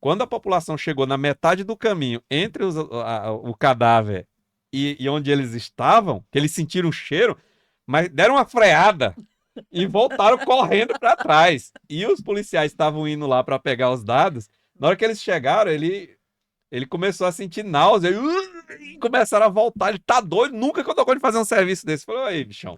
Quando a população chegou na metade do caminho entre o cadáver e onde eles estavam, que eles sentiram o cheiro, mas deram uma freada e voltaram correndo para trás. E os policiais estavam indo lá para pegar os dados. Na hora que eles chegaram, ele começou a sentir náusea e começaram a voltar. Ele tá doido, nunca que eu tô de fazer um serviço desse. Falou, aí, bichão.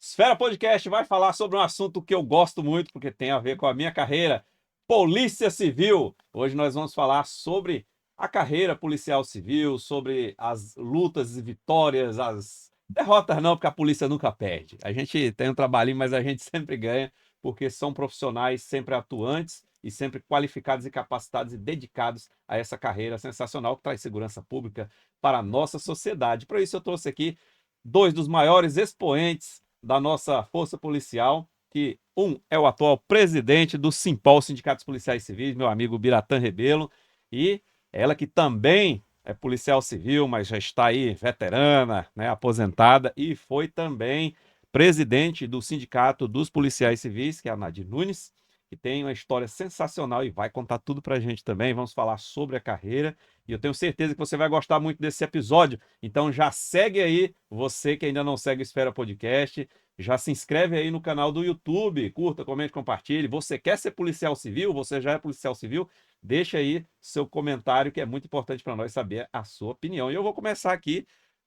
Esfera Podcast vai falar sobre um assunto que eu gosto muito, porque tem a ver com a minha carreira, Polícia Civil. Hoje nós vamos falar sobre a carreira policial civil, sobre as lutas e vitórias, as derrotas não, porque a polícia nunca perde. A gente tem um trabalhinho, mas a gente sempre ganha, porque são profissionais sempre atuantes e sempre qualificados e capacitados e dedicados a essa carreira sensacional que traz segurança pública para a nossa sociedade. Por isso eu trouxe aqui dois dos maiores expoentes da nossa força policial, que um é o atual presidente do Simpol, Sindicatos Policiais Civis, meu amigo Biratã Rebelo, e ela que também é policial civil, mas já está aí veterana, né, aposentada, e foi também presidente do Sindicato dos Policiais Civis, que é a Nadir Nunes, que tem uma história sensacional e vai contar tudo pra gente também. Vamos falar sobre a carreira e eu tenho certeza que você vai gostar muito desse episódio. Então já segue aí, você que ainda não segue o Esfera Podcast, já se inscreve aí no canal do YouTube, curta, comente, compartilhe. Você quer ser policial civil? Você já é policial civil? Deixa aí seu comentário, que é muito importante para nós saber a sua opinião. E eu vou começar aqui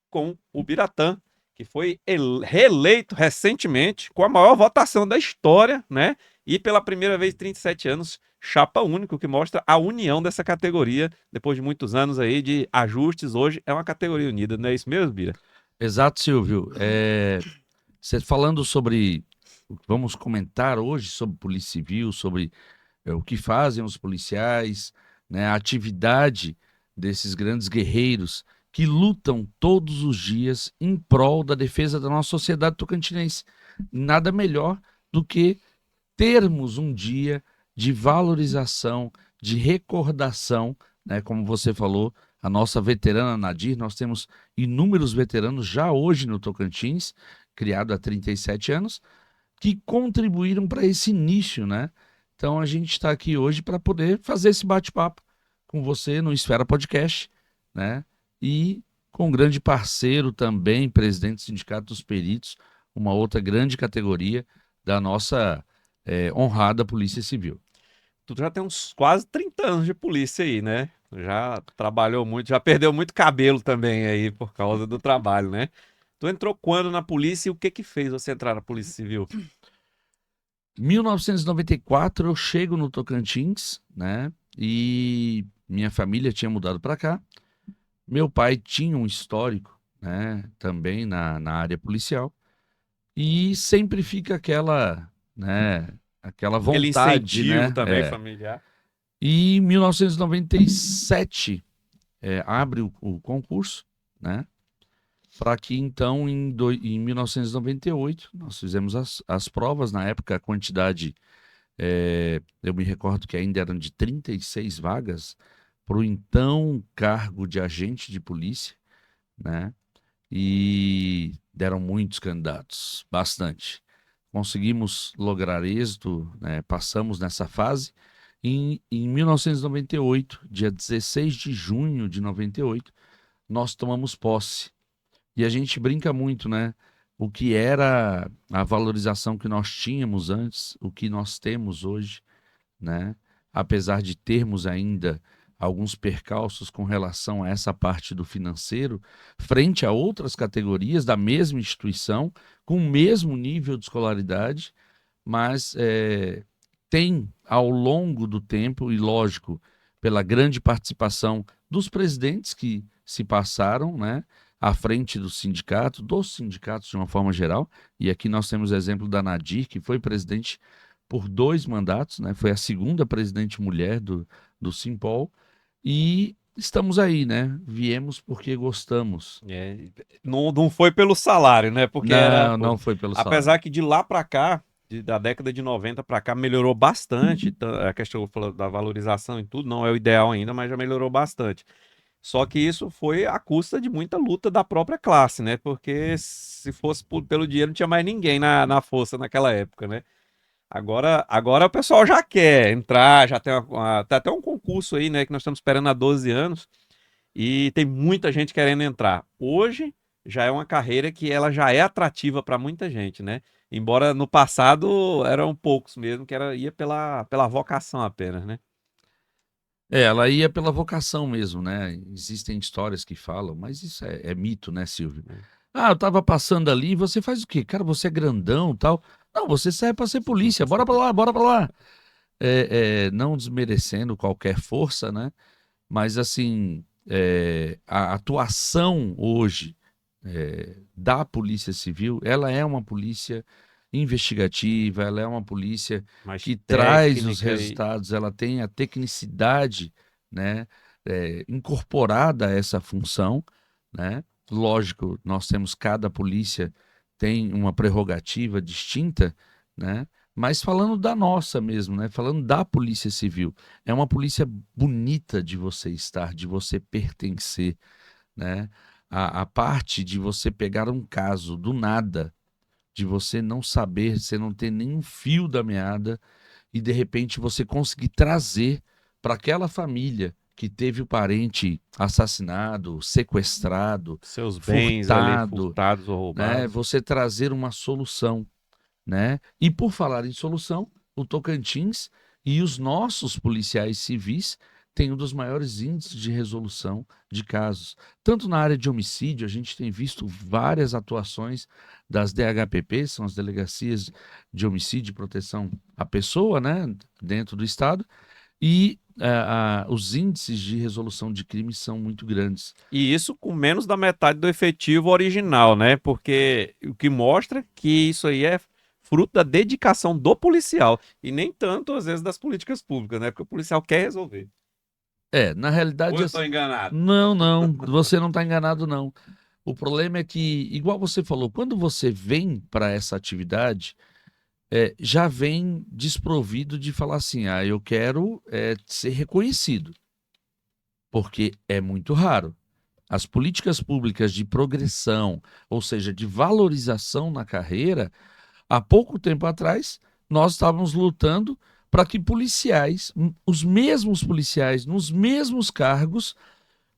com o Biratã, que foi reeleito recentemente com a maior votação da história, né? E pela primeira vez em 37 anos, chapa único, que mostra a união dessa categoria, depois de muitos anos aí de ajustes, hoje é uma categoria unida, não é isso mesmo, Bira? Exato, Silvio. Você falando sobre, vamos comentar hoje sobre Polícia Civil, sobre o que fazem os policiais, né, a atividade desses grandes guerreiros que lutam todos os dias em prol da defesa da nossa sociedade tocantinense. Nada melhor do que termos um dia de valorização, de recordação, né, como você falou, a nossa veterana Nadir, nós temos inúmeros veteranos já hoje no Tocantins, criado há 37 anos, que contribuíram para esse início, né? Então a gente está aqui hoje para poder fazer esse bate-papo com você no Esfera Podcast, né? E com um grande parceiro também, presidente do Sindicato dos Peritos, uma outra grande categoria da nossa honrada Polícia Civil. Tu já tem uns quase 30 anos de polícia aí, né? Já trabalhou muito, já perdeu muito cabelo também aí por causa do trabalho, né? Tu entrou quando na polícia e o que que fez você entrar na Polícia Civil? 1994 eu chego no Tocantins, né? E minha família tinha mudado para cá. Meu pai tinha um histórico, né? Também na área policial. E sempre fica aquela, né? Aquela Aquele vontade, incentivo né? também familiar. E em 1997 abre o concurso, né? Para que então em 1998 nós fizemos as provas. Na época a quantidade, eu me recordo que ainda eram de 36 vagas para o então cargo de agente de polícia, né? E deram muitos candidatos, bastante. Conseguimos lograr êxito, né? Passamos nessa fase. Em 1998, dia 16 de junho de 98, nós tomamos posse. E a gente brinca muito, né? O que era a valorização que nós tínhamos antes, o que nós temos hoje, né? Apesar de termos ainda alguns percalços com relação a essa parte do financeiro, frente a outras categorias da mesma instituição, com o mesmo nível de escolaridade, mas tem, ao longo do tempo, e lógico, pela grande participação dos presidentes que se passaram, né, à frente dos sindicatos de uma forma geral, e aqui nós temos o exemplo da Nadir, que foi presidente por 2 mandatos, né, foi a segunda presidente mulher do Simpol, e estamos aí, né, viemos porque gostamos. Não foi pelo salário, né? Porque era, Não, não foi pelo salário. apesar que de lá para cá, da década de 90 para cá, melhorou bastante. A questão da valorização e tudo, não é o ideal ainda, mas já melhorou bastante. Só que isso foi à custa de muita luta da própria classe, né? Porque se fosse pelo dinheiro, não tinha mais ninguém na força naquela época, né? Agora o pessoal já quer entrar, já tem, tem até um concurso aí, né? Que nós estamos esperando há 12 anos e tem muita gente querendo entrar. Hoje já é uma carreira que ela já é atrativa para muita gente, né? Embora no passado eram poucos mesmo, ia pela vocação apenas, né? Ela ia pela vocação mesmo, né? Existem histórias que falam, mas isso é mito, né, Silvio? Ah, eu tava passando ali, você faz o quê? Cara, você é grandão e tal. Não, você serve para ser polícia, bora pra lá, bora pra lá. Não desmerecendo qualquer força, né? Mas assim, a atuação hoje da Polícia Civil, ela é uma polícia investigativa, ela é uma polícia Mais que traz os técnica e resultados, ela tem a tecnicidade, né, incorporada a essa função, né? Lógico, nós temos cada polícia tem uma prerrogativa distinta, né? Mas falando da nossa mesmo, né? Falando da Polícia Civil, é uma polícia bonita de você estar, de você pertencer, né? A parte de você pegar um caso do nada, de você não saber, você não ter nenhum fio da meada e de repente você conseguir trazer para aquela família que teve o parente assassinado, sequestrado, seus bens ali furtado, furtados ou né? roubados. Você trazer uma solução, né? E por falar em solução, o Tocantins e os nossos policiais civis têm um dos maiores índices de resolução de casos. Tanto na área de homicídio, a gente tem visto várias atuações das DHPP, são as Delegacias de Homicídio e Proteção à Pessoa, né, dentro do estado, e os índices de resolução de crimes são muito grandes. E isso com menos da metade do efetivo original, né? Porque o que mostra que isso aí é fruto da dedicação do policial e nem tanto, às vezes, das políticas públicas, né? Porque o policial quer resolver. Na Ou realidade, eu estou enganado? não, não, você não está enganado, não. O problema é que, igual você falou, quando você vem para essa atividade, já vem desprovido de falar assim, eu quero ser reconhecido, porque é muito raro. As políticas públicas de progressão, ou seja, de valorização na carreira, há pouco tempo atrás, nós estávamos lutando para que policiais, os mesmos policiais, nos mesmos cargos,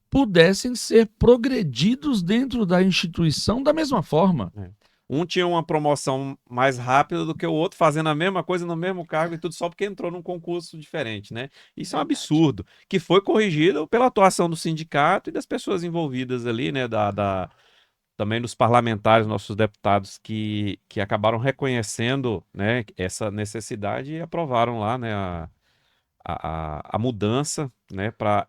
pudessem ser progredidos dentro da instituição da mesma forma. É. Um tinha uma promoção mais rápida do que o outro, fazendo a mesma coisa no mesmo cargo e tudo só porque entrou num concurso diferente, né? Isso é um absurdo, que foi corrigido pela atuação do sindicato e das pessoas envolvidas ali, né? Também dos parlamentares, nossos deputados, que acabaram reconhecendo, né, essa necessidade e aprovaram lá, né, a mudança, né, para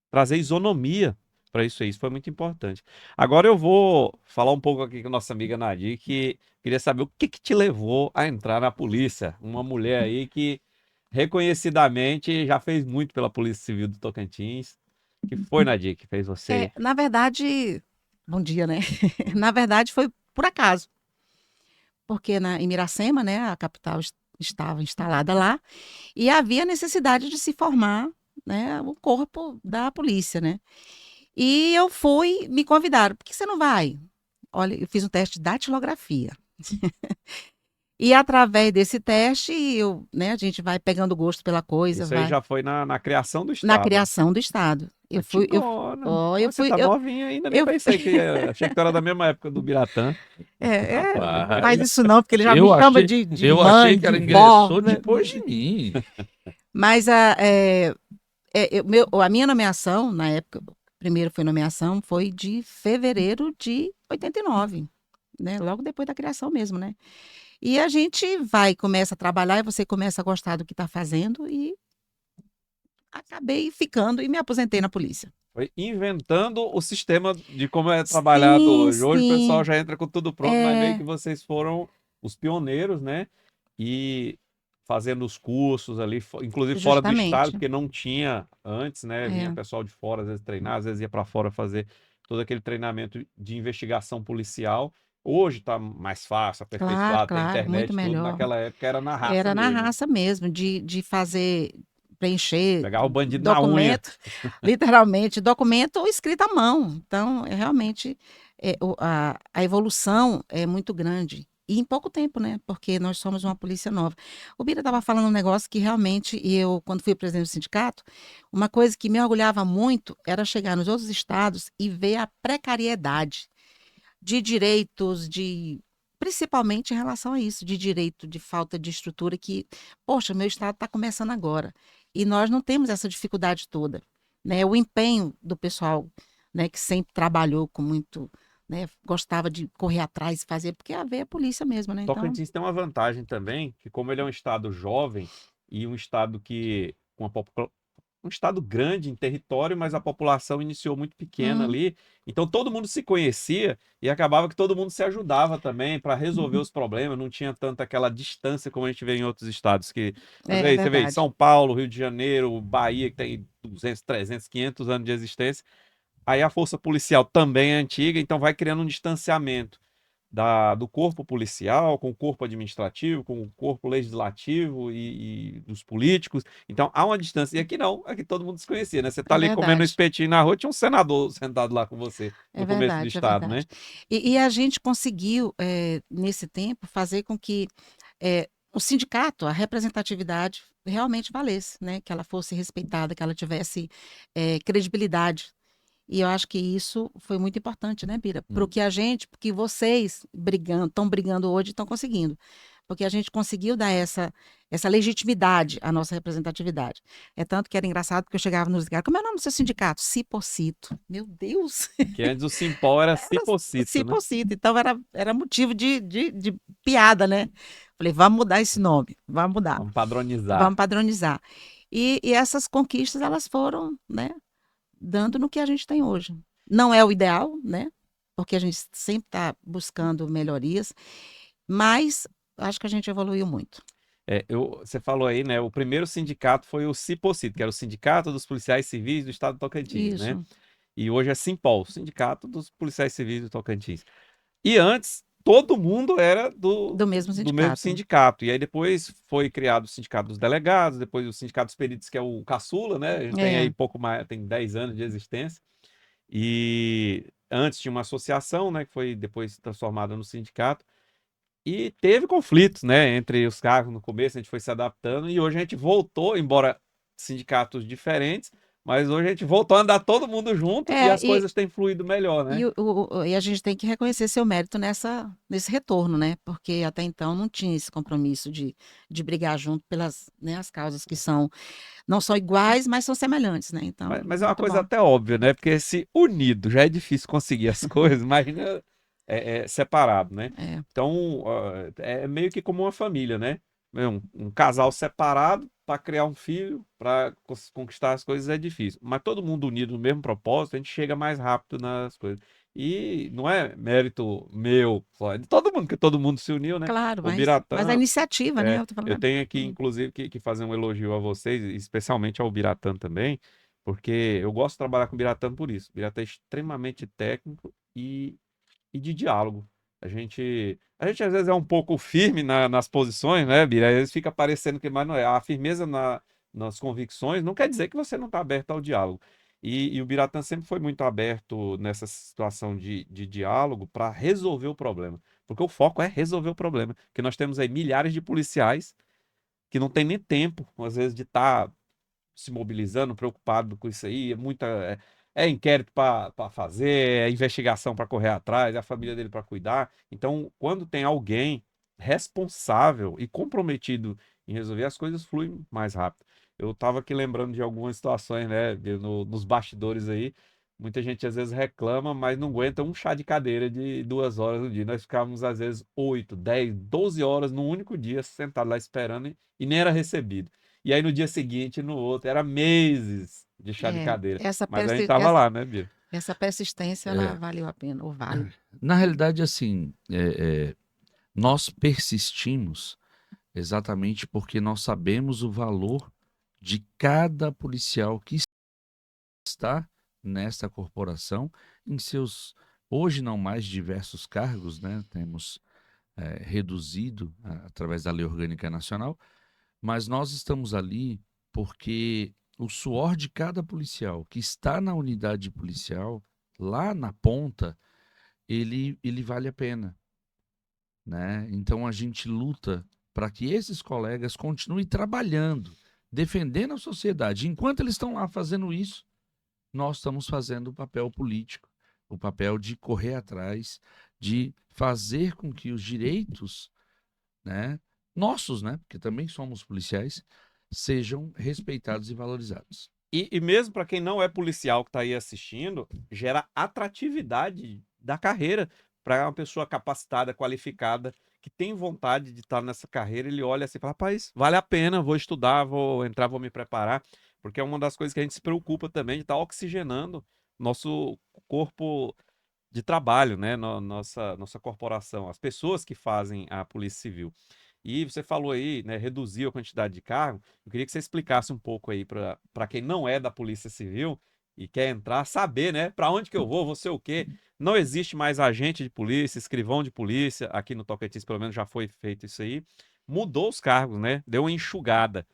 trazer isonomia para isso aí. Isso foi muito importante. Agora eu vou falar um pouco aqui com a nossa amiga Nadir, que queria saber o que te levou a entrar na polícia. Uma mulher aí que reconhecidamente já fez muito pela Polícia Civil do Tocantins. O que foi, Nadir, que fez você? Na verdade, bom dia, né? Na verdade, foi por acaso, porque em Miracema, né, a capital estava instalada lá, e havia necessidade de se formar, né, o corpo da polícia, né? E eu fui, me convidaram, por que você não vai? Olha, eu fiz um teste de datilografia. E através desse teste, a gente vai pegando gosto pela coisa, Isso aí vai já foi na criação do na Estado. criação do Estado. Eu fui, eu, Antigona. ó, eu Você fui, tá novinha ainda, nem eu, pensei que achei que tu era da mesma época do Biratã. faz Rapaz, isso não, porque ele já me eu chama achei, de eu mãe, achei que de ela vó, ingressou né? depois de mim. Mas a minha nomeação, na época, primeiro foi nomeação, foi de fevereiro de 89, né? Logo depois da criação mesmo, né? E a gente começa a trabalhar e você começa a gostar do que está fazendo e acabei ficando e me aposentei na polícia. Foi inventando o sistema de como é trabalhado Sim, hoje. Hoje o pessoal sim, já entra com tudo pronto, mas meio que vocês foram os pioneiros, né? E fazendo os cursos ali, inclusive fora do estado, justamente. porque não tinha antes, né? Vinha É, pessoal de fora, às vezes treinar, às vezes ia para fora fazer todo aquele treinamento de investigação policial. Hoje está mais fácil, claro, aperfeiçoado, tem claro, muito internet, tudo. melhor. Naquela época era na raça Era na mesmo. raça mesmo, de fazer. preencher Pegar o bandido na unha. documento, literalmente, documento escrito à mão. Então, realmente, a evolução é muito grande. E em pouco tempo, né? Porque nós somos uma polícia nova. O Bira estava falando um negócio que realmente, eu, quando fui presidente do sindicato, uma coisa que me orgulhava muito era chegar nos outros estados e ver a precariedade de direitos, principalmente em relação a isso, de direito, de falta de estrutura, que, poxa, meu estado está começando agora. E nós não temos essa dificuldade toda, né? O empenho do pessoal, né, que sempre trabalhou com muito, né, gostava de correr atrás, fazer, porque a veia é a polícia mesmo, né? Então, Tocantins tem uma vantagem também, que como ele é um estado jovem e um estado que com um estado grande em território, mas a população iniciou muito pequena ali, então todo mundo se conhecia e acabava que todo mundo se ajudava também para resolver os problemas, não tinha tanta aquela distância como a gente vê em outros estados que você vê verdade. São Paulo, Rio de Janeiro, Bahia que tem 200, 300, 500 anos de existência. Aí a força policial também é antiga, então vai criando um distanciamento do corpo policial, com o corpo administrativo, com o corpo legislativo e dos políticos. Então há uma distância. E aqui não, aqui todo mundo se conhecia, né? Você tá É ali comendo um verdade. espetinho na rua, tinha um senador sentado lá com você É no começo do verdade, é estado, né? verdade. E a gente conseguiu, nesse tempo, fazer com que o sindicato, a representatividade, realmente valesse, né? Que ela fosse respeitada, que ela tivesse credibilidade. E eu acho que isso foi muito importante, né, Bira? Para o que a gente, porque vocês estão brigando hoje e estão conseguindo. Porque a gente conseguiu dar essa legitimidade à nossa representatividade. É tanto que era engraçado porque eu chegava nos lugares, como é o nome do seu sindicato? Cipocito. Meu Deus! Que antes o Simpol era Era Cipocito, né? Cipocito. Então era motivo de piada, né? Falei, vamos mudar esse nome, vamos mudar, Vamos padronizar. vamos padronizar. E essas conquistas, elas foram, né, dando no que a gente tem hoje. Não é o ideal, né? Porque a gente sempre está buscando melhorias, mas acho que a gente evoluiu muito. Você falou aí, né? O primeiro sindicato foi o Cipocito, que era o Sindicato dos Policiais Civis do Estado do Tocantins, né? Isso, E hoje é Simpol, Sindicato dos Policiais Civis do Tocantins. E antes, todo mundo era do mesmo do mesmo sindicato. sindicato. E aí depois foi criado o Sindicato dos Delegados, depois o Sindicato dos Peritos, que é o caçula, né? A gente tem aí É, pouco mais, tem 10 anos de existência. E antes tinha uma associação, né? Que foi depois transformada no sindicato. E teve conflitos, né? Entre os cargos no começo, a gente foi se adaptando. E hoje a gente voltou, embora sindicatos diferentes, mas hoje a gente voltou a andar todo mundo junto e é as coisas têm fluído melhor, né? e a gente tem que reconhecer seu mérito nesse retorno, né? Porque até então não tinha esse compromisso de brigar junto pelas, né, as causas que não são iguais, mas são semelhantes, né? Então, Mas é uma muito coisa bom. até óbvia, né? Porque se unido já é difícil conseguir as coisas, imagina separado, né? É, Então, é meio que como uma família, né? Um casal separado para criar um filho, para conquistar as coisas é difícil. Mas todo mundo unido no mesmo propósito, a gente chega mais rápido nas coisas. E não é mérito meu, só, é de todo mundo, que todo mundo se uniu, né? claro, O mas a Biratã, iniciativa, né? Eu tô eu falando. tenho aqui, inclusive, que fazer um elogio a vocês, especialmente ao Biratã também, porque eu gosto de trabalhar com o Biratã por isso. O Biratã é extremamente técnico e de diálogo. A gente às vezes é um pouco firme nas posições, né, Bira? Às vezes fica parecendo que, mas não é. A firmeza nas convicções não quer dizer que você não está aberto ao diálogo. E o Biratã sempre foi muito aberto nessa situação de diálogo para resolver o problema. Porque o foco é resolver o problema. Porque nós temos aí milhares de policiais que não tem nem tempo, às vezes, de estar se mobilizando, preocupado com isso aí. É inquérito para fazer, é investigação para correr atrás, é a família dele para cuidar. Então, quando tem alguém responsável e comprometido em resolver, as coisas fluem mais rápido. Eu estava aqui lembrando de algumas situações, né, nos bastidores aí. Muita gente às vezes reclama, mas não aguenta um chá de cadeira de 2 horas no dia. Nós ficávamos às vezes 8, 10, 12 horas num único dia sentado lá esperando e nem era recebido. E aí no dia seguinte, no outro, era meses de chá de É, cadeira. essa, Mas a gente persi- tava essa, lá, né, Bia? essa persistência, ela É, valeu a pena, ou vale. na realidade, assim, nós persistimos exatamente porque nós sabemos o valor de cada policial que está nesta corporação em seus, hoje não mais diversos cargos, né? Temos reduzido através da Lei Orgânica Nacional, mas nós estamos ali porque o suor de cada policial que está na unidade policial, lá na ponta, ele vale a pena, né? Então a gente luta para que esses colegas continuem trabalhando, defendendo a sociedade. Enquanto eles estão lá fazendo isso, nós estamos fazendo o papel político, o papel de correr atrás, de fazer com que os direitos, né, nossos, né, porque também somos policiais, sejam respeitados e valorizados. E mesmo para quem não é policial que está aí assistindo, gera atratividade da carreira para uma pessoa capacitada, qualificada, que tem vontade de estar nessa carreira. Ele olha assim e fala: rapaz, vale a pena, vou estudar, vou entrar, vou me preparar. Porque é uma das coisas que a gente se preocupa também, de estar oxigenando nosso corpo de trabalho, né? Nossa corporação, as pessoas que fazem a Polícia Civil. E você falou aí, né, reduziu a quantidade de cargo. Eu queria que você explicasse um pouco aí para quem não é da Polícia Civil e quer entrar, saber, né, para onde que eu vou ser o quê? Não existe mais agente de polícia, escrivão de polícia, aqui no Tocantins pelo menos já foi feito isso aí. Mudou os cargos, né? Deu uma enxugada.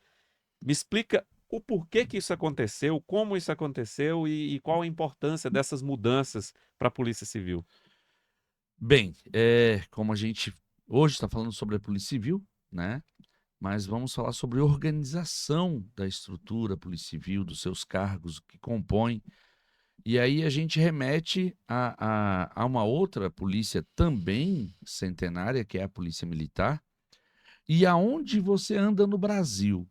Me explica o porquê que isso aconteceu, como isso aconteceu e qual a importância dessas mudanças para a Polícia Civil. Bem, como a gente hoje está falando sobre a Polícia Civil, né? Mas vamos falar sobre organização da estrutura Polícia Civil, dos seus cargos que compõem. E aí a gente remete a uma outra polícia também centenária, que é a Polícia Militar. E aonde você anda no Brasil,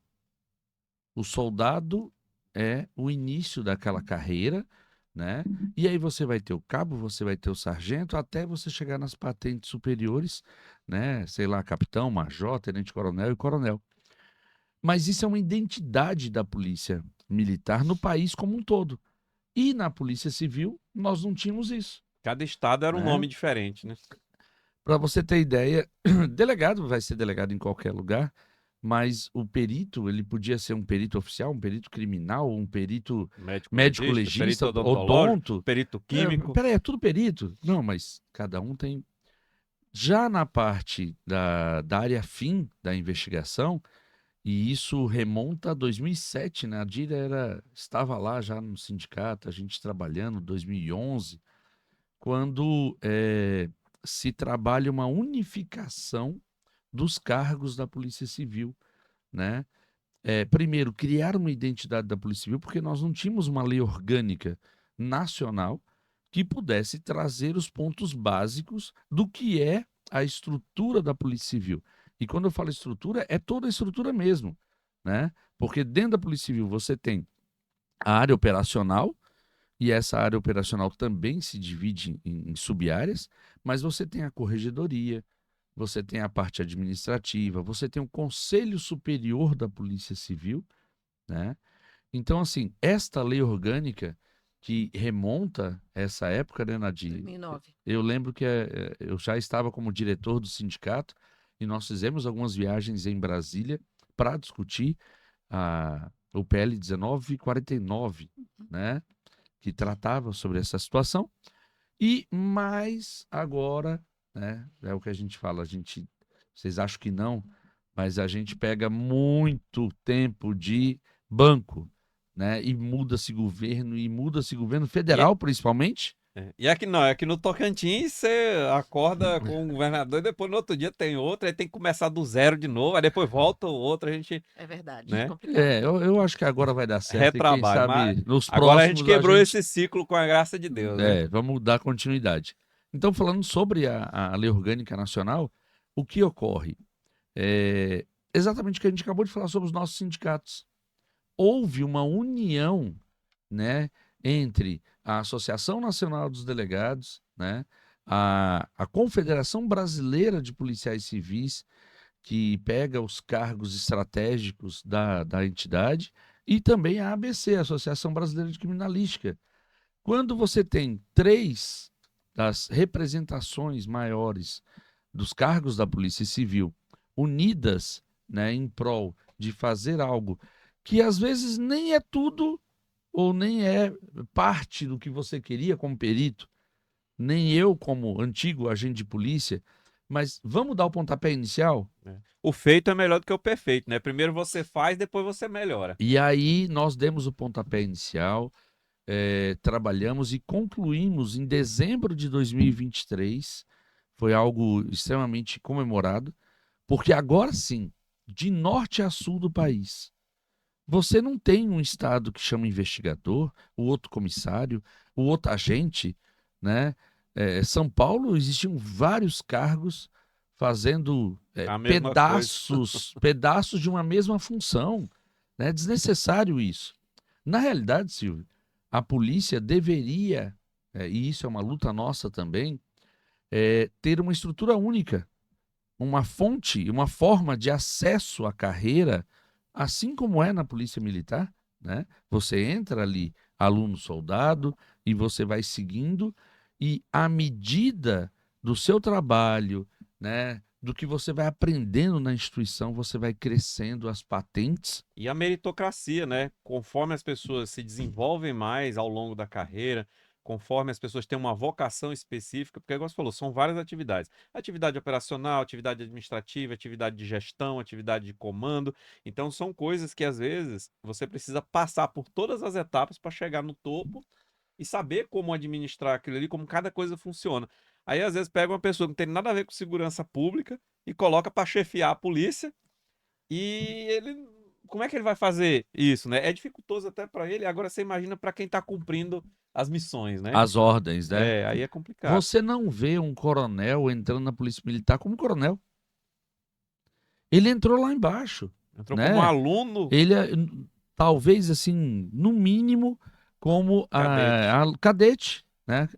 o soldado é o início daquela carreira, né? E aí você vai ter o cabo, você vai ter o sargento, até você chegar nas patentes superiores, né? Sei lá, capitão, major, tenente-coronel e coronel. Mas isso é uma identidade da polícia militar no país como um todo. E na Polícia Civil, nós não tínhamos isso, Cada estado era um né? nome diferente, né? Para você ter ideia, delegado vai ser delegado em qualquer lugar, mas o perito, ele podia ser um perito oficial, um perito criminal, um perito médico Perito legista, odontológico, odonto. perito químico. Peraí, é tudo perito? Não, mas cada um tem. Já na parte da área fim da investigação, e isso remonta a 2007, né? A Dira estava lá já no sindicato, a gente trabalhando, 2011, quando se trabalha uma unificação dos cargos da Polícia Civil, né? Primeiro, criar uma identidade da Polícia Civil, porque nós não tínhamos uma lei orgânica nacional que pudesse trazer os pontos básicos do que é a estrutura da Polícia Civil. E quando eu falo estrutura, é toda a estrutura mesmo, né? Porque dentro da Polícia Civil você tem a área operacional, e essa área operacional também se divide em sub-áreas, mas você tem a corregedoria, você tem a parte administrativa, você tem o Conselho Superior da Polícia Civil, né? Então, assim, esta lei orgânica que remonta a essa época, né, Nadir? 2009. Eu lembro que eu já estava como diretor do sindicato e nós fizemos algumas viagens em Brasília para discutir o PL 1949, né? Que tratava sobre essa situação. E mais agora, né? É o que a gente fala, vocês acham que não, mas a gente pega muito tempo de banco, né? E muda-se governo federal, principalmente. E aqui não, aqui no Tocantins você acorda com um governador e depois no outro dia tem outro, aí tem que começar do zero de novo, aí depois volta o outro, a gente, É verdade, né? complicado. Eu acho que agora vai dar certo. E quem Retrabalho, mas sabe nos agora a gente próximos quebrou esse ciclo com a graça de Deus, né? vamos dar continuidade. Então, falando sobre a Lei Orgânica Nacional, o que ocorre? Exatamente o que a gente acabou de falar sobre os nossos sindicatos. Houve uma união, né, entre a Associação Nacional dos Delegados, né, a Confederação Brasileira de Policiais Civis, que pega os cargos estratégicos da entidade, e também a ABC, a Associação Brasileira de Criminalística. Quando você tem três das representações maiores dos cargos da Polícia Civil unidas, né, em prol de fazer algo que às vezes nem é tudo ou nem é parte do que você queria como perito, nem eu como antigo agente de polícia Mas vamos dar o pontapé inicial? O feito é melhor do que o perfeito, né? Primeiro você faz, depois você melhora. E aí nós demos o pontapé inicial, trabalhamos e concluímos em dezembro de 2023. Foi algo extremamente comemorado, porque agora sim, de norte a sul do país, você não tem um estado que chama investigador, o outro comissário, o outro agente, né? São Paulo existiam vários cargos fazendo A mesma coisa. pedaços de uma mesma função, né? Desnecessário isso. Na realidade, Silvio, a polícia deveria, e isso é uma luta nossa também, ter uma estrutura única, uma fonte, uma forma de acesso à carreira, assim como é na Polícia Militar, né? Você entra ali, aluno soldado, e você vai seguindo, e à medida do seu trabalho, né, do que você vai aprendendo na instituição, você vai crescendo as patentes. E a meritocracia, né? Conforme as pessoas se desenvolvem mais ao longo da carreira, conforme as pessoas têm uma vocação específica, porque, igual você falou, são várias atividades. Atividade operacional, atividade administrativa, atividade de gestão, atividade de comando. Então, são coisas que, às vezes, você precisa passar por todas as etapas para chegar no topo e saber como administrar aquilo ali, como cada coisa funciona. Aí, às vezes, pega uma pessoa que não tem nada a ver com segurança pública e coloca para chefiar a polícia e ele, como é que ele vai fazer isso, né? É dificultoso até para ele. Agora você imagina para quem está cumprindo as missões, né? As ordens, né? Aí é complicado. Você não vê um coronel entrando na Polícia Militar como coronel. Ele entrou lá embaixo, Entrou né? como aluno Ele talvez assim, no mínimo, como cadete, né?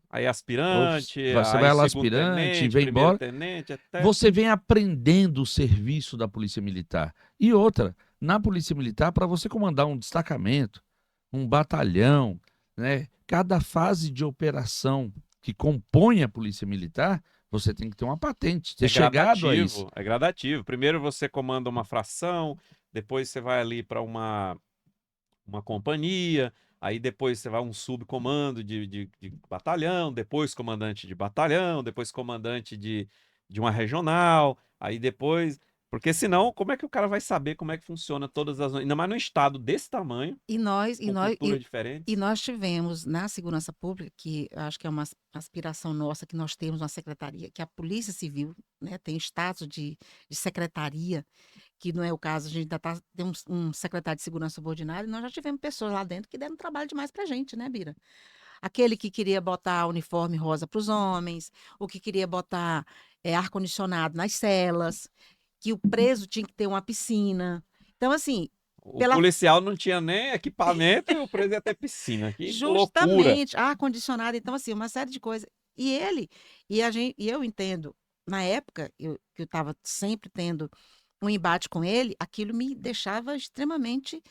aí aspirante, Você aí vai lá segundo aspirante, tenente, vem primeiro embora. tenente, até. Você vem aprendendo o serviço da Polícia Militar. E outra, na Polícia Militar, para você comandar um destacamento, um batalhão, né? Cada fase de operação que compõe a Polícia Militar, você tem que ter uma patente, ter chegado a isso. É gradativo. Primeiro você comanda uma fração, depois você vai ali para uma companhia, aí depois você vai a um subcomando de batalhão, depois comandante de batalhão, depois comandante de uma regional, aí depois. Porque senão, como é que o cara vai saber como é que funciona todas as. Ainda mais num estado desse tamanho, E nós, e com nós, culturas e, diferentes. e nós tivemos na segurança pública, que eu acho que é uma aspiração nossa, que nós temos uma secretaria, que a Polícia Civil, né, tem status de secretaria, que não é o caso, a gente ainda tem um secretário de segurança subordinado, e nós já tivemos pessoas lá dentro que deram trabalho demais pra gente, né, Bira? Aquele que queria botar uniforme rosa para os homens, o que queria botar ar-condicionado nas celas, que o preso tinha que ter uma piscina. Então, assim, O pela policial não tinha nem equipamento e o preso ia ter piscina. Que loucura! justamente ar-condicionado, então, assim, uma série de coisas. E ele, e eu entendo, na época, que eu estava sempre tendo um embate com ele, aquilo me deixava extremamente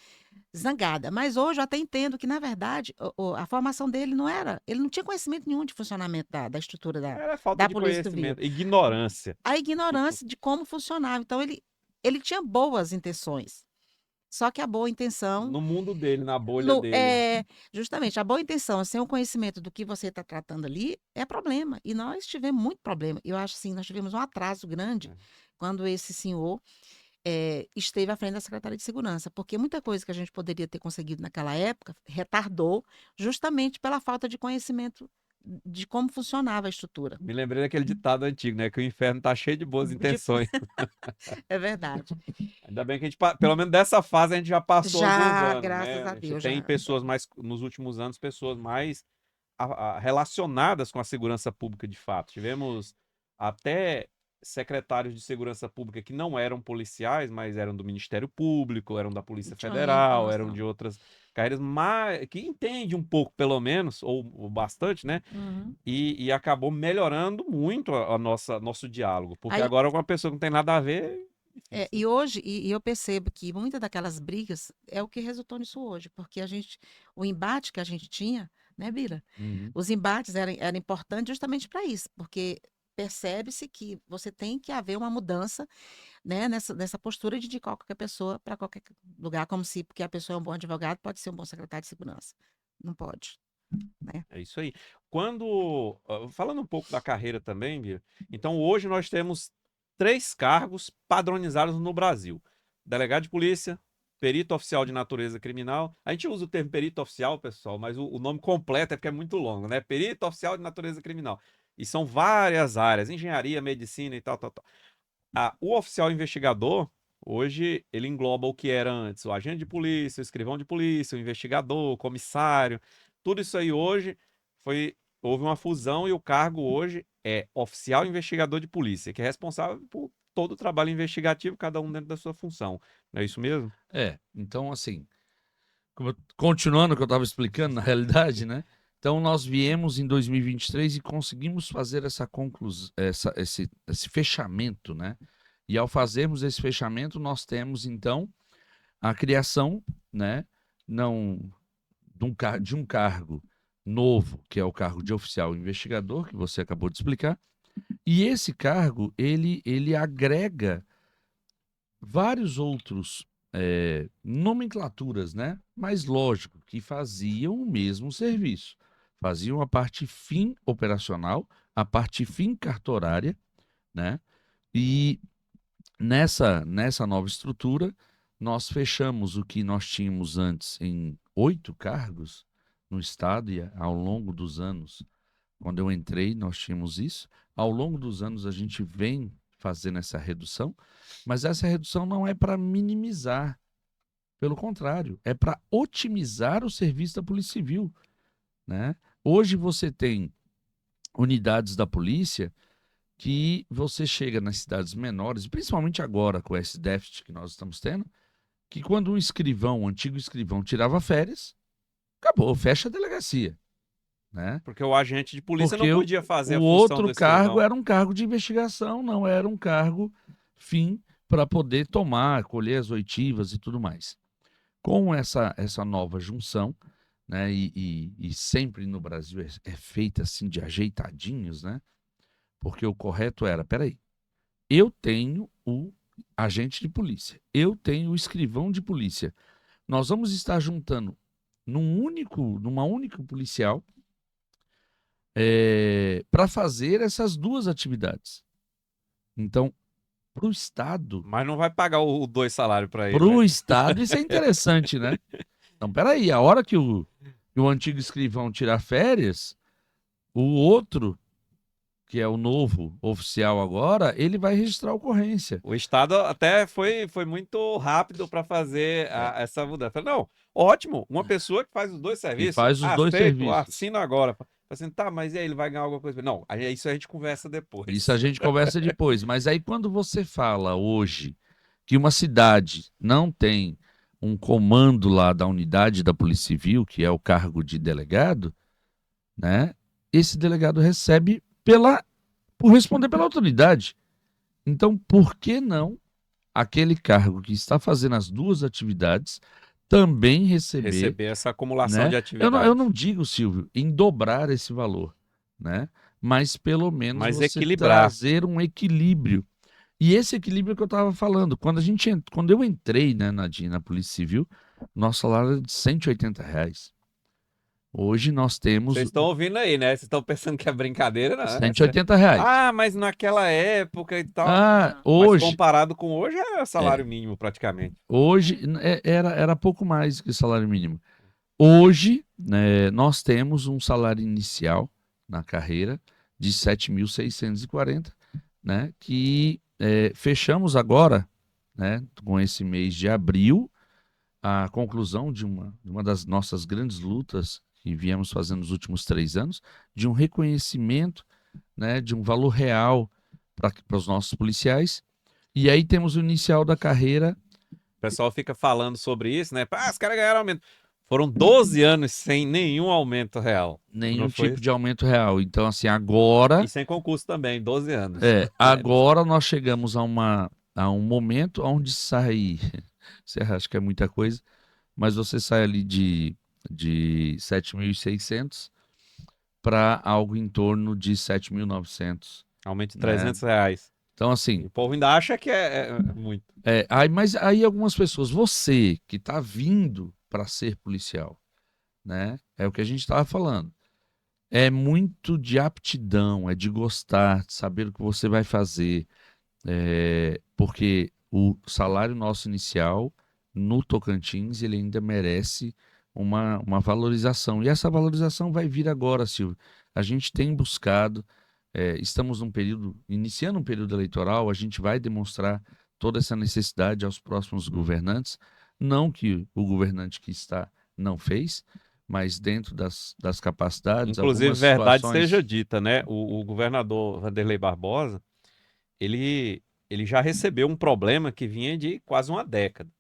zangada. Mas hoje eu até entendo que, na verdade, a formação dele não era. Ele não tinha conhecimento nenhum de funcionamento da estrutura Era falta da de Polícia Civil. conhecimento, ignorância. A ignorância de como funcionava. Então, ele tinha boas intenções. Só que a boa intenção. No mundo dele, na bolha dele. Justamente, a boa intenção, sem o conhecimento do que você está tratando ali, é problema. E nós tivemos muito problema. Eu acho assim, nós tivemos um atraso grande quando esse senhor esteve à frente da Secretaria de Segurança, porque muita coisa que a gente poderia ter conseguido naquela época retardou justamente pela falta de conhecimento de como funcionava a estrutura. Me lembrei daquele ditado antigo, né? Que o inferno tá cheio de boas intenções. É verdade. Ainda bem que a gente, pelo menos dessa fase, a gente já passou alguns Já, anos, graças né? a A gente Deus, tem já. pessoas mais, nos últimos anos, pessoas mais relacionadas com a segurança pública de fato. Tivemos até secretários de segurança pública que não eram policiais, mas eram do Ministério Público, eram da Polícia Tinha Federal, eram informação. de outras carreiras, mas que entende um pouco, pelo menos, ou bastante, né? Uhum. E acabou melhorando muito nosso diálogo, porque Aí, agora uma pessoa que não tem nada a ver. e hoje, e eu percebo que muitas daquelas brigas é o que resultou nisso hoje, porque o embate que a gente tinha, né, Bira? Uhum. Os embates eram importantes justamente para isso, porque percebe-se que você tem que haver uma mudança, né, nessa postura de indicar qualquer pessoa para qualquer lugar, como se porque a pessoa é um bom advogado, pode ser um bom secretário de segurança. Não pode. É isso aí. Falando um pouco da carreira também, Bia, então hoje nós temos 3 cargos padronizados no Brasil: delegado de polícia, perito oficial de natureza criminal. A gente usa o termo perito oficial, pessoal, mas o nome completo é porque é muito longo, né? Perito oficial de natureza criminal. E são várias áreas: engenharia, medicina e tal, tal, tal. O oficial investigador, hoje, ele engloba o que era antes: o agente de polícia, o escrivão de polícia, o investigador, o comissário. Tudo isso aí hoje houve uma fusão e o cargo hoje é oficial investigador de polícia, que é responsável por todo o trabalho investigativo, cada um dentro da sua função. Não é isso mesmo? Então assim, continuando o que eu estava explicando, na realidade, né? Então nós viemos em 2023 e conseguimos fazer essa conclusão, esse fechamento, né? E ao fazermos esse fechamento, nós temos então a criação, né? Não de um cargo novo, que é o cargo de oficial investigador, que você acabou de explicar. E esse cargo, ele agrega vários outros nomenclaturas, né? Mas lógico, que faziam o mesmo serviço. Faziam a parte fim operacional, a parte fim cartorária, né? E nessa nova estrutura, nós fechamos o que nós tínhamos antes em 8 cargos no Estado, e ao longo dos anos, quando eu entrei, nós tínhamos isso. Ao longo dos anos, a gente vem fazendo essa redução, mas essa redução não é para minimizar, pelo contrário, é para otimizar o serviço da Polícia Civil, né? Hoje você tem unidades da polícia que você chega nas cidades menores, principalmente agora com esse déficit que nós estamos tendo, que quando um antigo escrivão tirava férias, acabou, fecha a delegacia, né? Porque o agente de polícia Porque não podia fazer a o função outro do cargo escrivão. era um cargo de investigação, não era um cargo fim para poder colher as oitivas e tudo mais. Com essa nova junção, né, e sempre no Brasil é feita assim de ajeitadinhos, né? Porque o correto era, peraí, eu tenho o agente de polícia, eu tenho o escrivão de polícia. Nós vamos estar juntando numa única policial para fazer essas duas atividades. Então, para o Estado, Mas não vai pagar o 2 salários para ele, né? isso é interessante, né? Então, peraí, a hora que o antigo escrivão tirar férias, o outro, que é o novo oficial agora, ele vai registrar a ocorrência. O Estado até foi muito rápido para fazer essa mudança. Falei, não, ótimo, uma pessoa que faz os 2 Que serviços, faz os 2 aceito, serviços. assino agora. Falei assim, tá, mas e aí, ele vai ganhar alguma coisa? Não, isso a gente conversa depois. Isso a gente conversa depois. Mas aí quando você fala hoje que uma cidade não tem um comando lá da unidade da Polícia Civil, que é o cargo de delegado, né? Esse delegado recebe por responder pela autoridade. Então, por que não aquele cargo que está fazendo as duas atividades também receber essa acumulação né? de atividades. Eu não digo, Silvio, em dobrar esse valor, né? Mas pelo menos Mas você equilibrar. trazer um equilíbrio. E esse equilíbrio que eu estava falando, quando eu entrei, né, na Polícia Civil, nosso salário era de R$ 180. Hoje nós temos Vocês estão ouvindo aí, né? Vocês estão pensando que é brincadeira, não? R$ 180. Ah, mas naquela época e tal. Mas Hoje, comparado com hoje, é salário mínimo praticamente. hoje era pouco mais que salário mínimo. Hoje, né, nós temos um salário inicial na carreira de 7.640, né, que fechamos agora, né, com esse mês de abril, a conclusão de uma das nossas grandes lutas que viemos fazendo nos últimos 3 anos, de um reconhecimento, né, de um valor real para os nossos policiais. E aí temos o inicial da carreira. O pessoal fica falando sobre isso, né? Os caras ganharam aumento. Foram 12 anos sem nenhum aumento real. Nenhum tipo de aumento real. Então, assim, agora... E sem concurso também, 12 anos. Agora nós chegamos a um momento onde sai... Você acha que é muita coisa, mas você sai ali de 7.600 para algo em torno de 7.900. Aumento de R$300. Então, assim... O povo ainda acha que é muito. Mas aí algumas pessoas, você que está vindo para ser policial, né? É o que a gente estava falando. É muito de aptidão, é de gostar, de saber o que você vai fazer, porque o salário nosso inicial no Tocantins ele ainda merece uma valorização. E essa valorização vai vir agora, Silvio. A gente tem buscado, estamos iniciando um período eleitoral, a gente vai demonstrar toda essa necessidade aos próximos governantes. Não que o governante que está não fez, mas dentro das capacidades, Inclusive, algumas verdade situações... seja dita, né? O governador Vanderlei Barbosa, ele já recebeu um problema que vinha de quase uma década.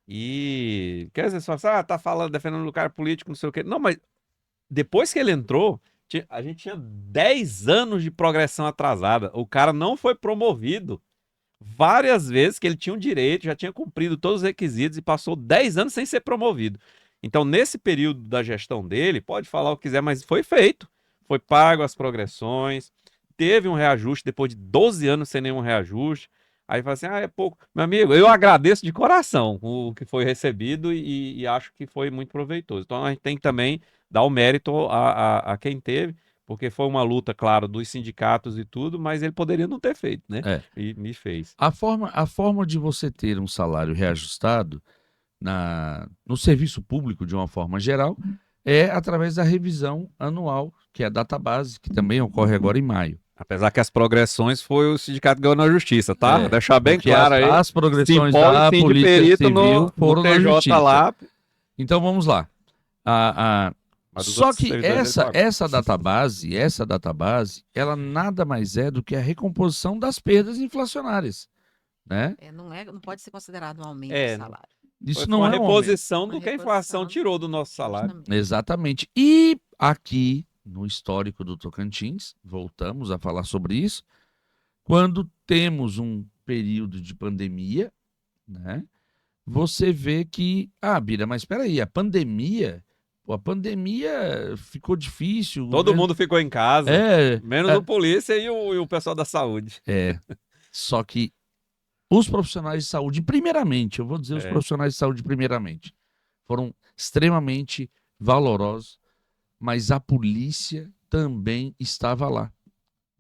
E quer dizer, você fala assim, tá falando, defendendo o cara político, não sei o quê. Não, mas depois que ele entrou, a gente tinha 10 anos de progressão atrasada. O cara não foi promovido várias vezes, que ele tinha um direito, já tinha cumprido todos os requisitos e passou 10 anos sem ser promovido. Então, nesse período da gestão dele, pode falar o que quiser, mas foi feito. Foi pago as progressões, teve um reajuste depois de 12 anos sem nenhum reajuste. Aí fala assim, é pouco. Meu amigo, eu agradeço de coração o que foi recebido e acho que foi muito proveitoso. Então, a gente tem que também dar o mérito a quem teve, porque foi uma luta, claro, dos sindicatos e tudo, mas ele poderia não ter feito, né? E me fez. A forma de você ter um salário reajustado no serviço público, de uma forma geral, é através da revisão anual, que é a database, que também ocorre agora em maio. Apesar que as progressões foi o sindicato que ganhou na justiça, tá? Deixar bem Porque claro aí. as progressões da Polícia Civil foram na TJ justiça. lá. Então vamos lá. Só que essa database, ela nada mais é do que a recomposição das perdas inflacionárias, né? Não pode ser considerado um aumento do salário. Isso Foi não uma é reposição aumento. do que a inflação tirou do nosso salário. Justamente. Exatamente. E aqui, no histórico do Tocantins, voltamos a falar sobre isso, quando temos um período de pandemia, né? Você vê que, Bira, mas espera aí, a pandemia ficou difícil. Todo mundo ficou em casa, menos o polícia e o pessoal da saúde. Só que os profissionais de saúde, primeiramente, eu vou dizer os profissionais de saúde primeiramente, foram extremamente valorosos, mas a polícia também estava lá,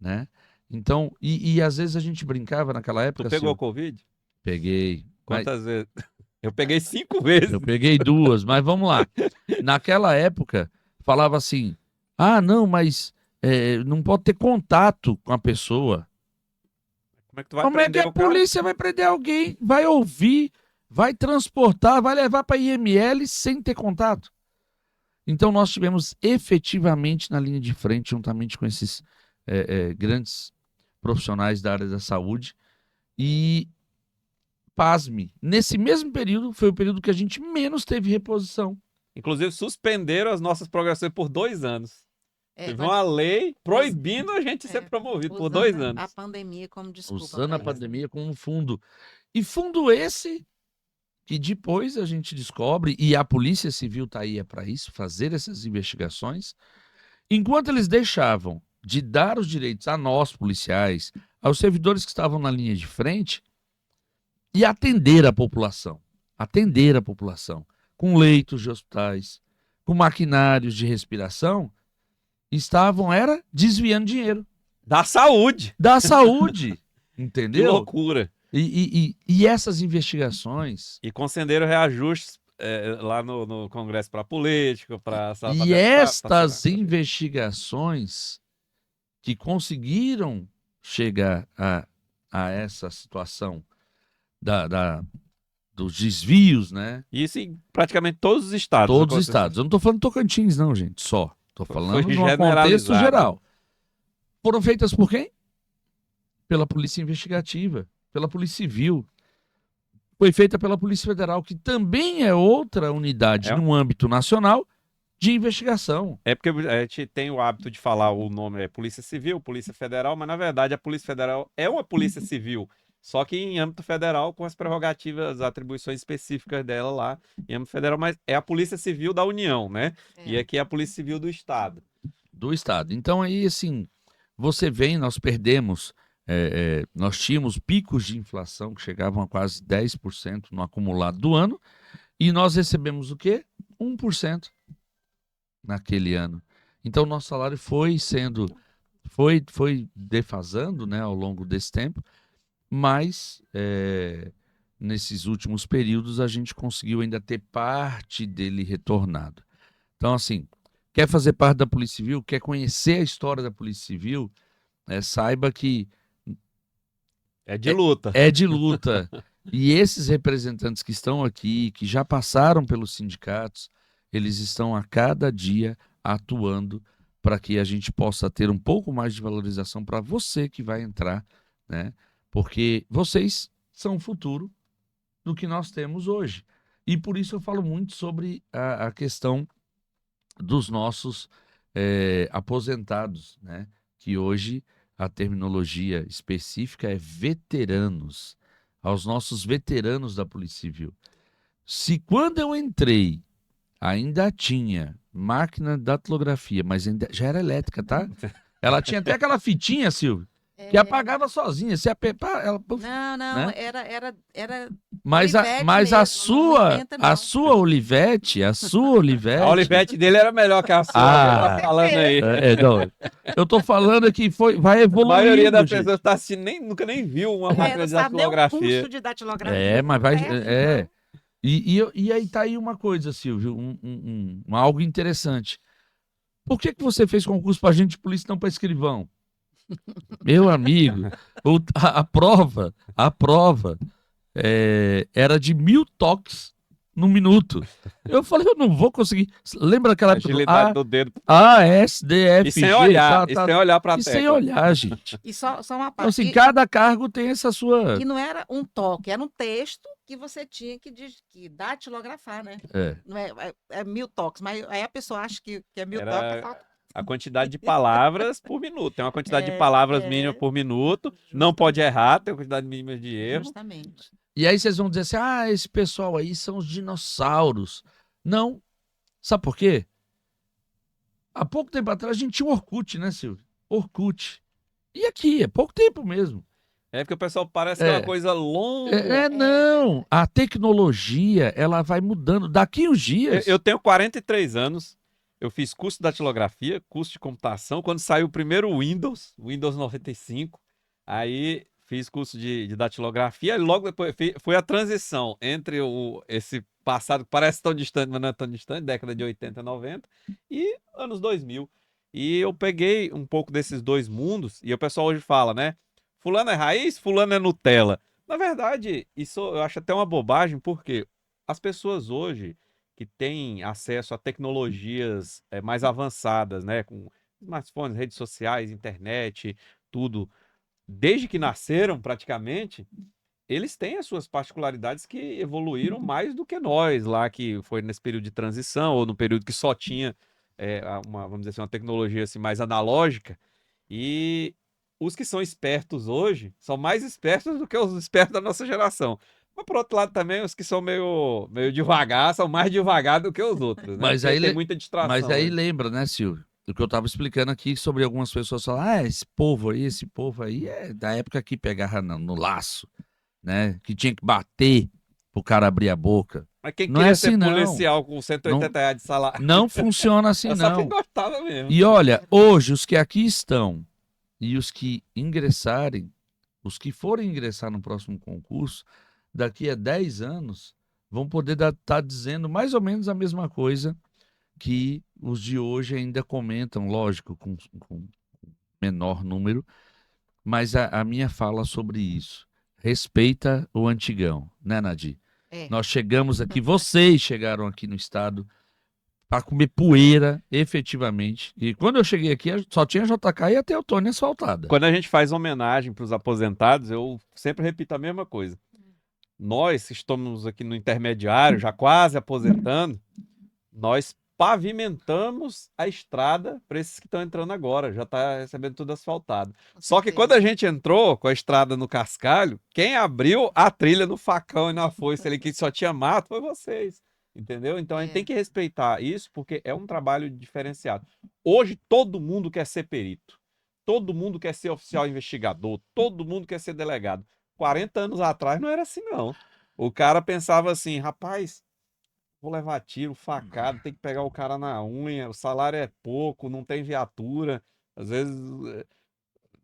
né? Então, e às vezes a gente brincava naquela época... Tu pegou assim, Covid? Peguei. Quantas vezes? Eu peguei 5 vezes. Eu peguei 2, mas vamos lá. Naquela época, falava assim, não, mas não pode ter contato com a pessoa. Como é que tu vai Como é que prender a polícia vai prender alguém, vai ouvir, vai transportar, vai levar para IML sem ter contato? Então nós tivemos efetivamente na linha de frente, juntamente com esses grandes profissionais da área da saúde, e pasme, nesse mesmo período foi o período que a gente menos teve reposição. Inclusive suspenderam as nossas progressões por 2 anos. Teve uma lei proibindo a gente ser promovido por 2 anos. A pandemia como desculpa. Usando a pandemia como fundo. E fundo esse que depois a gente descobre, e a Polícia Civil está aí para isso, fazer essas investigações, enquanto eles deixavam de dar os direitos a nós, policiais, aos servidores que estavam na linha de frente, e atender a população, com leitos de hospitais, com maquinários de respiração, estavam desviando dinheiro. Da saúde. Entendeu? Que loucura. E essas investigações... E concederam reajustes lá no Congresso para político, para... E estas investigações que conseguiram chegar a essa situação dos desvios, né? Isso em praticamente todos os estados. Todos os estados. Eu não estou falando de Tocantins, não, gente, só. Estou falando de um contexto geral. Foram feitas por quem? Pela Polícia Investigativa, pela Polícia Civil. Foi feita pela Polícia Federal, que também é outra unidade no âmbito nacional de investigação. É porque a gente tem o hábito de falar o nome Polícia Civil, Polícia Federal, mas na verdade a Polícia Federal é uma Polícia Civil, só que em âmbito federal com as prerrogativas, atribuições específicas dela lá em âmbito federal, mas é a Polícia Civil da União, né? E aqui é a Polícia Civil do Estado. Do Estado. Então aí, assim, você vem, nós perdemos, nós tínhamos picos de inflação que chegavam a quase 10% no acumulado do ano, e nós recebemos o quê? 1%. naquele ano. Então, nosso salário foi defasando, né, ao longo desse tempo, mas nesses últimos períodos a gente conseguiu ainda ter parte dele retornado. Então, assim, quer fazer parte da Polícia Civil, quer conhecer a história da Polícia Civil, saiba que É de luta. é de luta. E esses representantes que estão aqui, que já passaram pelos sindicatos, eles estão a cada dia atuando para que a gente possa ter um pouco mais de valorização para você que vai entrar, né? Porque vocês são o futuro do que nós temos hoje. E por isso eu falo muito sobre a questão dos nossos aposentados, né? Que hoje a terminologia específica é veteranos, aos nossos veteranos da Polícia Civil. Se quando eu entrei ainda tinha máquina de datilografia, mas ainda, já era elétrica, tá? Ela tinha até aquela fitinha, Silvio, que apagava sozinha. Se apertar, ela... Não, né? era Mas Olivetti a mesmo, não sua, 90 não. a sua Olivetti, A Olivetti dele era melhor que a sua, Ah. que tá falando aí. Não, eu tô falando que vai A evoluindo, maioria das gente. pessoas que tá assistindo nunca nem viu uma máquina não de sabe nem o datilografia. curso de datilografia. Mas vai. Então. E aí tá aí uma coisa, Silvio, algo interessante. Por que você fez concurso para agente de polícia e não para escrivão? Meu amigo, a prova era de 1000 toques no minuto. Eu falei, eu não vou conseguir. Lembra aquela época Agilidade do dedo. S, D, F, E sem G, olhar, e sem olhar pra e sem tecla. olhar, gente. E só uma Então, parte. assim, cada cargo tem essa sua... E não era um toque, era um texto que você tinha que datilografar, né? Não é 1000 toques, mas aí a pessoa acha que é 1000 Era toques. a quantidade de palavras por minuto. Tem uma quantidade de palavras mínima por minuto. Não pode errar, tem uma quantidade mínima de erro. Justamente. E aí vocês vão dizer assim, esse pessoal aí são os dinossauros. Não. Sabe por quê? Há pouco tempo atrás a gente tinha o Orkut, né, Silvio? Orkut. E aqui, é pouco tempo mesmo. É porque o pessoal parece que é uma coisa longa. Não. A tecnologia, ela vai mudando. Daqui uns dias... Eu tenho 43 anos. Eu fiz curso de datilografia, curso de computação. Quando saiu o primeiro Windows 95, aí fiz curso de datilografia. E logo depois foi a transição entre esse passado que parece tão distante, mas não é tão distante, década de 80, 90, e anos 2000. E eu peguei um pouco desses dois mundos, e o pessoal hoje fala, né? Fulano é raiz, fulano é Nutella. Na verdade, isso eu acho até uma bobagem, porque as pessoas hoje que têm acesso a tecnologias mais avançadas, né, com smartphones, redes sociais, internet, tudo, desde que nasceram praticamente, eles têm as suas particularidades que evoluíram mais do que nós lá, que foi nesse período de transição, ou no período que só tinha vamos dizer assim, uma tecnologia assim, mais analógica. E os que são espertos hoje são mais espertos do que os espertos da nossa geração. Mas, por outro lado, também, os que são meio devagar são mais devagar do que os outros, né? Mas Porque aí, tem muita distração. mas aí hoje. lembra, né, Silvio? Do que eu estava explicando aqui sobre algumas pessoas falar, esse povo aí é da época que pegava no laço, né? Que tinha que bater pro cara abrir a boca. Mas quem Não queria é ser assim, não. policial com 180 reais de salário? Não funciona assim, É só quem não. gostava mesmo. E olha, hoje os que aqui estão e os que ingressarem, os que forem ingressar no próximo concurso, daqui a 10 anos, vão poder estar dizendo mais ou menos a mesma coisa que os de hoje ainda comentam, lógico, com menor número, mas a minha fala sobre isso. Respeita o antigão, né, Nadir? Nós chegamos aqui, vocês chegaram aqui no estado para comer poeira, efetivamente. E quando eu cheguei aqui, só tinha JK e a Teotônia asfaltada. Quando a gente faz homenagem para os aposentados, eu sempre repito a mesma coisa. Nós que estamos aqui no intermediário, já quase aposentando, nós pavimentamos a estrada para esses que estão entrando agora, já está recebendo tudo asfaltado. Só que quando a gente entrou com a estrada no cascalho, quem abriu a trilha no facão e na foice ali, que só tinha mato, foi vocês. Entendeu? Então a gente tem que respeitar isso, porque é um trabalho diferenciado. Hoje todo mundo quer ser perito, todo mundo quer ser oficial investigador, todo mundo quer ser delegado. 40 anos atrás não era assim, não. O cara pensava assim, rapaz, vou levar tiro, facada, tem que pegar o cara na unha, o salário é pouco, não tem viatura, às vezes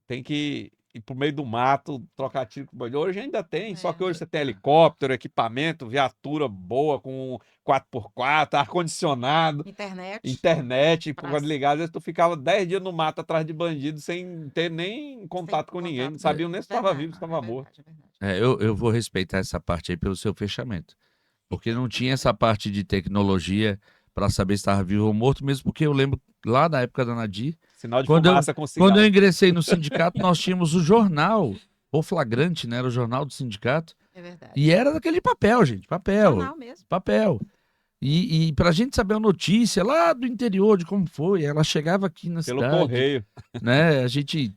tem que ir pro meio do mato, trocar tiro com bandido. Hoje ainda tem, só que hoje você tem helicóptero, equipamento, viatura boa com 4x4, ar-condicionado, internet, pode ligar. Às vezes tu ficava 10 dias no mato atrás de bandido sem ter nem contato com ninguém, não sabiam nem se estava vivo, se estava morto. Eu vou respeitar essa parte aí pelo seu fechamento. Porque não tinha essa parte de tecnologia para saber se estava vivo ou morto, mesmo porque eu lembro lá na época da Nadir, Sinal de quando fumaça com cigarro. quando eu ingressei no sindicato, nós tínhamos o jornal, o Flagrante, né? Era o jornal do sindicato. É verdade. E era daquele papel, gente, papel, Jornal mesmo. papel. E para a gente saber a notícia lá do interior de como foi, ela chegava aqui na Pelo cidade, correio. né? A gente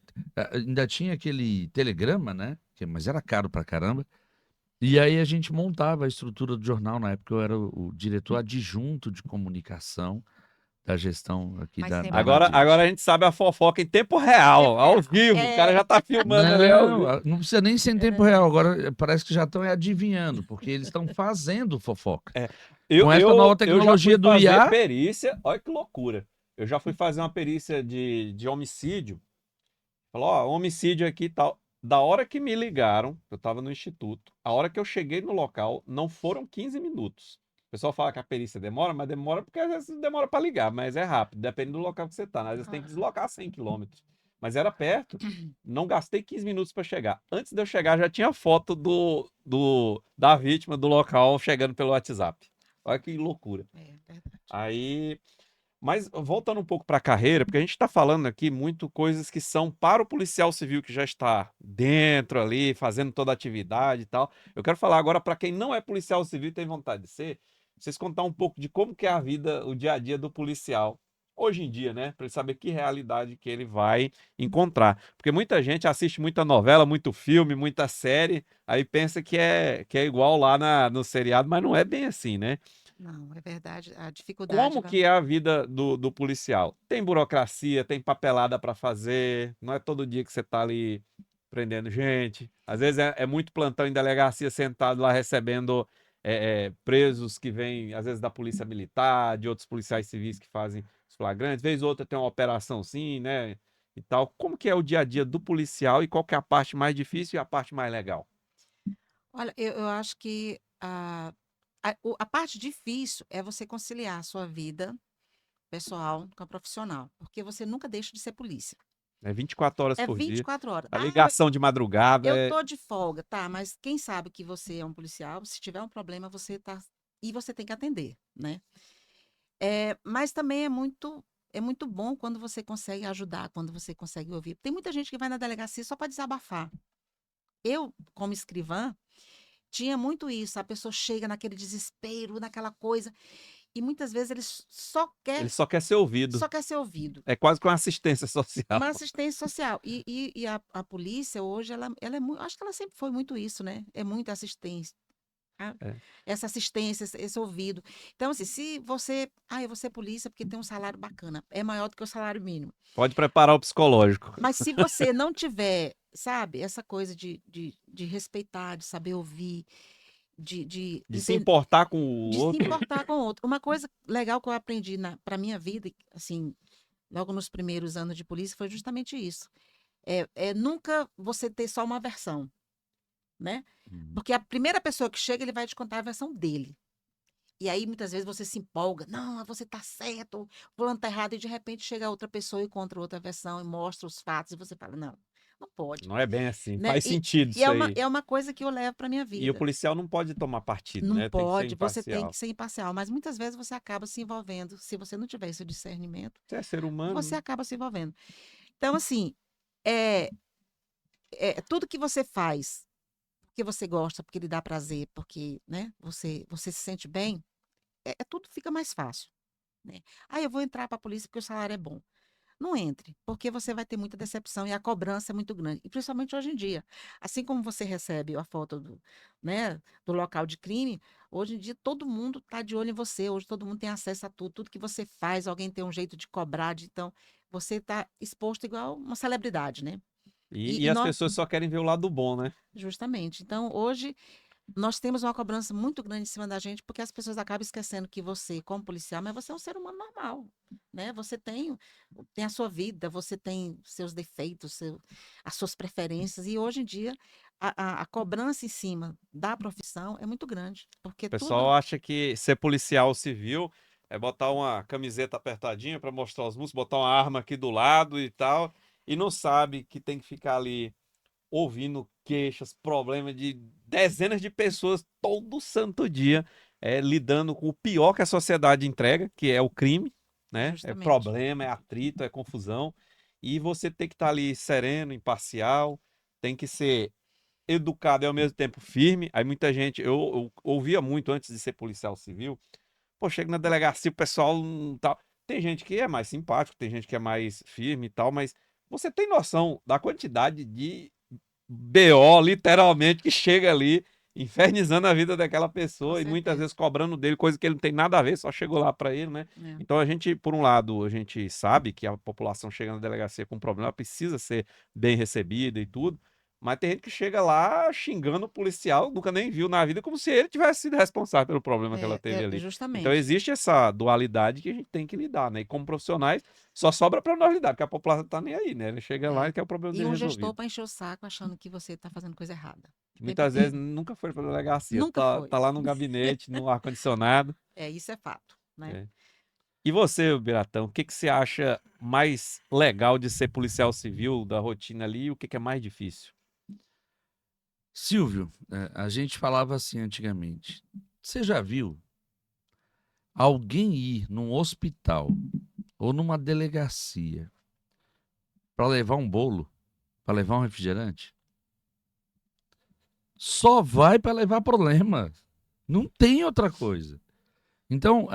ainda tinha aquele telegrama, né? Mas era caro pra caramba. E aí a gente montava a estrutura do jornal. Na época eu era o diretor adjunto de comunicação da gestão aqui Mas da sempre Agora, Nadir. agora a gente sabe a fofoca em tempo real, ao vivo. O cara já tá filmando ali ao vivo. Não, não precisa nem ser em tempo real. Agora parece que já estão adivinhando, porque eles estão fazendo fofoca. Com essa nova tecnologia do fazer IA, perícia, olha que loucura. Eu já fui fazer uma perícia de homicídio. Falou, ó, homicídio aqui e tal. Da hora que me ligaram, eu tava no instituto, a hora que eu cheguei no local, não foram 15 minutos. O pessoal fala que a perícia demora, mas demora porque às vezes demora para ligar, mas é rápido, depende do local que você tá, né? Às vezes tem que deslocar 100 quilômetros. Mas era perto, não gastei 15 minutos para chegar. Antes de eu chegar, já tinha foto da vítima do local chegando pelo WhatsApp. Olha que loucura. É verdade. Aí, mas voltando um pouco para a carreira, porque a gente está falando aqui muito coisas que são para o policial civil que já está dentro ali, fazendo toda a atividade e tal. Eu quero falar agora para quem não é policial civil e tem vontade de ser, vocês contar um pouco de como que é a vida, o dia a dia do policial hoje em dia, né? Para ele saber que realidade que ele vai encontrar. Porque muita gente assiste muita novela, muito filme, muita série, aí pensa que é igual lá no seriado, mas não é bem assim, né? Não, é verdade. A dificuldade. Como que é a vida do policial? Tem burocracia, tem papelada para fazer, não é todo dia que você tá ali prendendo gente. Às vezes é muito plantão em delegacia sentado lá recebendo presos que vêm, às vezes, da polícia militar, de outros policiais civis que fazem os flagrantes. Vez ou outra tem uma operação sim, né? E tal. Como que é o dia a dia do policial e qual que é a parte mais difícil e a parte mais legal? Olha, eu acho que a parte difícil é você conciliar a sua vida pessoal com a profissional, porque você nunca deixa de ser polícia. É 24 horas É por dia. 24 horas. A ligação de madrugada. Eu tô de folga, tá, mas quem sabe que você é um policial, se tiver um problema, você tá. E você tem que atender, né? Mas também é muito bom quando você consegue ajudar, quando você consegue ouvir. Tem muita gente que vai na delegacia só para desabafar. Eu, como escrivã, tinha muito isso. A pessoa chega naquele desespero, naquela coisa, e muitas vezes Ele só quer ser ouvido. só quer ser ouvido. É quase que uma assistência social. Uma assistência social. E a polícia hoje, ela é muito. Acho que ela sempre foi muito isso, né? É muita assistência. É. Essa assistência, esse ouvido. Então, assim, se você. Eu vou ser polícia porque tem um salário bacana. É maior do que o salário mínimo. Pode preparar o psicológico. Mas se você não tiver, sabe, essa coisa de respeitar, de saber ouvir, de De se importar com o de se outro. importar com o outro. Uma coisa legal que eu aprendi para minha vida, assim, logo nos primeiros anos de polícia, foi justamente isso. É nunca você ter só uma versão, né? Porque a primeira pessoa que chega, ele vai te contar a versão dele. E aí, muitas vezes, você se empolga. Não, você tá certo, fulano tá errado. E, de repente, chega outra pessoa e conta outra versão e mostra os fatos. E você fala, não pode. Não é bem assim. Né? Faz sentido E isso aí. é uma coisa que eu levo para minha vida. E o policial não pode tomar partido, Não né? pode, Tem que ser você tem imparcial. que ser imparcial. Mas muitas vezes você acaba se envolvendo. Se você não tiver esse discernimento, Você é ser humano. você né? acaba se envolvendo. Então, assim, é tudo que você faz, porque você gosta, porque lhe dá prazer, porque, né, você se sente bem, tudo fica mais fácil. Né? Eu vou entrar para a polícia porque o salário é bom. Não entre, porque você vai ter muita decepção e a cobrança é muito grande. E principalmente hoje em dia. Assim como você recebe a foto do local de crime, hoje em dia todo mundo está de olho em você. Hoje todo mundo tem acesso a tudo. Tudo que você faz, alguém tem um jeito de cobrar. Então, você está exposto igual uma celebridade, né? E as pessoas só querem ver o lado bom, né? Justamente. Então, hoje, nós temos uma cobrança muito grande em cima da gente, porque as pessoas acabam esquecendo que você, como policial, mas você é um ser humano normal, né? Você tem a sua vida, você tem seus defeitos, as suas preferências, e hoje em dia a cobrança em cima da profissão é muito grande, porque O pessoal tudo acha que ser policial civil é botar uma camiseta apertadinha para mostrar os músculos, botar uma arma aqui do lado e tal, e não sabe que tem que ficar ali ouvindo queixas, problemas de dezenas de pessoas todo santo dia, lidando com o pior que a sociedade entrega, que é o crime, né? É justamente. problema, é atrito, é confusão. E você tem que estar ali sereno, imparcial, tem que ser educado e ao mesmo tempo firme. Aí muita gente, eu ouvia muito antes de ser policial civil, pô, chega na delegacia, o pessoal tal. Tem gente que é mais simpático, tem gente que é mais firme e tal, mas você tem noção da quantidade de BO, literalmente, que chega ali infernizando a vida daquela Com pessoa e muitas certeza. vezes cobrando dele coisa que ele não tem nada a ver, só chegou lá para ele, né? É. Então a gente, por um lado, a gente sabe que a população chega na delegacia com problema, precisa ser bem recebida e tudo, mas tem gente que chega lá xingando o policial, nunca nem viu na vida, como se ele tivesse sido responsável pelo problema que ela teve ali. Então Justamente. existe essa dualidade que a gente tem que lidar, né? E como profissionais, só sobra para nós lidar, porque a população tá nem aí, né? Ele chega lá É. e quer o problema E dele um gestor resolvido. para encher o saco achando que você está fazendo coisa errada. Muitas vezes nunca foi para delegacia, Nunca foi. tá lá no gabinete, no ar-condicionado. Isso é fato, né? É. E você, Biratão, o que que você acha mais legal de ser policial civil, da rotina ali, e o que que é mais difícil? Silvio, a gente falava assim antigamente. Você já viu alguém ir num hospital ou numa delegacia para levar um bolo, para levar um refrigerante? Só vai para levar problema. Não tem outra coisa. Então,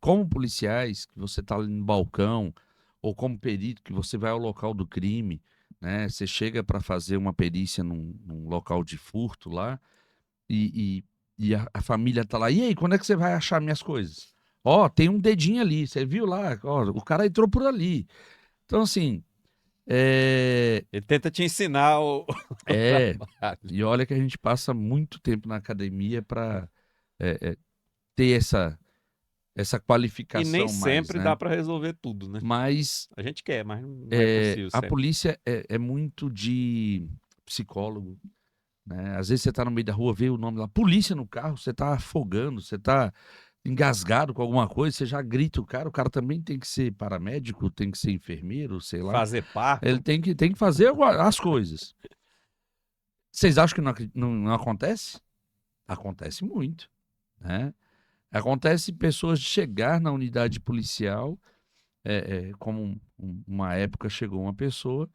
como policiais, que você está ali no balcão, ou como perito, que você vai ao local do crime, né? Você chega para fazer uma perícia num local de furto lá, e a família tá lá. E aí, quando é que você vai achar minhas coisas? Ó, tem um dedinho ali, você viu lá? Ó, o cara entrou por ali. Então, assim, Ele tenta te ensinar o é. trabalho. E olha que a gente passa muito tempo na academia para ter essa E nem qualificação mais, sempre né? dá para resolver tudo, né? Mas A gente quer, mas não é possível a sempre. polícia é muito de psicólogo, né? Às vezes você tá no meio da rua, vê o nome lá, polícia no carro, você tá afogando, você tá engasgado com alguma coisa, você já grita o cara também tem que ser paramédico, tem que ser enfermeiro, sei lá. Fazer parto. Ele tem que fazer as coisas. Vocês acham que não acontece? Acontece muito, né? Acontece pessoas de chegar na unidade policial, como uma época chegou uma pessoa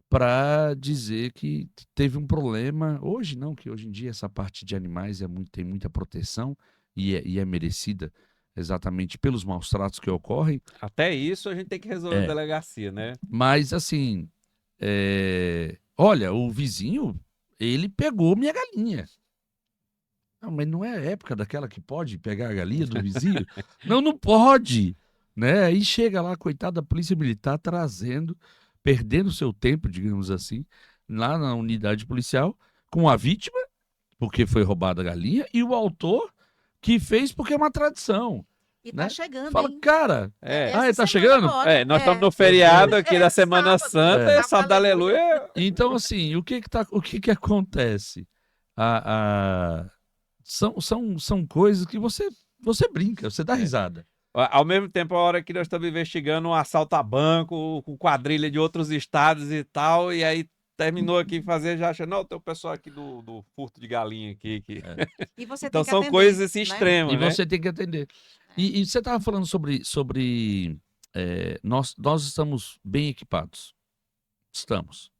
para dizer que teve um problema. Hoje não, que hoje em dia essa parte de animais tem muita proteção e é merecida exatamente pelos maus tratos que ocorrem. Até isso a gente tem que resolver na É, delegacia, né? mas assim, olha, o vizinho, ele pegou minha galinha. Não, mas não é a época daquela que pode pegar a galinha do vizinho? Não, não pode, né? Aí chega lá, coitada da polícia militar, perdendo seu tempo, digamos assim, lá na unidade policial, com a vítima, porque foi roubada a galinha, e o autor, que fez porque é uma tradição, E tá né? chegando, Fala, hein? cara, Essa ele tá semana chegando? agora. Nós estamos no feriado aqui da Semana Sábado. Santa, É. sábado da Aleluia. Então, assim, o que acontece? São coisas que você brinca, você dá risada. Ao mesmo tempo, a hora que nós estamos investigando um assalto a banco com quadrilha de outros estados e tal, e aí terminou aqui fazer, já acha, não, tem o pessoal aqui do furto de galinha aqui. E você Então tem que são atender, coisas assim né? extremas, E né? você tem que atender. E você estava falando sobre nós estamos bem equipados. Estamos.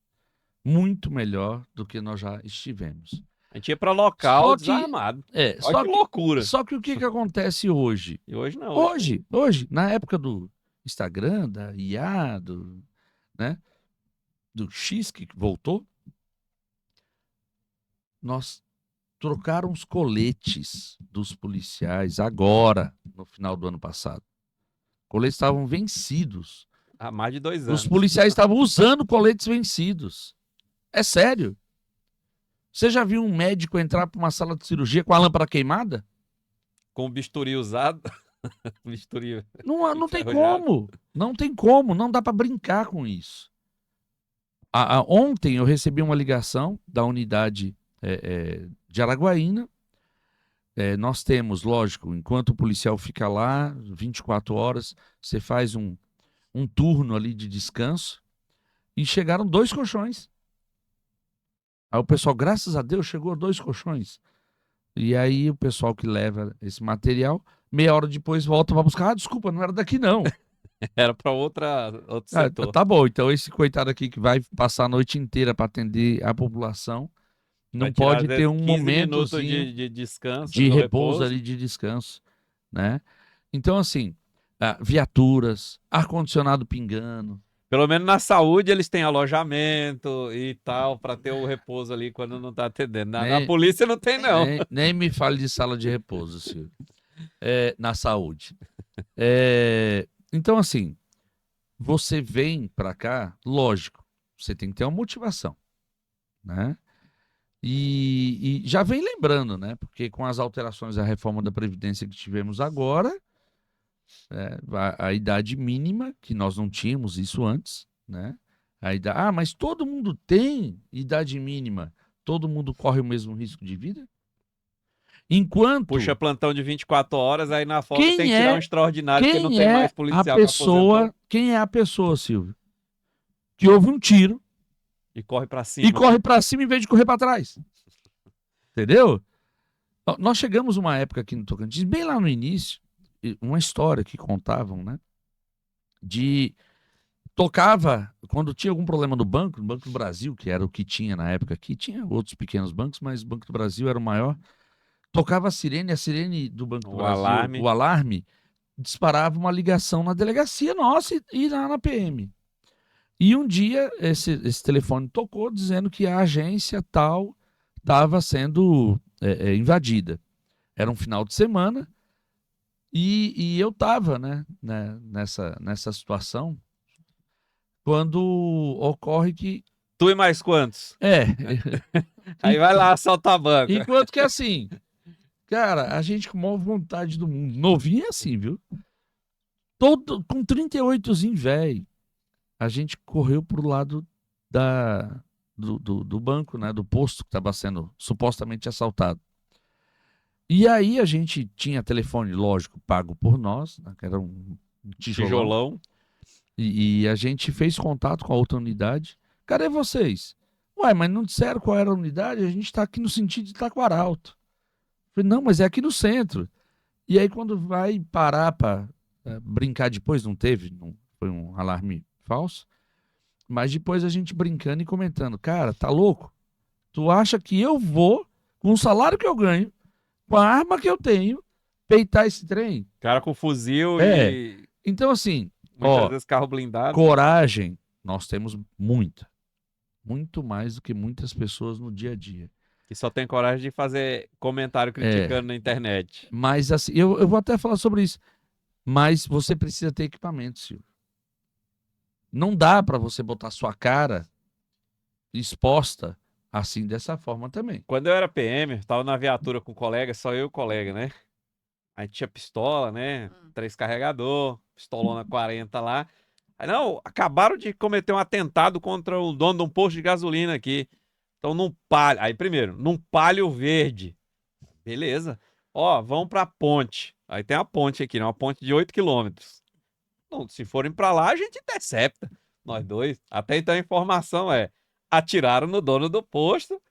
Muito melhor do que nós já estivemos. A gente ia para local Só que, desarmado. Olha só que que, loucura. só que o que acontece hoje? E hoje não. Hoje, na época do Instagram, da IA, né, do X que voltou, nós trocaram os coletes dos policiais agora, no final do ano passado. Coletes estavam vencidos. Há mais de 2 anos. Os policiais estavam usando coletes vencidos. É sério. Você já viu um médico entrar para uma sala de cirurgia com a lâmpada queimada? Com o bisturi usado. Bisturi Não tem enferrujado. como. Não tem como. Não dá para brincar com isso. Ontem eu recebi uma ligação da unidade de Araguaína. Nós temos, lógico, enquanto o policial fica lá, 24 horas, você faz um turno ali de descanso. E chegaram 2 colchões. Aí o pessoal, graças a Deus, chegou 2 colchões. E aí o pessoal que leva esse material, meia hora depois volta para buscar. Desculpa, não era daqui não. Era para outro setor. Tá bom, então esse coitado aqui que vai passar a noite inteira para atender a população, não Vai tirar, pode às ter vezes, um 15 minutos momentozinho de descanso, de do repouso ali, de descanso, né? Então, assim, viaturas, ar-condicionado pingando. Pelo menos na saúde eles têm alojamento e tal, para ter o repouso ali quando não tá atendendo. Na Nem- polícia não tem, não. Nem me fale de sala de repouso, Silvio. Na saúde. Então, assim, você vem para cá, lógico, você tem que ter uma motivação, né? E já vem lembrando, né? Porque com as alterações da reforma da Previdência que tivemos agora, a idade mínima, que nós não tínhamos isso antes, né? Mas todo mundo tem idade mínima, todo mundo corre o mesmo risco de vida? Enquanto Puxa plantão de 24 horas, aí na folga Quem tem que tirar é- um extraordinário, porque não quem tem é mais a policial que pessoa, quem é a pessoa, Silvio, que houve um tiro e corre para cima. e corre para cima em vez de correr para trás? Entendeu? Nós chegamos uma época aqui no Tocantins, bem lá no início, uma história que contavam, né? Tocava, quando tinha algum problema no Banco do Brasil, que era o que tinha na época aqui, tinha outros pequenos bancos, mas o Banco do Brasil era o maior. Tocava a sirene do Banco do O Brasil, alarme. o alarme, disparava uma ligação na delegacia nossa e lá na PM. E um dia esse telefone tocou dizendo que a agência tal estava sendo invadida. Era um final de semana e eu estava, né, nessa situação quando ocorre que Tu e mais quantos? Aí vai lá assaltar a banca. enquanto que assim, cara, a gente com a maior vontade do mundo, novinho é assim, viu? Todo com 38zinho, velho. A gente correu pro lado do banco, né, do posto que estava sendo supostamente assaltado. E aí a gente tinha telefone, lógico, pago por nós, né, que era um tijolão. E a gente fez contato com a outra unidade. Cadê vocês? Ué, mas não disseram qual era a unidade? A gente está aqui no sentido de Taquaralto. Falei, não, mas é aqui no centro. E aí quando vai parar para brincar depois, não teve, foi um alarme falso. Mas depois a gente brincando e comentando, cara, tá louco? Tu acha que eu vou, com o salário que eu ganho, com a arma que eu tenho, peitar esse trem? Cara com fuzil e Então, assim, muitas vezes carro blindado. coragem, nós temos muita. Muito mais do que muitas pessoas no dia a dia. Que só tem coragem de fazer comentário criticando na internet. Mas, assim, eu vou até falar sobre isso. Mas você precisa ter equipamento, Silvio. Não dá para você botar sua cara exposta assim, dessa forma também. Quando eu era PM, eu tava na viatura com o colega, só eu e o colega, né? Aí tinha pistola, né? 3 carregador, pistolona 40 lá. Aí, não, acabaram de cometer um atentado contra o dono de um posto de gasolina aqui. Então, num palio. Aí, primeiro, num palio verde. Beleza. Ó, vão pra ponte. Aí tem a ponte aqui, né? Uma ponte de 8 quilômetros. Não, se forem pra lá, a gente intercepta. Nós dois. Até então a informação atiraram no dono do posto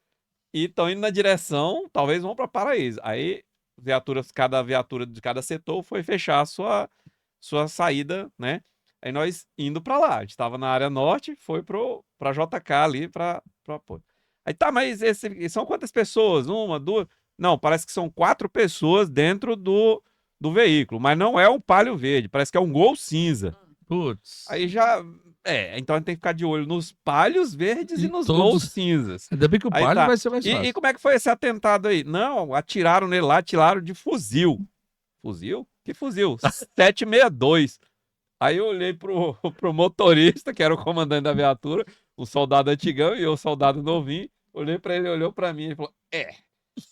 e estão indo na direção, talvez vão para Paraíso. Aí, cada viatura de cada setor foi fechar a sua saída, né? Aí nós indo para lá. A gente estava na área norte, foi para JK ali, para ponte. Aí tá, mas são quantas pessoas? Uma, duas? Não, parece que são 4 pessoas dentro do veículo, mas não é um Palio verde, parece que é um Gol cinza. Putz. Aí já. Então a gente tem que ficar de olho nos Palhos verdes e nos Gols cinzas. Ainda bem que o Aí Palio tá. vai ser mais fácil. E como é que foi esse atentado aí? Não, atiraram nele lá, atiraram de fuzil. Fuzil? Que fuzil? 762. Aí eu olhei pro motorista, que era o comandante da viatura, o soldado antigão e eu, soldado novinho. Olhei pra ele, olhou pra mim e falou: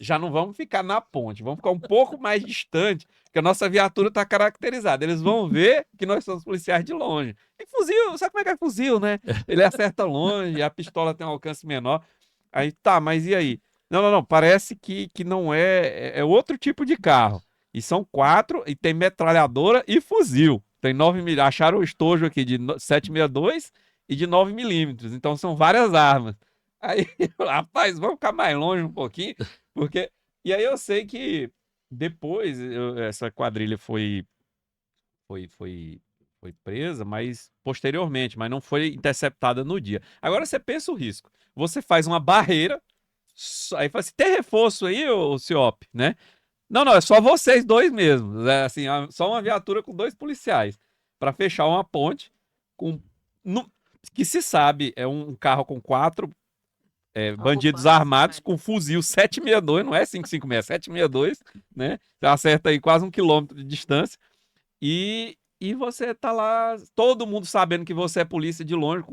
já não vamos ficar na ponte, vamos ficar um pouco mais distante, porque a nossa viatura tá caracterizada. Eles vão ver que nós somos policiais de longe. E fuzil, sabe como é que é fuzil, né? Ele acerta longe, a pistola tem um alcance menor. Aí, tá, mas e aí? Não, não, não, parece que não é outro tipo de carro. E são 4, e tem metralhadora e fuzil. Tem 9 mm, acharam o estojo aqui de 7,62 e de 9 mm. Então são várias armas. Aí, rapaz, vamos ficar mais longe um pouquinho, porque. E aí eu sei que depois essa quadrilha foi, foi, foi presa, mas posteriormente, mas não foi interceptada no dia. Agora você pensa o risco. Você faz uma barreira, aí fala assim: tem reforço aí, ô Ciop, né? Não, não, é só vocês dois mesmo. É assim, só uma viatura com 2 policiais para fechar uma ponte com. no- que se sabe, é um carro com 4 bandidos Ocupantes, armados com fuzil 7,62, não é 5,56, 7,62, né? Você acerta aí quase 1 quilômetro de distância. E você tá lá, todo mundo sabendo que você é polícia de longe,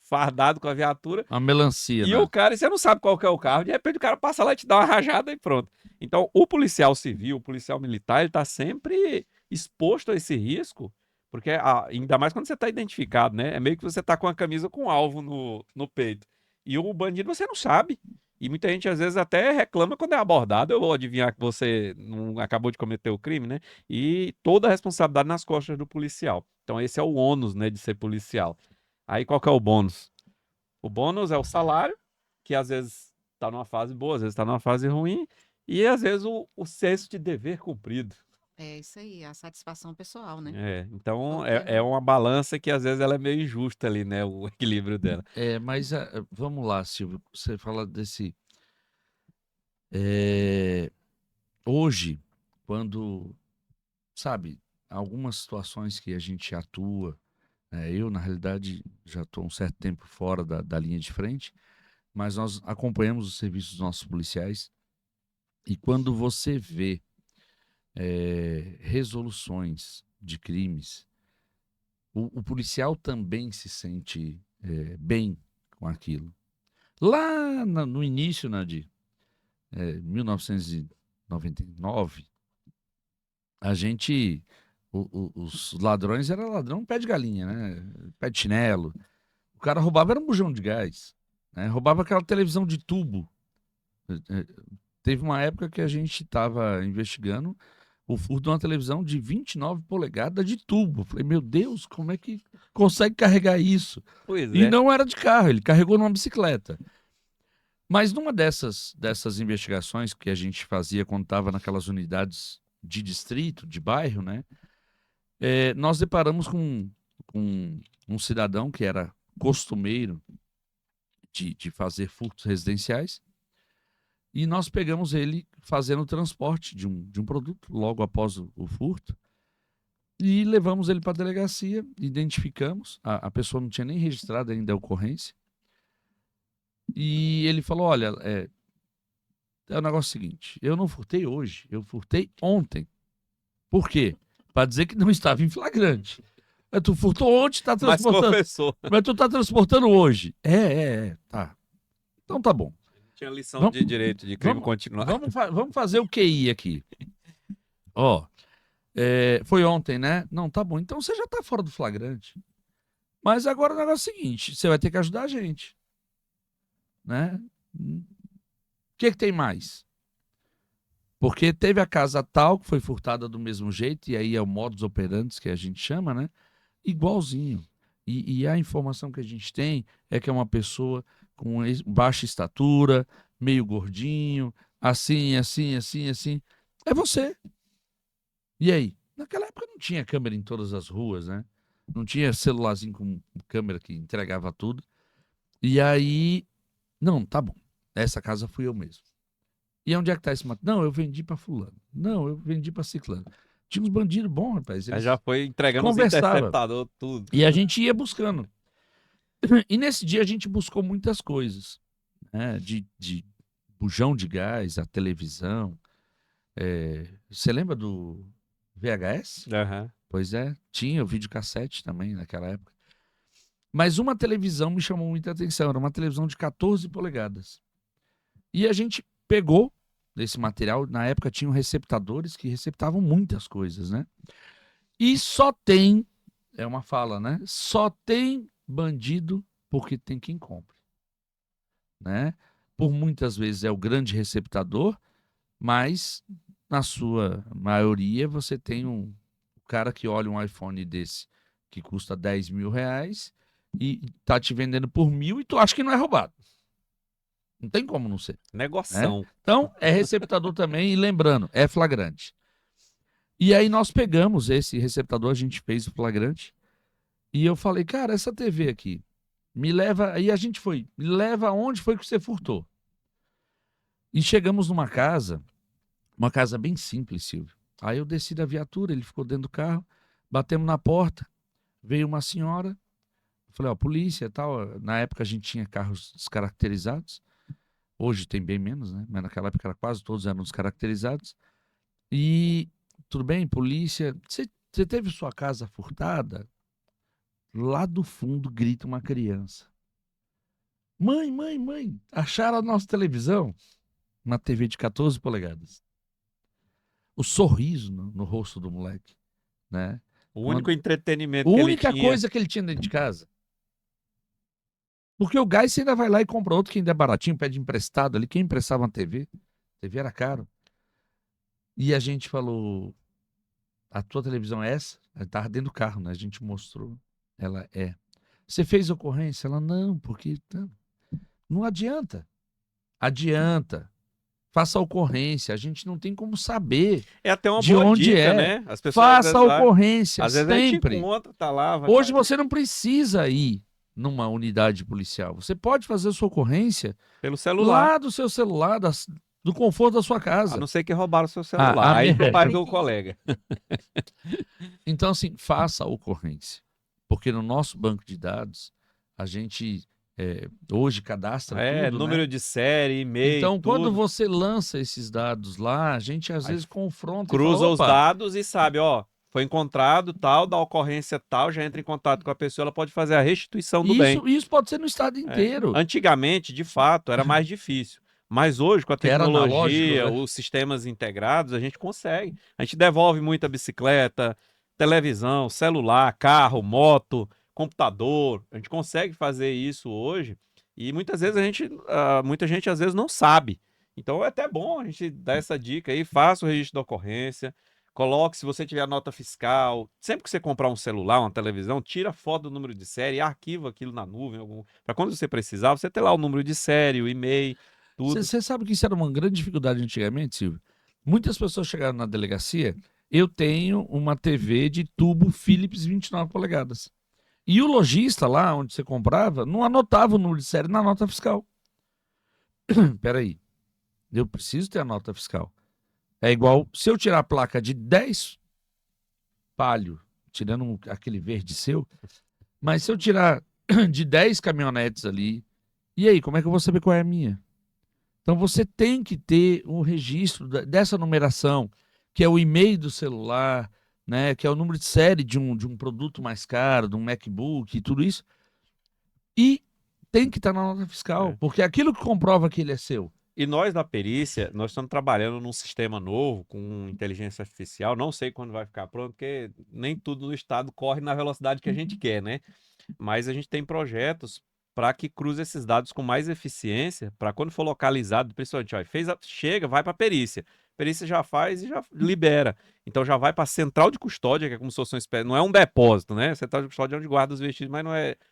fardado com a viatura. Uma melancia, E né? o cara, você não sabe qual que é o carro, de repente o cara passa lá e te dá uma rajada e pronto. Então, o policial civil, o policial militar, ele tá sempre exposto a esse risco, porque ainda mais quando você tá identificado, né? É meio que você tá com a camisa com alvo no peito. E o bandido você não sabe. E muita gente às vezes até reclama quando é abordado. Eu vou adivinhar que você não acabou de cometer o crime, né? E toda a responsabilidade nas costas do policial. Então, esse é o ônus, né, de ser policial. Aí qual que é o bônus? O bônus é o salário, que às vezes está numa fase boa, às vezes está numa fase ruim, e às vezes o senso de dever cumprido. É isso aí, a satisfação pessoal, né? Então Porque é uma balança que às vezes ela é meio injusta ali, né? O equilíbrio dela. Mas vamos lá, Silvio. Você fala desse. é, Hoje, quando, sabe, algumas situações que a gente atua, eu, na realidade, já estou um certo tempo fora da linha de frente, mas nós acompanhamos os serviços dos nossos policiais, e quando você vê resoluções de crimes, o policial também se sente bem com aquilo. Lá no início, Nadir, 1999, a gente, os ladrões eram ladrão pé de galinha, né? Pé de chinelo. O cara roubava era um bujão de gás, né? Roubava aquela televisão de tubo. Teve uma época que a gente estava investigando o furto de uma televisão de 29 polegadas de tubo. Falei, meu Deus, como é que consegue carregar isso? Pois E é. não era de carro, ele carregou numa bicicleta. Mas numa dessas investigações que a gente fazia quando estava naquelas unidades de distrito, de bairro, né? Nós deparamos com um cidadão que era costumeiro de fazer furtos residenciais, e nós pegamos ele fazendo o transporte de um produto logo após o furto, e levamos ele para a delegacia, identificamos, a pessoa não tinha nem registrado ainda a ocorrência, e ele falou, olha, é o negócio seguinte, eu não furtei hoje, eu furtei ontem. Por quê? Para dizer que não estava em flagrante. Tu furtou ontem, está Mas transportando. confessou. Mas tu está transportando hoje. Tá. Então tá bom. Tinha lição de direito de crime continuado. Vamos fazer o QI aqui. Ó, foi ontem, né? Não, tá bom. Então você já tá fora do flagrante. Mas agora o negócio é o seguinte, você vai ter que ajudar a gente. Né? O que tem mais? Porque teve a casa tal que foi furtada do mesmo jeito, e aí é o modus operandi que a gente chama, né? Igualzinho. E a informação que a gente tem é que é uma pessoa com baixa estatura, meio gordinho, assim. É você. E aí? Naquela época não tinha câmera em todas as ruas, né? Não tinha celularzinho com câmera que entregava tudo. E aí, não, tá bom. Essa casa fui eu mesmo. E onde é que tá esse mato? Não, eu vendi pra fulano. Não, eu vendi pra ciclano. Tinha uns bandidos bons, rapaz. Aí já foi entregando os conversava. interceptadores, tudo. E a gente ia buscando. E nesse dia a gente buscou muitas coisas. Né? De bujão de gás, a televisão. Você lembra do VHS? Uhum. Pois é, tinha o videocassete também naquela época. Mas uma televisão me chamou muita atenção. Era uma televisão de 14 polegadas. E a gente pegou desse material, na época tinham receptadores que receptavam muitas coisas, né? E só tem, é uma fala, né? Só tem bandido porque tem quem compre, né? Por muitas vezes é o grande receptador, mas na sua maioria você tem um cara que olha um iPhone desse que custa 10 mil reais e tá te vendendo por 1.000 e tu acha que não é roubado. Não tem como não ser, né? Negoção. Então, é receptador também, e lembrando, é flagrante. E aí nós pegamos esse receptador, a gente fez o flagrante, e eu falei, cara, essa TV aqui, me leva, aí a gente foi, me leva aonde foi que você furtou. E chegamos numa casa, uma casa bem simples, Silvio. Aí eu desci da viatura, ele ficou dentro do carro, batemos na porta, veio uma senhora, eu falei, ó, polícia e tal, na época a gente tinha carros descaracterizados, hoje tem bem menos, né? Mas naquela época era quase todos eram descaracterizados. E tudo bem, polícia, você teve sua casa furtada? Lá do fundo grita uma criança. Mãe, mãe, mãe, acharam a nossa televisão? Uma TV de 14 polegadas. O sorriso no rosto do moleque, né? O único entretenimento A que ele única tinha. coisa que ele tinha dentro de casa. Porque o gás você ainda vai lá e compra outro que ainda é baratinho, pede emprestado ali. Quem emprestava uma TV? TV era caro. E a gente falou, a tua televisão é essa? Ela estava dentro do carro, né? A gente mostrou. Ela é. Você fez ocorrência? Ela, não, porque não adianta. Adianta. Faça a ocorrência. A gente não tem como saber É até uma de boa onde dica, é. né? As pessoas Faça a ocorrência, às vezes a gente sempre. encontra, tá lá. Vai Hoje fazer você não precisa ir numa unidade policial. Você pode fazer a sua ocorrência pelo celular. lá do seu celular, do conforto da sua A casa. não ser que roubaram o seu celular. a Aí minha- tu faz o colega. Então, assim, faça a ocorrência. Porque no nosso banco de dados, a gente hoje cadastra tudo, Número né? de série, e-mail, Então, quando tudo. você lança esses dados lá, a gente às Aí vezes confronta cruza e fala, os opa, dados e sabe, ó, foi encontrado tal, da ocorrência tal, já entra em contato com a pessoa, ela pode fazer a restituição do bem. isso pode ser no estado inteiro. Antigamente, de fato, era mais difícil. Mas hoje, com a Era analógico, tecnologia, né? os sistemas integrados, a gente consegue. A gente devolve muita bicicleta, televisão, celular, carro, moto, computador. A gente consegue fazer isso hoje. E muitas vezes muita gente às vezes não sabe. Então é até bom a gente dar essa dica aí, faça o registro da ocorrência, coloque, se você tiver a nota fiscal, sempre que você comprar um celular, uma televisão, tira foto do número de série e arquiva aquilo na nuvem, para quando você precisar, você ter lá o número de série, o e-mail, tudo. Você sabe que isso era uma grande dificuldade antigamente, Silvio? Muitas pessoas chegaram na delegacia, eu tenho uma TV de tubo Philips 29 polegadas. E o lojista lá onde você comprava não anotava o número de série na nota fiscal. Peraí, eu preciso ter a nota fiscal. É igual, se eu tirar a placa de 10 Palio, tirando aquele verde seu, mas se eu tirar de 10 caminhonetes ali, e aí, como é que eu vou saber qual é a minha? Então você tem que ter um registro dessa numeração, que é o e-mail do celular, né, que é o número de série de um produto mais caro, de um MacBook e tudo isso. E tem que estar na nota fiscal, porque é aquilo que comprova que ele é seu. E nós da perícia, nós estamos trabalhando num sistema novo com inteligência artificial. Não sei quando vai ficar pronto, porque nem tudo no estado corre na velocidade que a gente quer, né? Mas a gente tem projetos para que cruze esses dados com mais eficiência, para quando for localizado, principalmente, ó, chega, vai para a perícia. A perícia já faz e já libera. Então já vai para a central de custódia, que é como se fosse uma espécie, não é um depósito, né? A central de custódia é onde guarda os vestígios, mas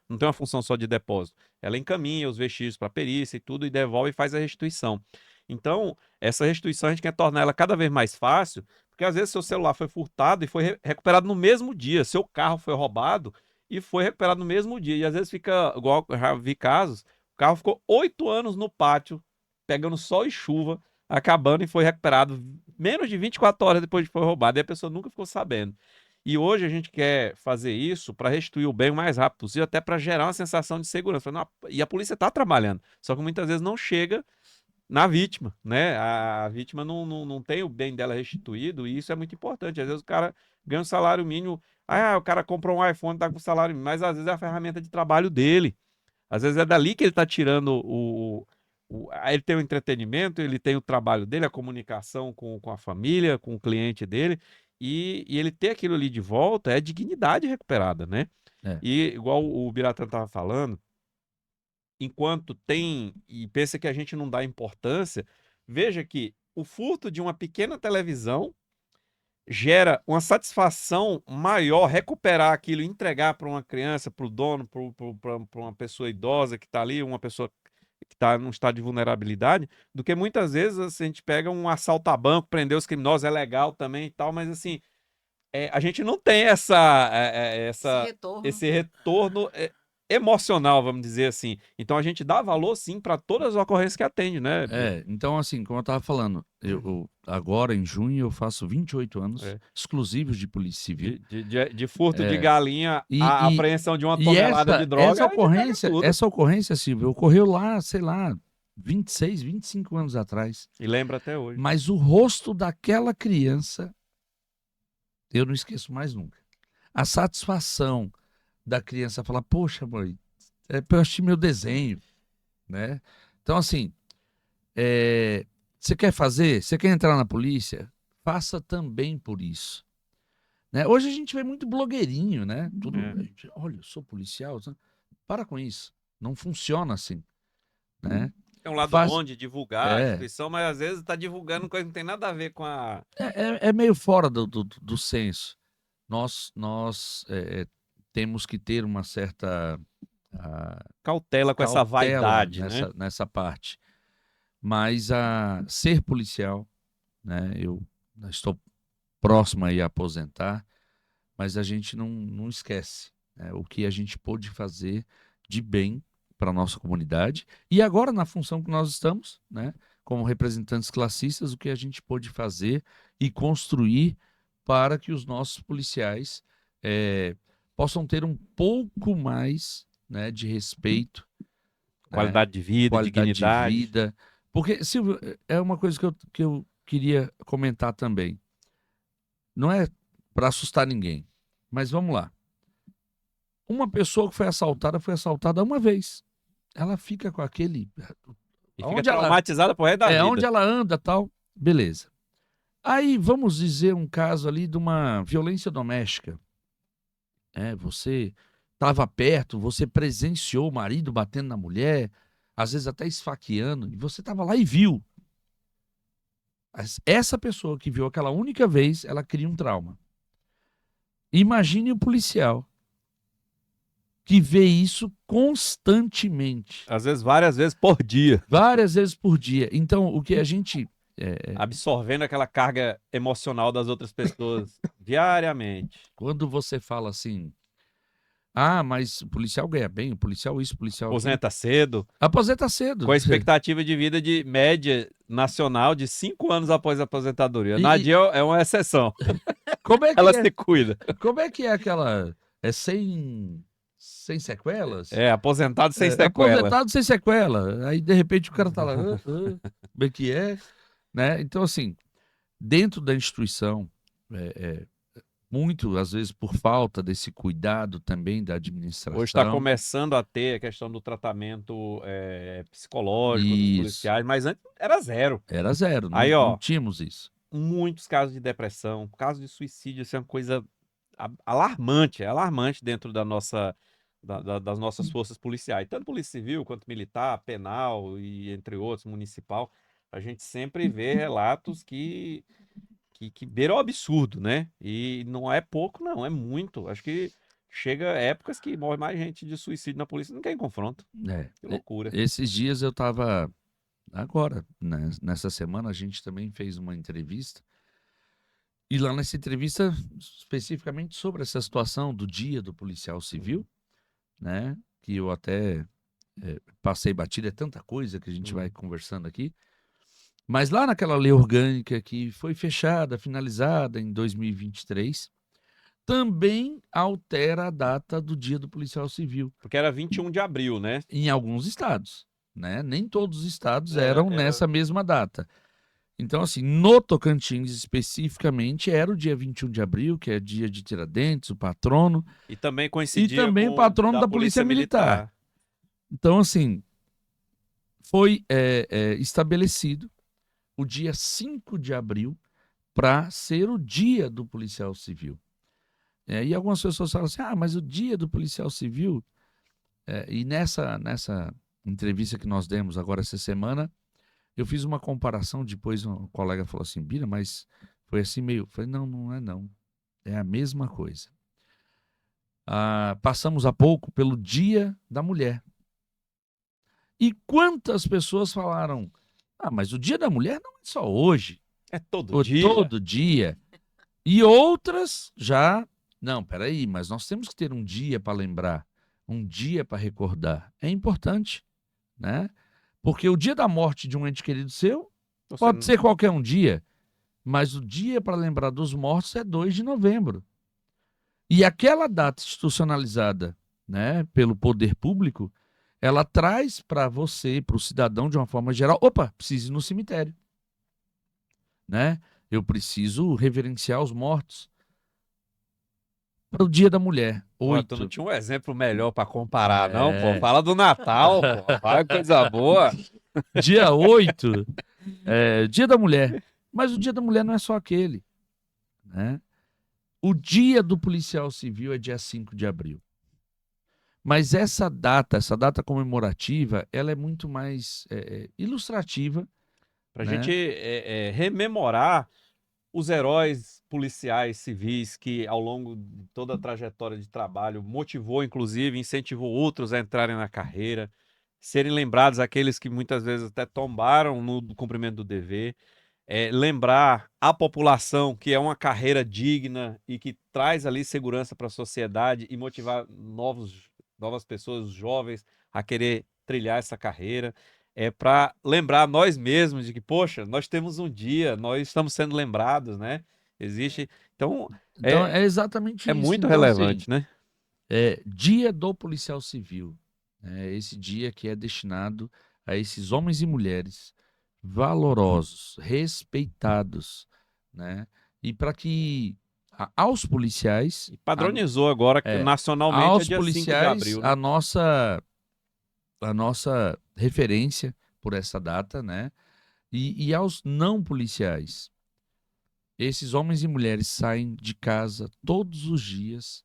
não tem uma função só de depósito. Ela encaminha os vestígios para a perícia e tudo, e devolve e faz a restituição. Então, essa restituição a gente quer tornar ela cada vez mais fácil, porque às vezes seu celular foi furtado e foi recuperado no mesmo dia, seu carro foi roubado e foi recuperado no mesmo dia. E às vezes fica, igual eu já vi casos, o carro ficou 8 anos no pátio, pegando sol e chuva, acabando e foi recuperado menos de 24 horas depois de foi roubado, e a pessoa nunca ficou sabendo. E hoje a gente quer fazer isso para restituir o bem o mais rápido possível, até para gerar uma sensação de segurança. E a polícia está trabalhando, só que muitas vezes não chega na vítima, né? A vítima não tem o bem dela restituído, e isso é muito importante. Às vezes o cara ganha um salário mínimo, o cara comprou um iPhone, tá com salário mínimo, mas às vezes é a ferramenta de trabalho dele. Às vezes é dali que ele está tirando ele tem o entretenimento, ele tem o trabalho dele, a comunicação com a família, com o cliente dele, e ele ter aquilo ali de volta é dignidade recuperada, né? É. E igual o Biratã estava falando, enquanto tem, e pensa que a gente não dá importância, veja que o furto de uma pequena televisão gera uma satisfação maior recuperar aquilo e entregar para uma criança, para o dono, para uma pessoa idosa que está ali, uma pessoa que está num estado de vulnerabilidade, do que muitas vezes assim, a gente pega um assalto a banco, prender os criminosos, é legal também e tal, mas assim, a gente não tem esse retorno emocional, vamos dizer assim. Então a gente dá valor sim para todas as ocorrências que atende, né? Então assim, como eu tava falando, eu agora em junho eu faço 28 anos exclusivos de Polícia Civil. De furto de galinha, E- a e- apreensão de uma E tonelada de droga. essa ocorrência, Silvio, ocorreu lá, sei lá, 26, 25 anos atrás. E lembra até hoje. Mas o rosto daquela criança, eu não esqueço mais nunca. A satisfação da criança falar, poxa, mãe, eu achei meu desenho, né? Então, assim, você quer fazer? Você quer entrar na polícia? Faça também por isso. Né? Hoje a gente vê muito blogueirinho, né? Olha, eu sou policial. Para com isso. Não funciona assim. Né? É um lado bom de divulgar a instituição, mas às vezes está divulgando coisa que não tem nada a ver com a... É meio fora do senso. Nós temos que ter uma certa cautela com essa vaidade, nessa parte. Mas ser policial, né? Eu estou próximo aí a aposentar, mas a gente não esquece, né, o que a gente pôde fazer de bem para a nossa comunidade. E agora, na função que nós estamos, né, como representantes classistas, o que a gente pôde fazer e construir para que os nossos policiais possam ter um pouco mais, né, de respeito. Qualidade de vida, dignidade. De vida. Porque, Silvio, é uma coisa que eu queria comentar também. Não é para assustar ninguém, mas vamos lá. Uma pessoa que foi assaltada uma vez. Ela fica com aquele... E fica traumatizada pro resto da vida. Onde ela anda, tal. Beleza. Aí, vamos dizer um caso ali de uma violência doméstica. Você estava perto, você presenciou o marido batendo na mulher, às vezes até esfaqueando, e você estava lá e viu. Essa pessoa que viu aquela única vez, ela cria um trauma. Imagine o policial que vê isso constantemente. Às vezes, várias vezes por dia. Várias vezes por dia. Então, o que a gente... absorvendo aquela carga emocional das outras pessoas diariamente. Quando você fala assim, mas o policial ganha bem, o policial isso, o policial... Aposenta cedo. Aposenta cedo. Com a expectativa de vida de média nacional de 5 anos após a aposentadoria. Nadia é uma exceção. Como é que ela se cuida. Como é que é aquela... sem sequelas? Aposentado sem sequela. Aposentado sem sequela. Aí, de repente, o cara tá lá, como é que é? Né? Então, assim, dentro da instituição, muito, às vezes, por falta desse cuidado também da administração. Hoje está começando a ter a questão do tratamento psicológico dos policiais, mas antes era zero. Era zero, Aí, não tínhamos isso. Muitos casos de depressão, casos de suicídio, isso é uma coisa alarmante, dentro das nossas forças policiais, tanto polícia civil quanto militar, penal e entre outros, municipal. A gente sempre vê relatos que beiram o absurdo, né? E não é pouco, não, é muito. Acho que chega épocas que morre mais gente de suicídio na polícia, ninguém confronta. Que loucura. Esses dias eu estava, agora, né, nessa semana, a gente também fez uma entrevista. E lá nessa entrevista, especificamente sobre essa situação do dia do policial civil, né? Que eu até passei batida, é tanta coisa que a gente vai conversando aqui. Mas lá naquela lei orgânica que foi fechada, finalizada em 2023, também altera a data do dia do policial civil. Porque era 21 de abril, né? Em alguns estados, né? Nem todos os estados eram nessa mesma data. Então, assim, no Tocantins especificamente, era o dia 21 de abril, que é dia de Tiradentes, o patrono. E também coincidia com o patrono da Polícia Militar. Então, assim, foi estabelecido o dia 5 de abril para ser o dia do policial civil. E algumas pessoas falam assim, mas o dia do policial civil... e nessa entrevista que nós demos agora essa semana, eu fiz uma comparação, depois um colega falou assim, Bira, mas foi assim meio... Eu falei, não, não é não. É a mesma coisa. Passamos há pouco pelo Dia da Mulher. E quantas pessoas falaram, mas o Dia da Mulher não é só hoje, É todo ou dia. todo dia. E outras já, não, peraí, mas nós temos que ter um dia para lembrar, um dia para recordar. É importante, né? Porque o dia da morte de um ente querido seu pode ser qualquer um dia, mas o dia para lembrar dos mortos é 2 de novembro. E aquela data institucionalizada, né, pelo poder público, ela traz para você, para o cidadão de uma forma geral, preciso ir no cemitério, né? Eu preciso reverenciar os mortos. Para o Dia da Mulher, Pô, tu não 8. tinha um exemplo melhor para comparar, não, pô? É. Fala do Natal, pô. Fala coisa boa. Dia 8, Dia da Mulher. Mas o Dia da Mulher não é só aquele, né? O dia do policial civil é dia 5 de abril. Mas essa data comemorativa, ela é muito mais ilustrativa. Pra Né? gente rememorar os heróis policiais civis que, ao longo de toda a trajetória de trabalho, motivou, inclusive, incentivou outros a entrarem na carreira, serem lembrados aqueles que muitas vezes até tombaram no cumprimento do dever, lembrar a população que é uma carreira digna e que traz ali segurança para a sociedade e motivar novas pessoas, jovens, a querer trilhar essa carreira. Para lembrar nós mesmos de que, poxa, nós temos um dia, nós estamos sendo lembrados, né? Existe. Então, Então é exatamente é isso. muito Então, assim, relevante, né? Dia do Policial Civil. Esse dia que é destinado a esses homens e mulheres valorosos, respeitados, né? E para que aos policiais, E padronizou agora que nacionalmente é aos dia 5 de policiais abril, né? a nossa referência por essa data, né? E aos não policiais, esses homens e mulheres saem de casa todos os dias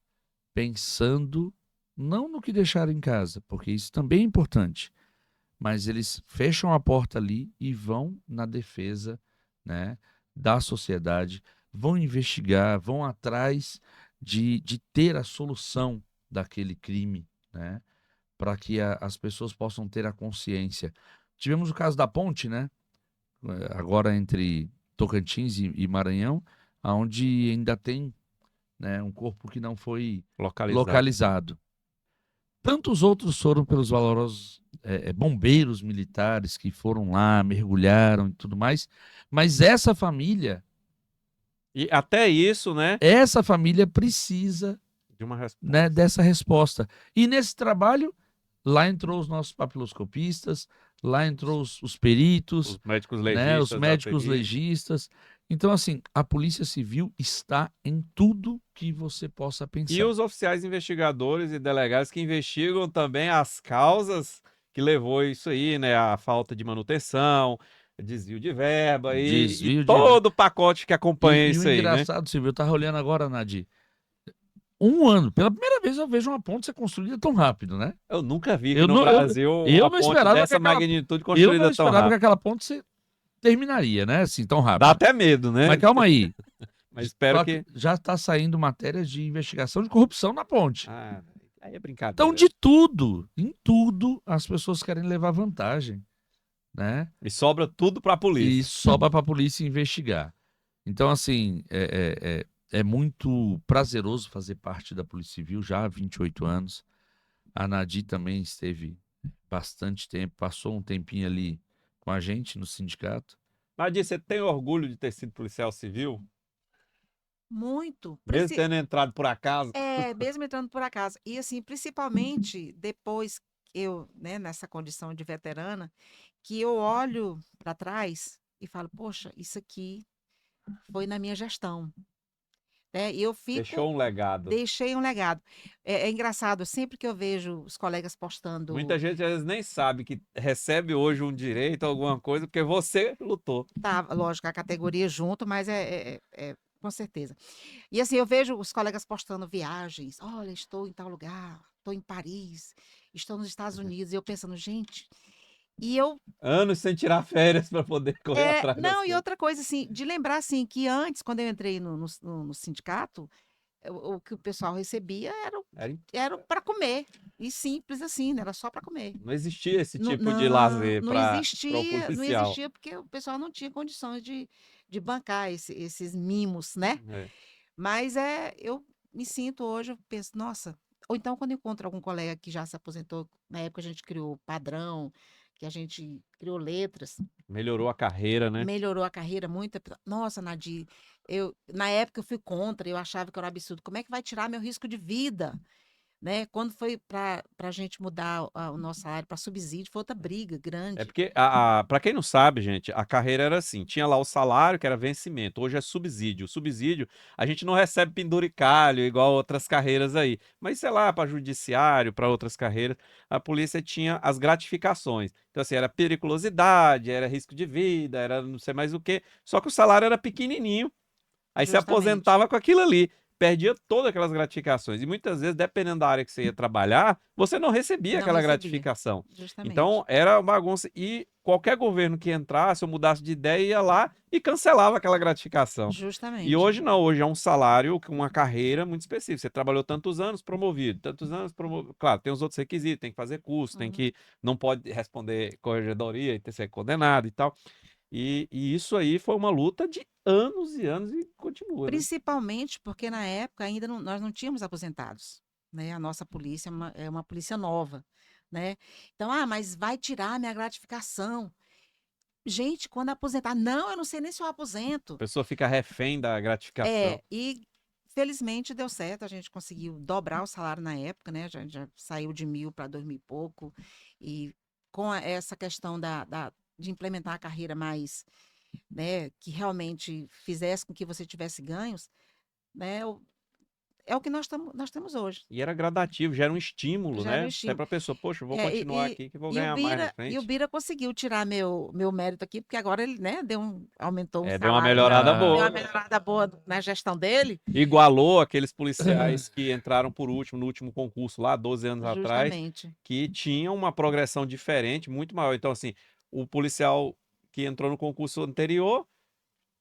pensando não no que deixaram em casa, porque isso também é importante, mas eles fecham a porta ali e vão na defesa, né, da sociedade, vão investigar, vão atrás de ter a solução daquele crime, né, para que as pessoas possam ter a consciência. Tivemos o caso da ponte, né, agora entre Tocantins e Maranhão, onde ainda tem, né, um corpo que não foi localizado. Tantos outros foram pelos valorosos bombeiros militares que foram lá, mergulharam e tudo mais. Mas essa família E até isso, né? precisa, De uma resposta. né, dessa resposta. E nesse trabalho, lá entrou os nossos papiloscopistas, lá entrou os peritos, Os médicos né, legistas. os médicos legistas. Então, assim, a Polícia Civil está em tudo que você possa pensar. E os oficiais investigadores e delegados que investigam também as causas que levou isso aí, né? A falta de manutenção, desvio de verba e todo o pacote que acompanha isso o aí, né? engraçado, Silvio, eu estava olhando agora, Nadir, um ano, pela primeira vez eu vejo uma ponte ser construída tão rápido, né? Eu nunca vi que no Brasil eu uma não ponte esperava dessa magnitude construída eu não tão esperava rápido. que aquela ponte terminaria, né? Assim, tão rápido. Dá até medo, né? Mas calma aí. Mas espero que... Já está saindo matérias de investigação de corrupção na ponte. Aí é brincadeira. Então, de tudo, em tudo, as pessoas querem levar vantagem, né? E sobra tudo para a polícia. E sobra para a polícia investigar. Então, assim, é muito prazeroso fazer parte da Polícia Civil já há 28 anos. A Nadir também esteve bastante tempo, passou um tempinho ali com a gente no sindicato. Nadir, você tem orgulho de ter sido policial civil? Muito. Mesmo tendo entrado por acaso? Mesmo entrando por acaso. E assim, principalmente depois eu, né, nessa condição de veterana, que eu olho para trás e falo, poxa, isso aqui foi na minha gestão. né? E eu fico... Deixou um legado. Deixei um legado. É engraçado, sempre que eu vejo os colegas postando... Muita gente às vezes nem sabe que recebe hoje um direito, alguma coisa, porque você lutou. Tá, lógico, a categoria junto, mas com certeza. E assim, eu vejo os colegas postando viagens. Olha, estou em tal lugar, estou em Paris, estou nos Estados Unidos. E eu pensando, gente... E eu... Anos sem tirar férias para poder correr atrás das Não, e coisas. outra coisa, assim, de lembrar, assim, que antes, quando eu entrei no sindicato, o que o pessoal recebia era para comer. E simples assim, né? Era só para comer. Não existia esse Não, tipo de lazer não para o existia, não policial. existia porque o pessoal não tinha condições de bancar esses mimos, né? É. Mas eu me sinto hoje, eu penso, nossa. Ou então, quando eu encontro algum colega que já se aposentou, na época a gente criou padrão, que a gente criou letras, Melhorou a carreira, né? melhorou a carreira muito. Nossa, Nadir, na época eu fui contra, eu achava que era um absurdo. Como é que vai tirar meu risco de vida? Né? Quando foi para a gente mudar o nosso salário para subsídio, foi outra briga É grande. porque, para quem não sabe, gente, a carreira era assim: tinha lá o salário, que era vencimento, hoje é subsídio. O subsídio, a gente não recebe penduricalho igual outras carreiras aí, mas sei lá, para judiciário, para outras carreiras, a polícia tinha as gratificações. Então, assim, era periculosidade, era risco de vida, era não sei mais o quê, só que o salário era pequenininho. Aí você Justamente. aposentava com aquilo ali, perdia todas aquelas gratificações. E muitas vezes, dependendo da área que você ia trabalhar, você não recebia Não aquela recebia. gratificação. Justamente. Então, era uma bagunça. E qualquer governo que entrasse ou mudasse de ideia, ia lá e cancelava aquela gratificação. Justamente. E hoje não, hoje é um salário, uma carreira muito específica. Você trabalhou tantos anos, promovido, tantos anos, promovido. Claro, tem os outros requisitos, tem que fazer curso, tem que, não pode responder corregedoria e ter ser condenado e tal. E isso aí foi uma luta de anos e anos e continua, né? Principalmente porque na época ainda nós não tínhamos aposentados, né? A nossa polícia é uma polícia nova, né? Então, mas vai tirar minha gratificação. Gente, quando aposentar, não, eu não sei nem se eu A aposento. pessoa fica refém da gratificação. E felizmente deu certo, a gente conseguiu dobrar o salário na época, né? Já saiu de 1.000 para 2.000 e pouco. E com essa questão de implementar a carreira mais, né, que realmente fizesse com que você tivesse ganhos, né? É o que nós temos hoje. E era gradativo, já era um estímulo, Já era um né? Até estímulo. para a pessoa, poxa, eu vou continuar aqui que vou ganhar mais na frente. E o Bira conseguiu tirar meu mérito aqui, porque agora ele, né, aumentou um Deu uma salário. melhorada Deu boa. uma melhorada boa na gestão dele. Igualou aqueles policiais que entraram por último, no último concurso lá, 12 anos atrás, Justamente. que tinham uma progressão diferente, muito maior. Então, assim, o policial que entrou no concurso anterior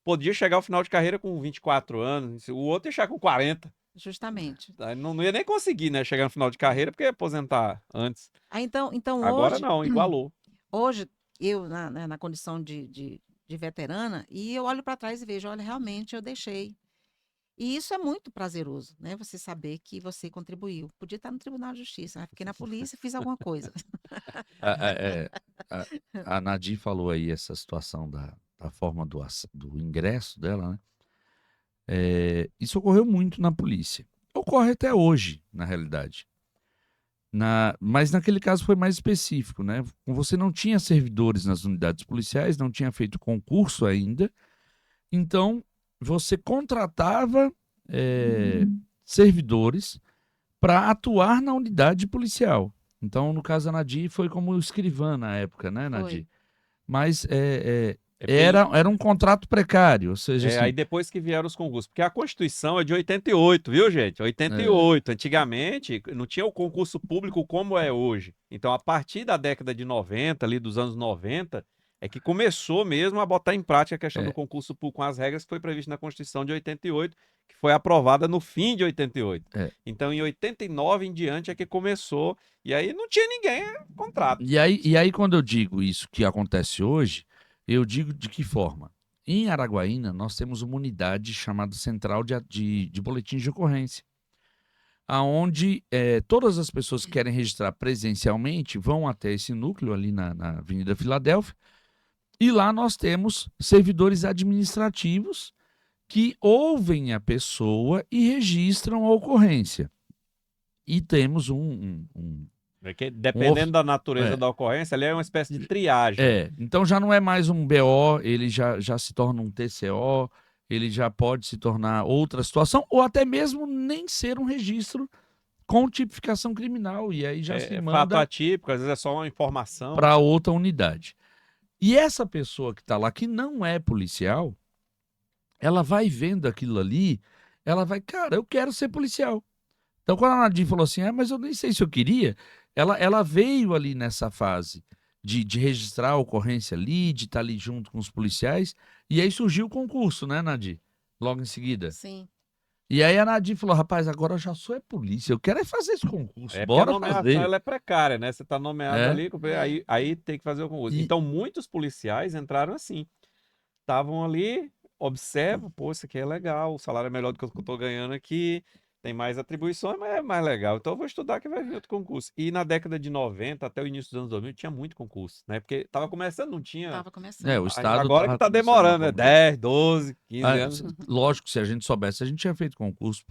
podia chegar ao final de carreira com 24 anos, o outro ia chegar com 40. Justamente. Não ia nem conseguir, né, chegar no final de carreira, porque ia aposentar antes. Então Agora hoje, não, igualou. hoje eu, na condição de veterana, e eu olho para trás e vejo, olha, realmente eu deixei. E isso é muito prazeroso, né? Você saber que você contribuiu. Podia estar no Tribunal de Justiça, mas fiquei na polícia e fiz alguma coisa. A Nadir falou aí essa situação da forma do ingresso dela, né? Isso ocorreu muito na polícia. Ocorre até hoje, na realidade. Mas naquele caso foi mais específico, né? Você não tinha servidores nas unidades policiais, não tinha feito concurso ainda, então você contratava servidores para atuar na unidade policial. Então, no caso, a Nadir foi como escrivã na época, né, Nadir? Mas era um contrato precário, ou seja, assim, aí depois que vieram os concursos, porque a Constituição é de 88, viu, gente? 88. Antigamente não tinha o concurso público como é hoje. Então, a partir da década de 90, ali dos anos 90, é que começou mesmo a botar em prática a questão do concurso público com as regras que foi previsto na Constituição de 88, que foi aprovada no fim de 88. Então, em 89 em diante é que começou, e aí não tinha ninguém contrato. E aí, quando eu digo isso que acontece hoje, eu digo de que forma? Em Araguaína, nós temos uma unidade chamada Central de Boletins de Ocorrência, onde todas as pessoas que querem registrar presencialmente vão até esse núcleo ali na Avenida Filadélfia, e lá nós temos servidores administrativos que ouvem a pessoa e registram a ocorrência. E temos Dependendo da natureza da ocorrência, ali é uma espécie de triagem. Então já não é mais um BO, ele já se torna um TCO, ele já pode se tornar outra situação, ou até mesmo nem ser um registro com tipificação criminal, e aí já se fato manda atípico, às vezes é só uma informação. para outra unidade. E essa pessoa que está lá, que não é policial, ela vai vendo aquilo ali, ela vai, cara, eu quero ser policial. Então, quando a Nadine falou assim, mas eu nem sei se eu queria, ela veio ali nessa fase de registrar a ocorrência ali, de estar ali junto com os policiais, e aí surgiu o concurso, né, Nadine? Logo em seguida. Sim. E aí a Nadine falou, rapaz, agora eu já sou polícia, eu quero fazer esse concurso, Porque a bora nomeação fazer. ela é precária, né? Você está nomeado É. ali, aí tem que fazer o concurso. E- Então, muitos policiais entraram assim. Estavam ali, observam, pô, isso aqui é legal, o salário é melhor do que o que eu estou ganhando aqui, tem mais atribuições, mas é mais legal. Então, eu vou estudar que vai vir outro concurso. E na década de 90, até o início dos anos 2000, tinha muito concurso, né? Porque estava começando, não tinha... Tava começando. o Estado Agora que tava está começando a demorando, né? cobrar. 10, 12, 15 anos. Lógico, se a gente soubesse, a gente tinha feito concurso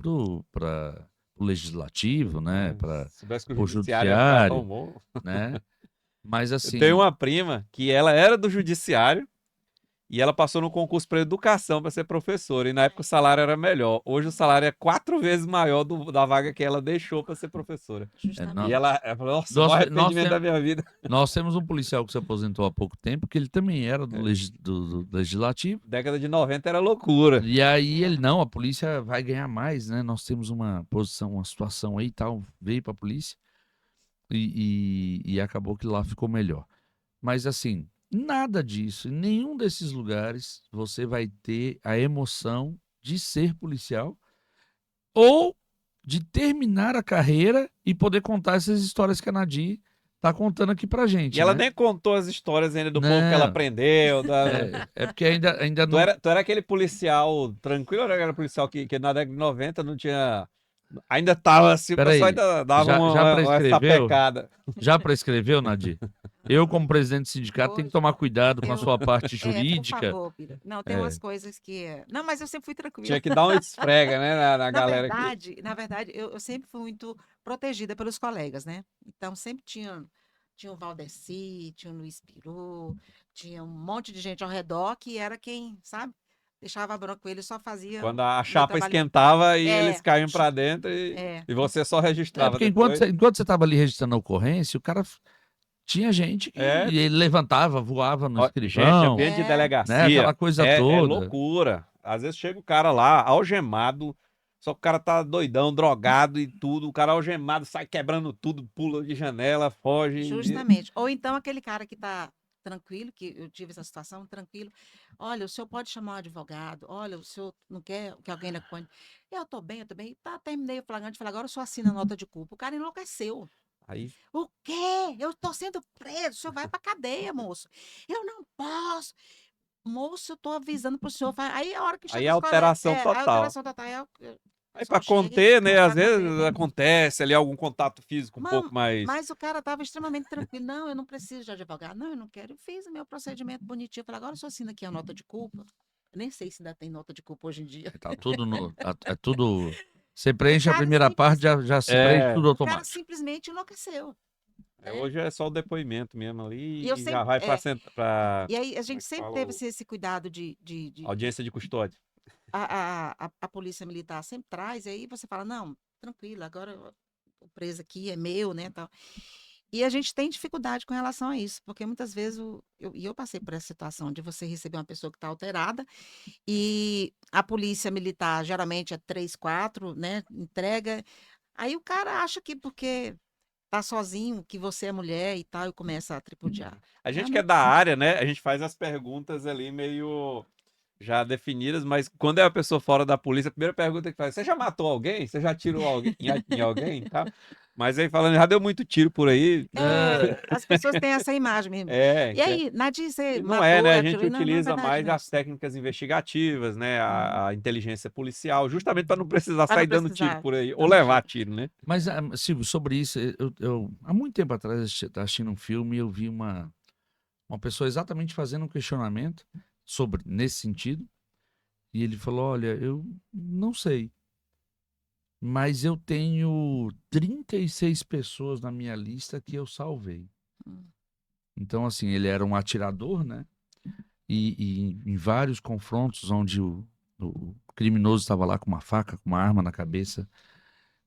para o legislativo, né? Para Se soubesse que o o judiciário ia ficar tão judiciário, bom. né? Mas Eu assim, tenho uma prima que ela era do judiciário e ela passou no concurso para educação para ser professora. E na época o salário era melhor. Hoje o salário é 4 vezes maior da vaga que ela deixou para ser professora. Justamente. E ela falou, nossa, Nós- o maior nós arrependimento da temos- minha vida. nós temos um policial que se aposentou há pouco tempo, que ele também era do legislativo. Década de 90 era loucura. E aí ele, não, a polícia vai ganhar mais, né? Nós temos uma posição, uma situação aí e tal, veio para a polícia e acabou que lá ficou melhor. Mas assim, nada disso, em nenhum desses lugares você vai ter a emoção de ser policial ou de terminar a carreira e poder contar essas histórias que a Nadir tá contando aqui pra gente. E ela né? nem contou as histórias ainda do povo que ela Não. aprendeu. É porque ainda Tu não. era aquele policial tranquilo ou era policial que na década de 90 não tinha... Ainda tava assim, o Peraí, pessoal ainda dava já uma prescreveu? sapecada. Já prescreveu, Nadir? Eu, como presidente do sindicato, tenho que tomar cuidado com a sua parte jurídica. Por favor, Pira. Não, tem umas coisas que... Não, mas eu sempre fui tranquila. Tinha que dar uma esfrega, né, na galera aqui. Na verdade, eu sempre fui muito protegida pelos colegas, né? Então, sempre tinha o Valdeci, tinha o Luiz Peru, tinha um monte de gente ao redor que era quem, sabe? Deixava a bronca com ele, só fazia Quando a meu chapa trabalho. esquentava e É. eles caíam pra dentro É. e você só registrava Porque depois. enquanto você estava ali registrando a ocorrência, o cara tinha gente que É. ele levantava, voava no Ó, gente, escrivão, ambiente de É. delegacia. né? Aquela coisa é toda. loucura. Às vezes chega o cara lá, algemado, só que o cara tá doidão, drogado e tudo. O cara algemado sai quebrando tudo, pula de janela, foge. Justamente. Ou então aquele cara que está tranquilo, que eu tive essa situação, tranquilo. Olha, o senhor pode chamar um advogado. Olha, o senhor não quer que alguém lhe acompanhe. Eu estou bem, eu estou bem. Tá, terminei o flagrante, falei, agora o senhor assina a nota de culpa. O cara enlouqueceu. Aí O quê? Eu estou sendo preso. O senhor vai para cadeia, moço. Eu não posso. Moço, eu estou avisando para o senhor. Aí a hora que chega Aí é os colegas- alteração a total. alteração total. Aí Só pra chega e conter, né? pra Às vezes conter. acontece ali algum contato físico um pouco mais. Mas o cara estava extremamente tranquilo. Não, eu não preciso de advogado. Não, eu não quero. Eu fiz o meu procedimento bonitinho. Eu falei, agora eu só assino aqui a nota de culpa. Eu nem sei se ainda tem nota de culpa hoje em dia. Tá tudo é tudo. Você preenche a cara primeira simples- parte, já se É. preenche tudo O cara automático. simplesmente enlouqueceu. Hoje é só o depoimento mesmo ali E eu e já sempre- vai pra E aí a como é gente que sempre fala? teve esse cuidado de Audiência de custódia. a polícia militar sempre traz, e aí você fala, não, tranquilo, agora o preso aqui é meu, né, tal. E a gente tem dificuldade com relação a isso, porque muitas vezes eu passei por essa situação de você receber uma pessoa que está alterada e a polícia militar geralmente é 3, 4, né, entrega. Aí o cara acha que porque tá sozinho, que você é mulher e tal, e começa a tripudiar. A gente É que é muito- da área, né? A gente faz as perguntas ali meio já definidas, mas quando é uma pessoa fora da polícia, a primeira pergunta que faz: você já matou alguém? Você já atirou alguém em alguém? Tá? Mas aí falando, já deu muito tiro por aí. As pessoas têm essa imagem mesmo. E aí, Nadir, você E não matou, é, né? A atirou? gente Não, não é utiliza verdade, mais não. as técnicas investigativas, né? A inteligência policial, justamente para não precisar Para não sair dando precisar tiro por aí, ou dando levar tiro, né? Mas, Silvio, sobre isso, há muito tempo atrás eu estava assistindo um filme e eu vi uma pessoa exatamente fazendo um questionamento nesse sentido. E ele falou: olha, eu não sei, mas eu tenho 36 pessoas na minha lista que eu salvei. Hum. Então, assim, ele era um atirador, né? E em vários confrontos onde O criminoso estava lá com uma faca, com uma arma na cabeça,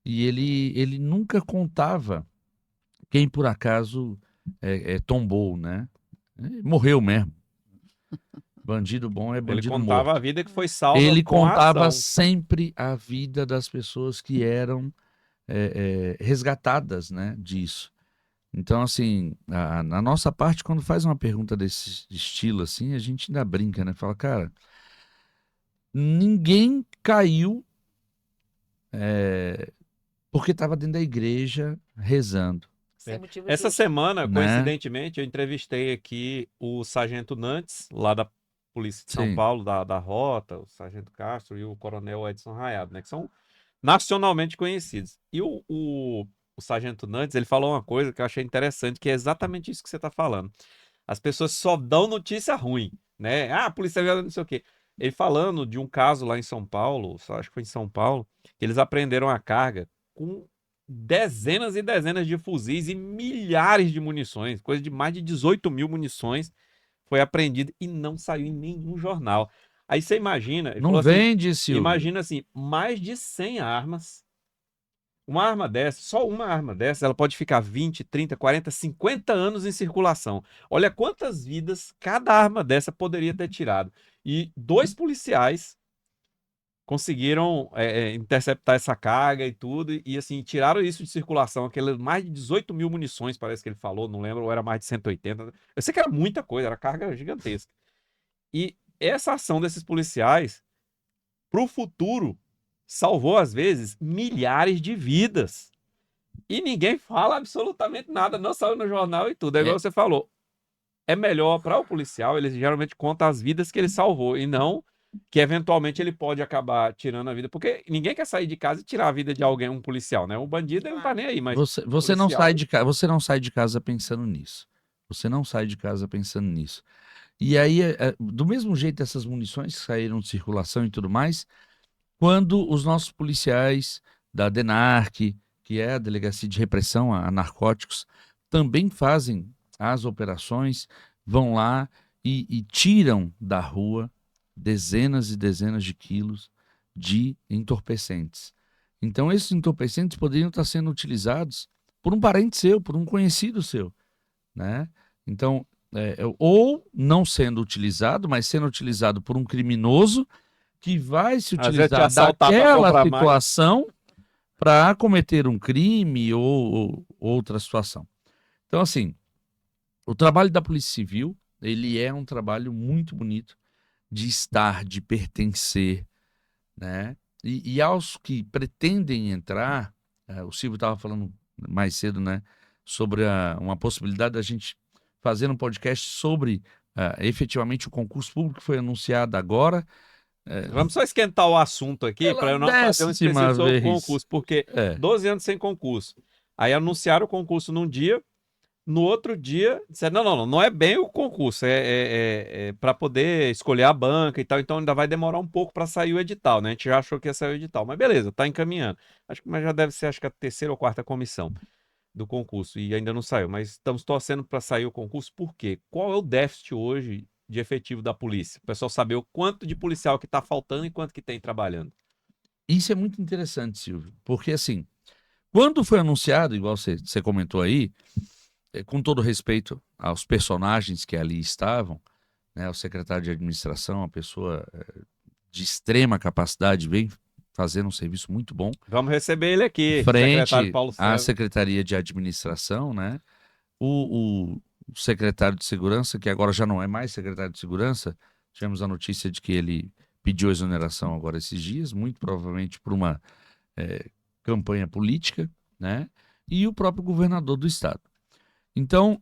e ele nunca contava quem por acaso tombou, né? Morreu mesmo. Bandido bom é Ele bandido contava a morto. vida que foi salva Ele com a contava ação. sempre a vida das pessoas que eram resgatadas, né, disso. Então, assim, na nossa parte, quando faz uma pergunta desse estilo, assim, a gente ainda brinca, né? Fala, cara, ninguém caiu porque estava dentro da igreja rezando, Sem motivo Essa justo. semana, né? coincidentemente, eu entrevistei aqui o Sargento Nantes, lá da Polícia de São Sim. Paulo, da Rota, o Sargento Castro e o Coronel Edson Raiado, né? Que são nacionalmente conhecidos. E o Sargento Nantes, ele falou uma coisa que eu achei interessante, que é exatamente isso que você está falando. As pessoas só dão notícia ruim, né? Ah, a polícia viu não sei o quê. Ele falando de um caso lá em São Paulo, acho que foi em São Paulo, que eles apreenderam a carga com dezenas e dezenas de fuzis e milhares de munições, coisa de mais de 18 mil munições foi apreendida e não saiu em nenhum jornal. Aí você imagina, ele Não falou assim, vende, Silvio. imagina assim, mais de 100 armas. Uma arma dessa, só uma arma dessa, ela pode ficar 20, 30, 40, 50 anos em circulação. Olha quantas vidas cada arma dessa poderia ter tirado. E 2 policiais conseguiram interceptar essa carga e tudo, e assim, tiraram isso de circulação, aquele mais de 18 mil munições, parece que ele falou, não lembro, ou era mais de 180. Eu sei que era muita coisa, era carga gigantesca. E essa ação desses policiais, para o futuro, salvou, às vezes, milhares de vidas. E ninguém fala absolutamente nada, não saiu no jornal e tudo. É igual você falou. É melhor para o policial, ele geralmente conta as vidas que ele salvou e não que eventualmente ele pode acabar tirando a vida, porque ninguém quer sair de casa e tirar a vida de alguém, um policial, né? O bandido ele não tá nem aí, mas Você não policial- sai de casa, você não sai de casa pensando nisso. Você não sai de casa pensando nisso. E aí, do mesmo jeito, essas munições que saíram de circulação e tudo mais, quando os nossos policiais da DENARC, que é a Delegacia de Repressão a Narcóticos, também fazem as operações, vão lá e tiram da rua dezenas e dezenas de quilos de entorpecentes. Então, esses entorpecentes poderiam estar sendo utilizados por um parente seu, por um conhecido seu, né? Então, ou não sendo utilizado, mas sendo utilizado por um criminoso que vai se às vezes te utilizar assaltar para daquela comprar mais. situação para cometer um crime ou outra situação. Então, assim, o trabalho da Polícia Civil, ele é um trabalho muito bonito de estar, de pertencer, né? E aos que pretendem entrar, o Silvio estava falando mais cedo, né, sobre uma possibilidade da gente fazer um podcast sobre efetivamente o concurso público que foi anunciado agora. Vamos só esquentar o assunto aqui para Pela eu não fazer um 10ª específico sobre vez. concurso, porque 12 anos sem concurso. Aí anunciaram o concurso num dia, no outro dia, disseram, não é bem o concurso, é para poder escolher a banca e tal, então ainda vai demorar um pouco para sair o edital, né? A gente já achou que ia sair o edital, mas beleza, tá encaminhando. Mas já deve ser, acho que a 3ª ou 4ª comissão do concurso e ainda não saiu, mas estamos torcendo para sair o concurso, por quê? Qual é o déficit hoje de efetivo da polícia? O pessoal saber o quanto de policial que está faltando e quanto que tem trabalhando. Isso é muito interessante, Silvio, porque assim, quando foi anunciado, igual você comentou aí, com todo respeito aos personagens que ali estavam, né, o secretário de administração, uma pessoa de extrema capacidade, vem fazendo um serviço muito bom. Vamos receber ele aqui, frente secretário Paulo à César. Secretaria de Administração, né? O secretário de Segurança, que agora já não é mais secretário de Segurança, tivemos a notícia de que ele pediu exoneração agora esses dias, muito provavelmente por uma campanha política, né? E o próprio governador do estado. Então,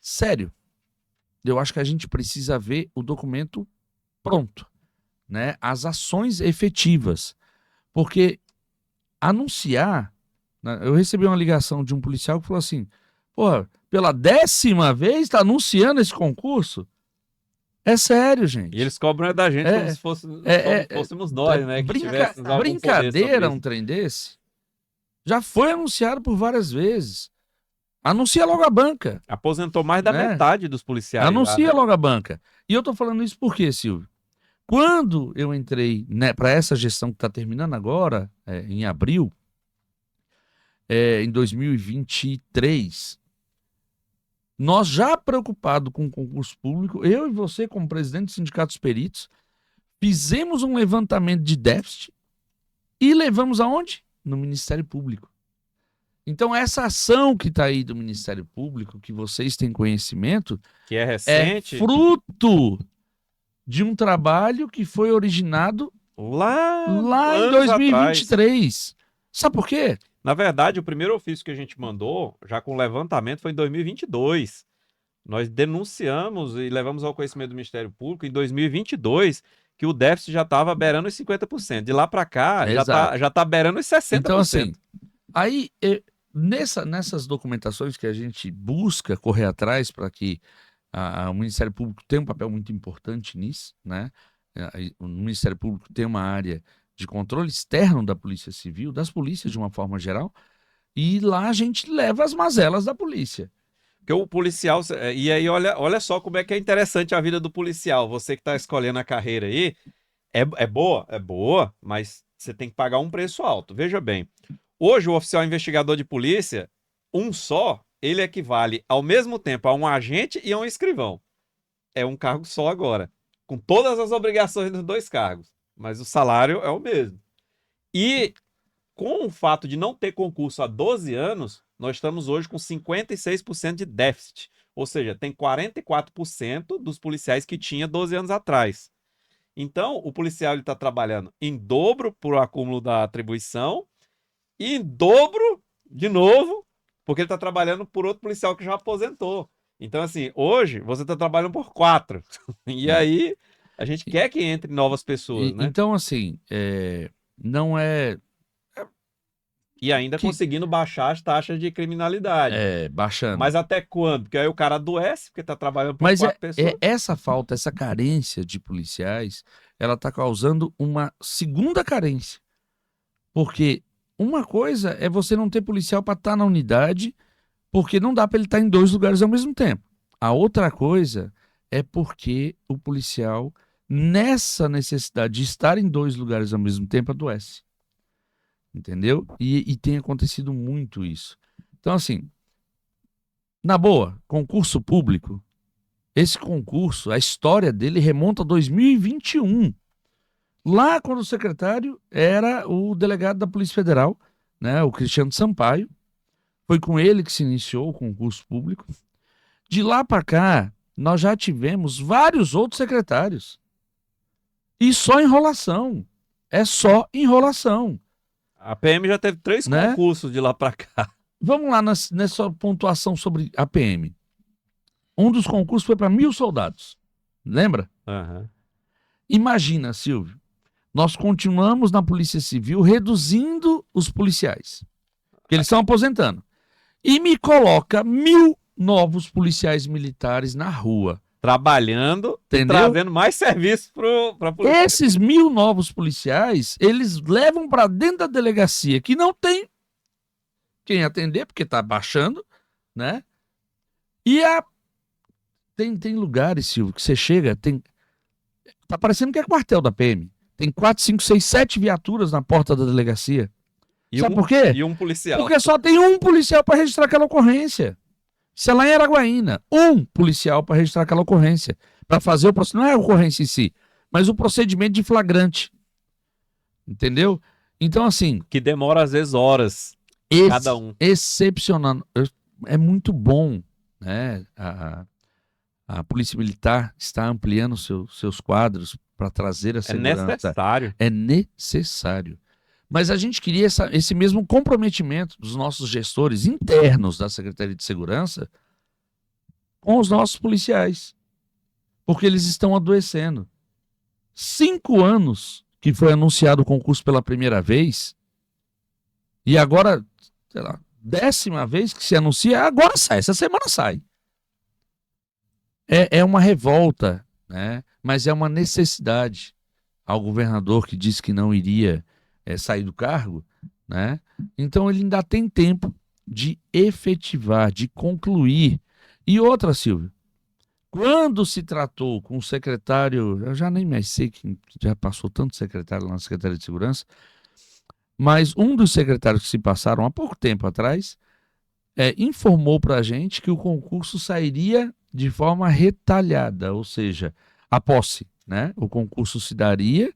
sério, eu acho que a gente precisa ver o documento pronto, né? As ações efetivas. Porque anunciar, né? Eu recebi uma ligação de um policial que falou assim, pô, pela 10ª vez está anunciando esse concurso? É sério, gente. E eles cobram da gente como se fôssemos nós, né? Que tivéssemos algum poder sobre Brincadeira isso. um trem desse? Já foi anunciado por várias vezes. Anuncia logo a banca. Aposentou mais da né? metade dos policiais. Anuncia já, né? logo a banca. E eu tô falando isso por quê, Silvio? Quando eu entrei, né, para essa gestão que está terminando agora, em abril, em 2023, nós já preocupados com o concurso público, eu e você, como presidente do Sindicato dos Peritos, fizemos um levantamento de déficit e levamos aonde? No Ministério Público. Então, essa ação que está aí do Ministério Público, que vocês têm conhecimento, Que é recente. é fruto de um trabalho que foi originado Lá em anos 2023. Sabe por quê? Na verdade, o primeiro ofício que a gente mandou, já com levantamento, foi em 2022. Nós denunciamos e levamos ao conhecimento do Ministério Público em 2022 que o déficit já estava beirando os 50%. De lá para cá, Exato. já tá beirando os 60%. Então, assim, aí, nessas documentações que a gente busca correr atrás para que o Ministério Público tenha um papel muito importante nisso, né? O Ministério Público tem uma área de controle externo da Polícia Civil, das polícias de uma forma geral, e lá a gente leva as mazelas da polícia. Porque o policial... E aí, olha só como é que é interessante a vida do policial. Você que está escolhendo a carreira aí, é boa? É boa, mas você tem que pagar um preço alto. Veja bem, hoje o oficial investigador de polícia, um só, ele equivale ao mesmo tempo a um agente e a um escrivão. É um cargo só agora, com todas as obrigações dos dois cargos, mas o salário é o mesmo. E com o fato de não ter concurso há 12 anos, nós estamos hoje com 56% de déficit. Ou seja, tem 44% dos policiais que tinha 12 anos atrás. Então, o policial está trabalhando em dobro por acúmulo da atribuição e em dobro, de novo, porque ele está trabalhando por outro policial que já aposentou. Então, assim, hoje você está trabalhando por 4. E aí, a gente quer que entre novas pessoas, né? Então, assim, não é... E ainda conseguindo baixar as taxas de criminalidade. Baixando. Mas até quando? Porque aí o cara adoece, porque está trabalhando por Mas 4 pessoas. essa falta, essa carência de policiais, ela está causando uma segunda carência. Porque uma coisa é você não ter policial para estar na unidade, porque não dá para ele estar em 2 lugares ao mesmo tempo. A outra coisa é porque o policial, nessa necessidade de estar em 2 lugares ao mesmo tempo, adoece. Entendeu? E tem acontecido muito isso. Então, assim, na boa, concurso público, esse concurso, a história dele remonta a 2021. Lá quando o secretário era o delegado da Polícia Federal, né, o Cristiano Sampaio. Foi com ele que se iniciou o concurso público. De lá para cá, nós já tivemos vários outros secretários. E só enrolação. É só enrolação. A PM já teve 3 concursos de lá para cá. Vamos lá nessa pontuação sobre a PM. Um dos concursos foi para 1.000 soldados. Lembra? Uhum. Imagina, Silvio, nós continuamos na Polícia Civil reduzindo os policiais. Porque eles estão aposentando. E me coloca 1.000 novos policiais militares na rua. Trabalhando, e trazendo mais serviço para a polícia. Esses 1.000 novos policiais, eles levam para dentro da delegacia, que não tem quem atender, porque está baixando, né? E tem lugares, Silvio, que você chega, tá parecendo que é quartel da PM. Tem 4, 5, 6, 7 viaturas na porta da delegacia. Sabe por quê? E um policial. Porque só tem um policial para registrar aquela ocorrência. Isso é lá em Araguaína. Um policial para registrar aquela ocorrência. Para fazer o procedimento, não é a ocorrência em si, mas o procedimento de flagrante. Entendeu? Então, assim... Que demora, às vezes, horas. Cada um. Excepcional. É muito bom, né? A Polícia Militar está ampliando seus quadros para trazer a segurança. É necessário. É necessário. Mas a gente queria esse mesmo comprometimento dos nossos gestores internos da Secretaria de Segurança com os nossos policiais. Porque eles estão adoecendo. 5 anos que foi anunciado o concurso pela primeira vez, e agora, sei lá, 10ª vez que se anuncia, agora sai, essa semana sai. É uma revolta, né? Mas é uma necessidade. Ao governador que disse que não iria sair do cargo, né? Então ele ainda tem tempo de efetivar, de concluir. E outra, Silvio, Quando se tratou com o secretário, eu já nem mais sei, que já passou tanto secretário lá na Secretaria de Segurança, mas um dos secretários que se passaram há pouco tempo atrás informou para a gente que o concurso sairia de forma retalhada, ou seja, a posse, né? O concurso se daria,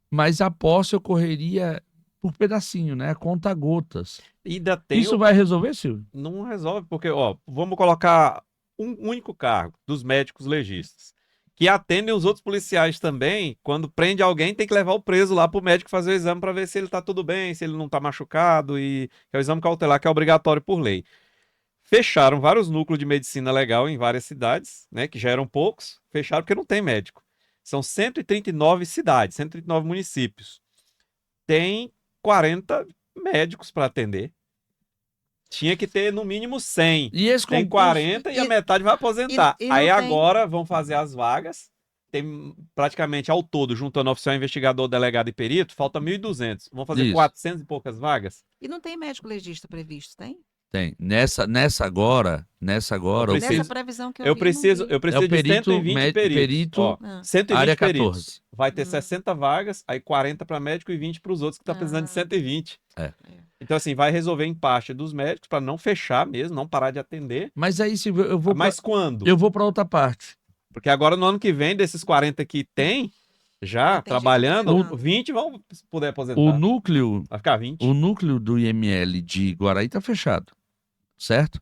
mas a posse ocorreria por pedacinho, né? A conta-gotas. Ainda tem Isso vai resolver, Silvio? Não resolve, porque, ó, vamos colocar um único cargo dos médicos legistas, que atendem os outros policiais também. Quando prende alguém, tem que levar o preso lá pro médico fazer o exame para ver se ele tá tudo bem, se ele não tá machucado, e é o exame cautelar que é obrigatório por lei. Fecharam vários núcleos de medicina legal em várias cidades, né, que já eram poucos, fecharam porque não tem médico. São 139 cidades, 139 municípios. Tem 40 médicos para atender. Tinha que ter no mínimo 100. E esse Tem concurso, 40 e a metade vai aposentar. e não Aí tem- agora vão fazer as vagas. Tem praticamente ao todo, juntando oficial, investigador, delegado e perito, falta 1.200. Vão fazer Isso. 400 e poucas vagas. E não tem médico legista previsto, tem? tem. Nessa agora, Eu preciso- Nessa previsão que eu Eu vi, preciso, não vi. eu preciso de 120 peritos. perito Ó, Ah. 120 área peritos. 14. Vai ter Hum. 60 vagas, aí 40 para médico e 20 para os outros que estão precisando de Ah. 120. É. Então, assim, vai resolver em parte dos médicos para não fechar mesmo, não parar de atender. Mas aí, Silvio, eu vou Mas quando? eu vou para outra parte. Porque agora, no ano que vem, desses 40 que tem, já Tem gente trabalhando, aposentando. 20 vão poder aposentar. O núcleo, Vai ficar 20. o núcleo do IML de Guaraí está fechado, certo?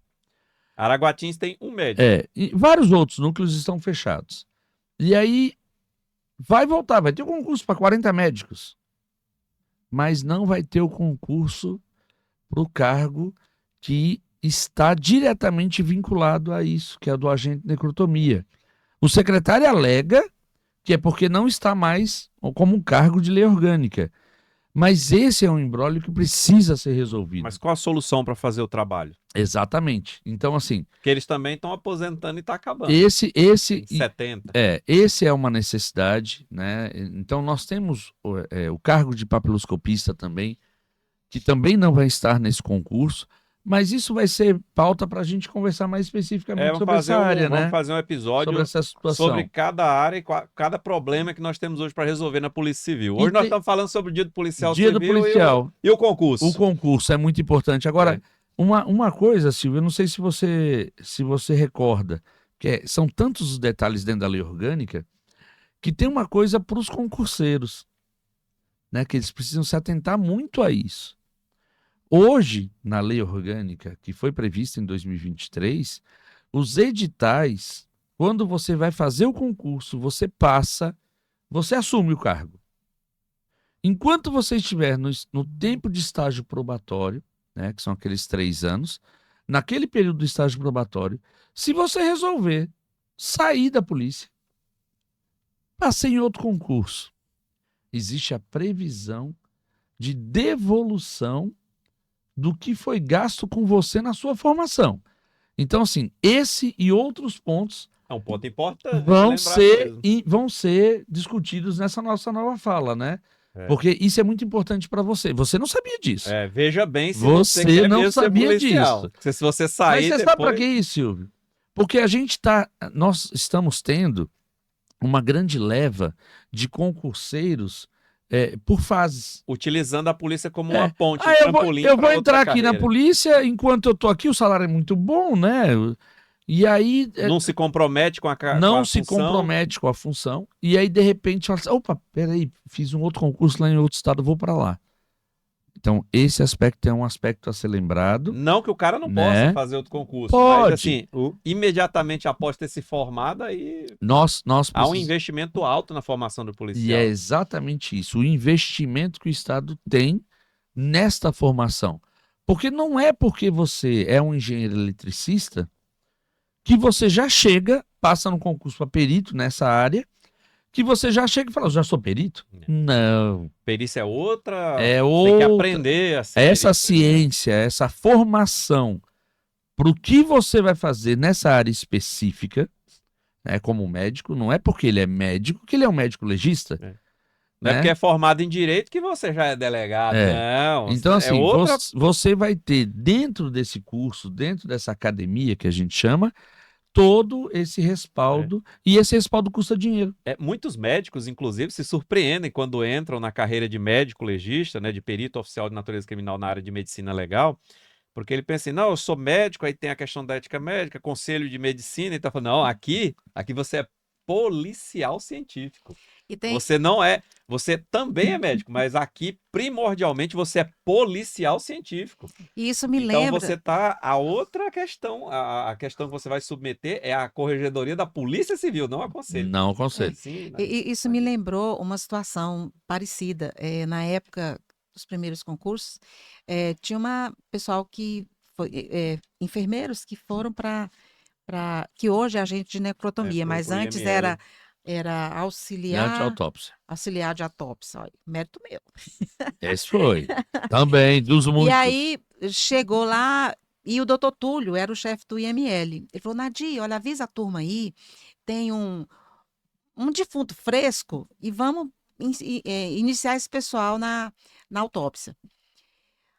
Araguatins tem um médico. E vários outros núcleos estão fechados. E aí vai voltar, vai ter um concurso para 40 médicos, mas não vai ter o concurso para o cargo que está diretamente vinculado a isso, que é o do agente de necrotomia. O secretário alega que é porque não está mais como um cargo de lei orgânica. Mas esse é um imbróglio que precisa ser resolvido. Mas qual a solução para fazer o trabalho? Exatamente. Então, assim, Porque eles também estão aposentando e está acabando. esse Tem 70. esse é uma necessidade, né? Então, nós temos o cargo de papiloscopista também, que também não vai estar nesse concurso, mas isso vai ser pauta para a gente conversar mais especificamente Vamos sobre essa área, vamos né? fazer um episódio Sobre essa situação. sobre cada área e cada problema que nós temos hoje para resolver na Polícia Civil. Hoje E nós tem- estamos falando sobre o Dia do Policial Dia do Civil policial. e o concurso. O concurso é muito importante. Agora, É. uma coisa, Silvio, eu não sei se você recorda, que são tantos os detalhes dentro da lei orgânica, que tem uma coisa para os concurseiros, né? Que eles precisam se atentar muito a isso. Hoje, na lei orgânica, que foi prevista em 2023, os editais, quando você vai fazer o concurso, você assume o cargo. Enquanto você estiver no tempo de estágio probatório, né, que são aqueles 3 anos, naquele período do estágio probatório, se você resolver sair da polícia, passar em outro concurso, existe a previsão de devolução do que foi gasto com você na sua formação. Então, assim, esse e outros pontos É um ponto importante. vão lembrar ser, mesmo. vão ser discutidos nessa nossa nova fala, né? É. Porque isso é muito importante para você. Você não sabia disso. Veja bem se Você quer não mesmo ser sabia policial. disso. Porque se você Mas sair você depois... sabe para que isso, Silvio? Porque nós estamos tendo uma grande leva de concurseiros por fases. Utilizando a polícia como uma ponte, um Eu vou, trampolim eu pra vou outra entrar aqui na carreira. polícia, enquanto eu tô aqui, o salário é muito bom, né? E aí Não se compromete com a não com a se função. compromete com a função. E aí, de repente, fala assim, opa, peraí, fiz um outro concurso lá em outro estado, vou para lá. Então, esse aspecto é um aspecto a ser lembrado. Não que o cara não Né? possa fazer outro concurso. Pode. Mas assim, imediatamente após ter se formado, aí Nós há um precisamos... investimento alto na formação do policial. E é exatamente isso, o investimento que o Estado tem nesta formação. Porque não é porque você é um engenheiro eletricista que você já chega, passa no concurso para perito nessa área, que você já chega e fala, já sou perito? Não. Perícia é outra. É Tem que outra. aprender a ser Essa perito. ciência, essa formação para o que você vai fazer nessa área específica, né, como médico, não é porque ele é médico que ele é um médico legista. Não é né? porque é formado em direito que você já é delegado. Não. Então, assim, é outra... você vai ter dentro desse curso, dentro dessa academia que a gente chama, todo esse respaldo, e esse respaldo custa dinheiro. Muitos médicos, inclusive, se surpreendem quando entram na carreira de médico legista, né, de perito oficial de natureza criminal na área de medicina legal, porque ele pensa assim, não, eu sou médico, aí tem a questão da ética médica, conselho de medicina, e tá falando, não, aqui você é policial científico. E tem, Você não é, você também é médico, mas aqui, primordialmente, você é policial científico. e isso me Então lembra. você tá, a outra questão, a questão que você vai submeter é a corregedoria da Polícia Civil, não a conselho. Não aconselho. Sim, Isso me lembrou uma situação parecida. Na época dos primeiros concursos, tinha uma pessoal que foi, enfermeiros que foram para que hoje é agente de necrotomia, mas pro antes IML. era De auxiliar, autópsia. auxiliar de autópsia. Olha, mérito meu. Esse foi. Também, dos E muitos. aí chegou lá e o doutor Túlio era o chefe do IML. Ele falou, Nadir, olha, avisa a turma aí, tem um defunto fresco e vamos iniciar esse pessoal na autópsia.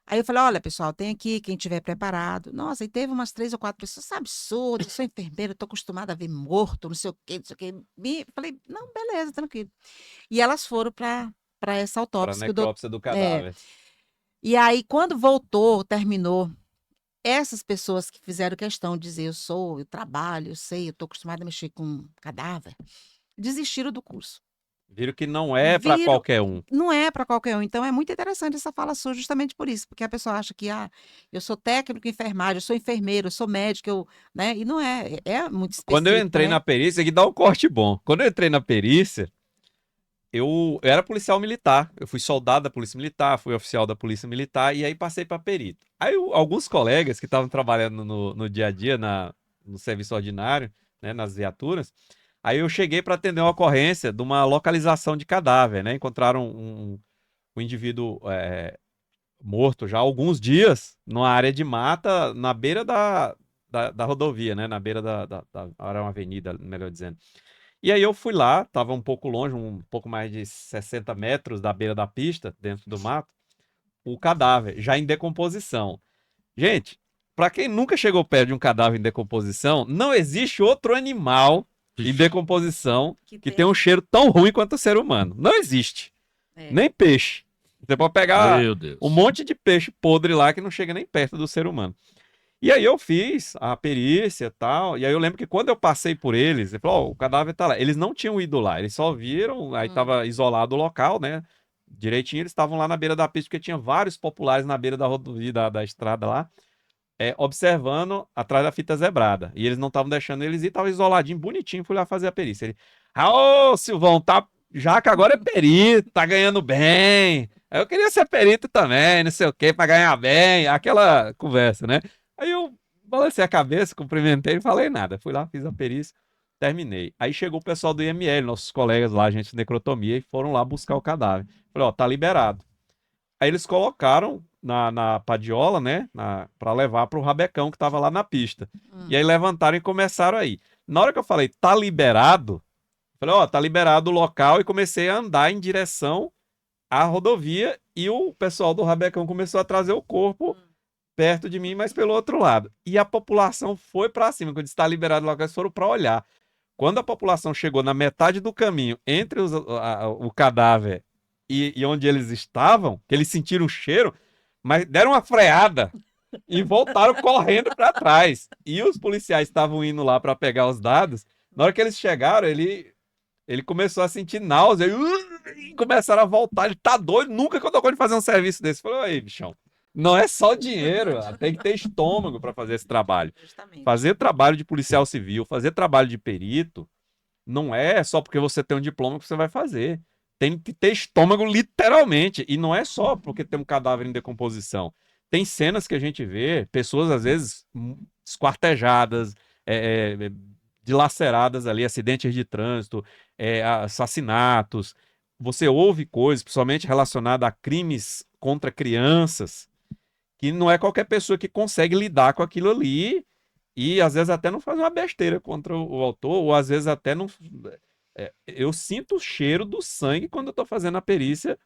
Aí eu falei, olha, pessoal, tem aqui quem tiver preparado. Nossa, e teve umas 3 ou 4 pessoas, sabe, absurdo, eu sou enfermeira, estou acostumada a ver morto, não sei o quê, não sei o quê. E falei, não, beleza, tranquilo. E elas foram para essa Para autópsia. necrópsia do cadáver. E aí, quando voltou, terminou, essas pessoas que fizeram questão de dizer, eu trabalho, eu sei, eu estou acostumada a mexer com cadáver, desistiram do curso. Viram que não é para Viram- qualquer um. Não é para qualquer um. Então, é muito interessante essa fala sua, justamente por isso, porque a pessoa acha que eu sou técnico em enfermagem, eu sou enfermeiro, eu sou médico, né? E não é, é muito específico, Quando eu entrei né? na perícia, aqui dá um corte bom. Quando eu entrei na perícia, eu era policial militar. Eu fui soldado da Polícia Militar, fui oficial da Polícia Militar e aí passei para perito. Aí alguns colegas que estavam trabalhando no dia a dia, no serviço ordinário, né, nas viaturas, aí eu cheguei para atender uma ocorrência de uma localização de cadáver, né? Encontraram um indivíduo morto já há alguns dias numa área de mata na beira da rodovia, né? Na beira era uma avenida, melhor dizendo. E aí eu fui lá, tava um pouco longe, um pouco mais de 60 metros da beira da pista, dentro do mato, o cadáver, já em decomposição. Gente, para quem nunca chegou perto de um cadáver em decomposição, não existe outro animal em decomposição que tenha um cheiro tão ruim quanto o ser humano. Não existe. Nem peixe. Você pode pegar Meu Deus. um monte de peixe podre lá que não chega nem perto do ser humano. E aí eu fiz a perícia e tal, e aí eu lembro que quando eu passei por eles, ele falou, o cadáver tá lá. Eles não tinham ido lá, eles só viram, aí tava isolado o local, né? Direitinho, eles estavam lá na beira da pista, porque tinha vários populares na beira da rodovia, da estrada lá, observando atrás da fita zebrada. E eles não estavam deixando eles ir, tava isoladinho, bonitinho, fui lá fazer a perícia. Ele, ô Silvão, tá, já que agora é perito, tá ganhando bem. Eu queria ser perito também, não sei o quê, pra ganhar bem, aquela conversa, né? Aí eu balancei a cabeça, cumprimentei, não falei nada. Fui lá, fiz a perícia, terminei. Aí chegou o pessoal do IML, nossos colegas lá, agentes de necrotomia, e foram lá buscar o cadáver. Falei, ó, tá liberado. Aí eles colocaram na padiola, né, pra levar pro rabecão que tava lá na pista. E aí levantaram e começaram aí. Na hora que eu falei, tá liberado, eu falei, ó, tá liberado o local, e comecei a andar em direção à rodovia, e o pessoal do rabecão começou a trazer o corpo perto de mim, mas pelo outro lado. E a população foi para cima. Quando está liberado logo, eles foram para olhar. Quando a população chegou na metade do caminho entre o cadáver e onde eles estavam, que eles sentiram o cheiro, mas deram uma freada e voltaram correndo para trás. E os policiais estavam indo lá para pegar os dados. Na hora que eles chegaram, ele começou a sentir náusea e começaram a voltar. Ele tá doido, nunca que eu tô de fazer um serviço desse. Falei, aí, bichão. Não é só dinheiro, tem que ter estômago para fazer esse trabalho. Justamente. Fazer trabalho de policial civil, fazer trabalho de perito, não é só porque você tem um diploma que você vai fazer. Tem que ter estômago literalmente. E não é só porque tem um cadáver em decomposição. Tem cenas que a gente vê, pessoas às vezes esquartejadas, dilaceradas ali, acidentes de trânsito, assassinatos. Você ouve coisas, principalmente relacionadas a crimes contra crianças, que não é qualquer pessoa que consegue lidar com aquilo ali e às vezes até não faz uma besteira contra o autor, ou às vezes até não... eu sinto o cheiro do sangue quando eu tô fazendo a perícia,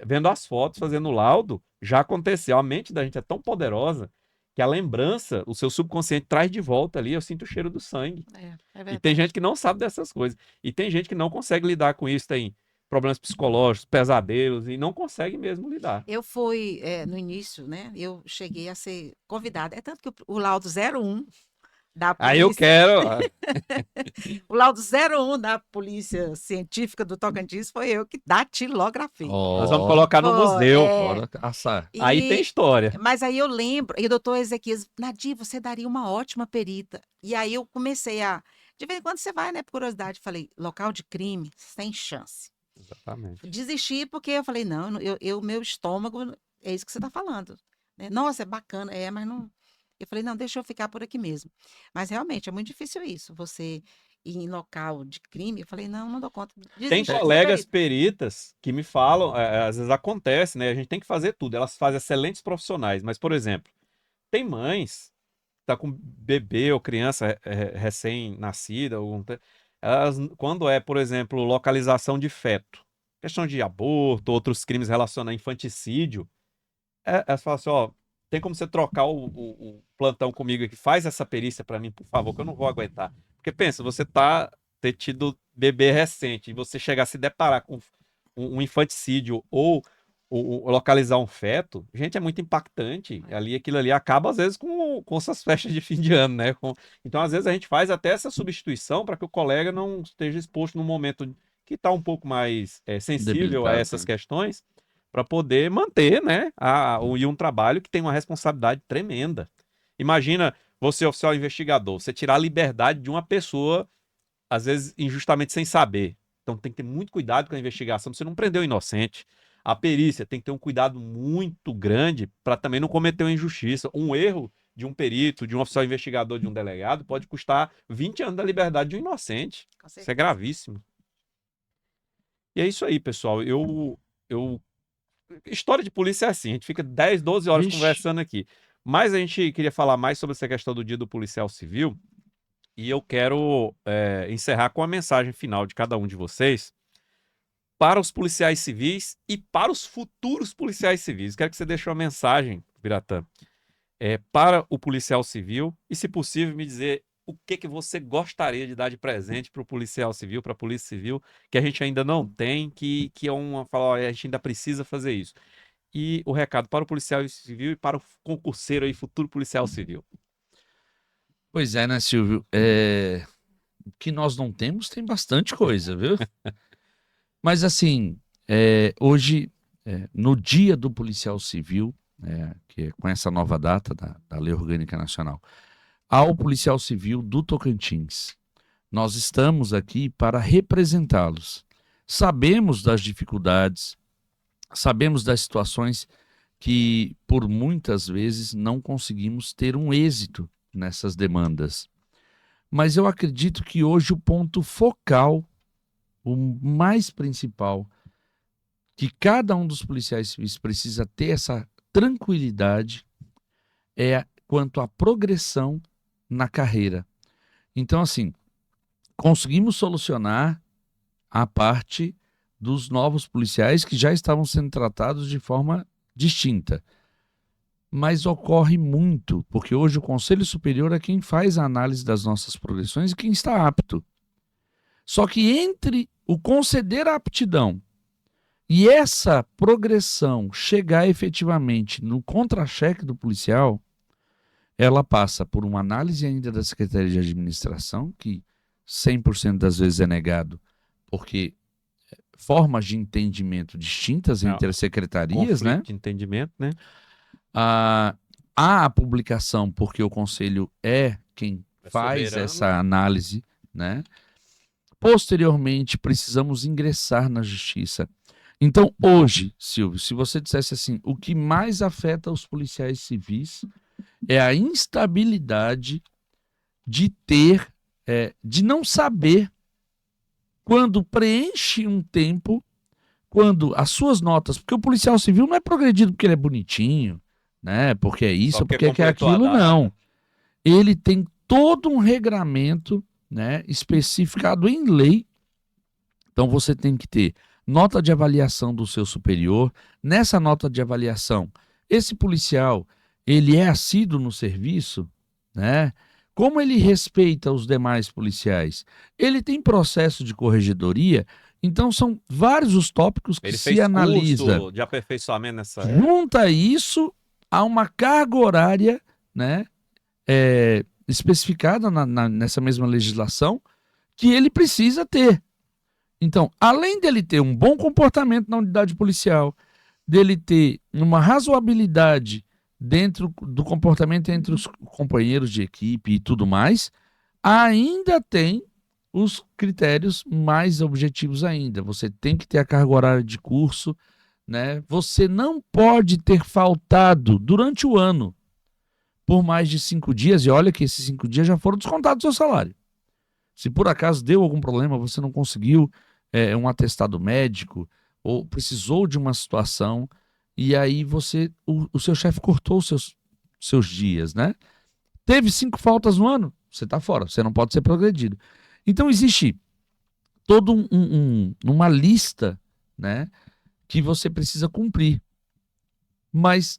vendo as fotos, fazendo o laudo, já aconteceu. A mente da gente é tão poderosa que a lembrança, o seu subconsciente traz de volta ali, eu sinto o cheiro do sangue. É E verdade. tem gente que não sabe dessas coisas. E tem gente que não consegue lidar com isso, tem problemas psicológicos, pesadelos, e não consegue mesmo lidar. Eu fui, no início, né? Eu cheguei a ser convidada. É tanto que o laudo 01 da Aí eu polícia, quero. o laudo 01 da Polícia Científica do Tocantins foi eu que datilografei. Nós vamos colocar no Pô, museu. Bora assar. Aí tem E, história. mas aí eu lembro, e o doutor Ezequias, Nadir, você daria uma ótima perita. E aí eu comecei de vez em quando você vai, né, por curiosidade, falei, local de crime, sem chance. Exatamente. Desisti porque eu falei, não, meu estômago, é isso que você está falando. Né? Nossa, é bacana, mas não. Eu falei, não, deixa eu ficar por aqui mesmo. Mas realmente é muito difícil isso, você ir em local de crime. Eu falei, não dou conta. Tem Desisti de ser colegas perita. peritas que me falam, às vezes acontece, né? A gente tem que fazer tudo. Elas fazem excelentes profissionais, mas, por exemplo, tem mães que tá com bebê ou criança recém-nascida, elas, quando é, por exemplo, localização de feto, questão de aborto, outros crimes relacionados a infanticídio, elas falam assim, ó, tem como você trocar o plantão comigo aqui, faz essa perícia para mim, por favor, que eu não vou aguentar. Porque pensa, você ter tido bebê recente e você chegar a se deparar com um infanticídio ou localizar um feto, gente, é muito impactante. Aquilo ali acaba, às vezes, com essas festas de fim de ano, né? Então, às vezes, a gente faz até essa substituição para que o colega não esteja exposto num momento que está um pouco mais sensível a Debilitado, essas né? questões, para poder manter, né, um trabalho que tem uma responsabilidade tremenda. Imagina você, oficial investigador, você tirar a liberdade de uma pessoa, às vezes, injustamente sem saber. Então, tem que ter muito cuidado com a investigação, você não prender o inocente. A perícia tem que ter um cuidado muito grande para também não cometer uma injustiça. Um erro de um perito, de um oficial investigador, de um delegado, pode custar 20 anos da liberdade de um inocente. Com Isso é certeza. gravíssimo. E é isso aí, pessoal. História de polícia é assim, a gente fica 10, 12 horas Vixe. conversando aqui. Mas a gente queria falar mais sobre essa questão do Dia do Policial Civil. E eu quero encerrar com a mensagem final de cada um de vocês para os policiais civis e para os futuros policiais civis. Quero que você deixe uma mensagem, Biratã, para o policial civil e, se possível, me dizer o que você gostaria de dar de presente para o policial civil, para a polícia civil, que a gente ainda não tem, que é a gente ainda precisa fazer isso. E o recado para o policial civil e para o concurseiro aí, futuro policial civil. Pois é, né, Silvio? O que nós não temos tem bastante coisa, viu? Mas assim, hoje, no Dia do Policial Civil, que é com essa nova data da Lei Orgânica Nacional, ao policial civil do Tocantins, nós estamos aqui para representá-los. Sabemos das dificuldades, sabemos das situações que, por muitas vezes, não conseguimos ter um êxito nessas demandas. Mas eu acredito que hoje o ponto focal, o mais principal, que cada um dos policiais civis precisa ter essa tranquilidade é quanto à progressão na carreira. Então, assim, conseguimos solucionar a parte dos novos policiais que já estavam sendo tratados de forma distinta. Mas ocorre muito, porque hoje o Conselho Superior é quem faz a análise das nossas progressões e quem está apto. Só que entre o conceder a aptidão e essa progressão chegar efetivamente no contra-cheque do policial, ela passa por uma análise ainda da Secretaria de Administração, que 100% das vezes é negado, porque formas de entendimento distintas entre as secretarias, né? Conflito de entendimento, né? Há a publicação, porque o Conselho é quem faz soberano. essa análise, né? Posteriormente, precisamos ingressar na Justiça. Então, hoje, Silvio, se você dissesse assim, o que mais afeta os policiais civis é a instabilidade de ter, de não saber quando preenche um tempo, quando as suas notas, porque o policial civil não é progredido porque ele é bonitinho, né? Porque é isso, Só porque porque é completou a aquilo, data. não. Ele tem todo um regramento, né, especificado em lei. Então você tem que ter nota de avaliação do seu superior. Nessa nota de avaliação, esse policial, ele é assíduo no serviço, né? Como ele respeita os demais policiais? Ele tem processo de corregedoria, então são vários os tópicos que Ele se fez analisa. curso de aperfeiçoamento nessa época. Junta isso a uma carga horária, né, especificada nessa mesma legislação, que ele precisa ter. Então, além dele ter um bom comportamento na unidade policial, dele ter uma razoabilidade dentro do comportamento entre os companheiros de equipe e tudo mais, ainda tem os critérios mais objetivos ainda. Você tem que ter a carga horária de curso, né? Você não pode ter faltado durante o ano por mais de 5 dias, e olha que esses 5 dias já foram descontados do seu salário. Se por acaso deu algum problema, você não conseguiu um atestado médico, ou precisou de uma situação, e aí o seu chefe cortou os seus dias, né? Teve 5 faltas no ano, você está fora, você não pode ser progredido. Então existe toda uma lista, né, que você precisa cumprir. Mas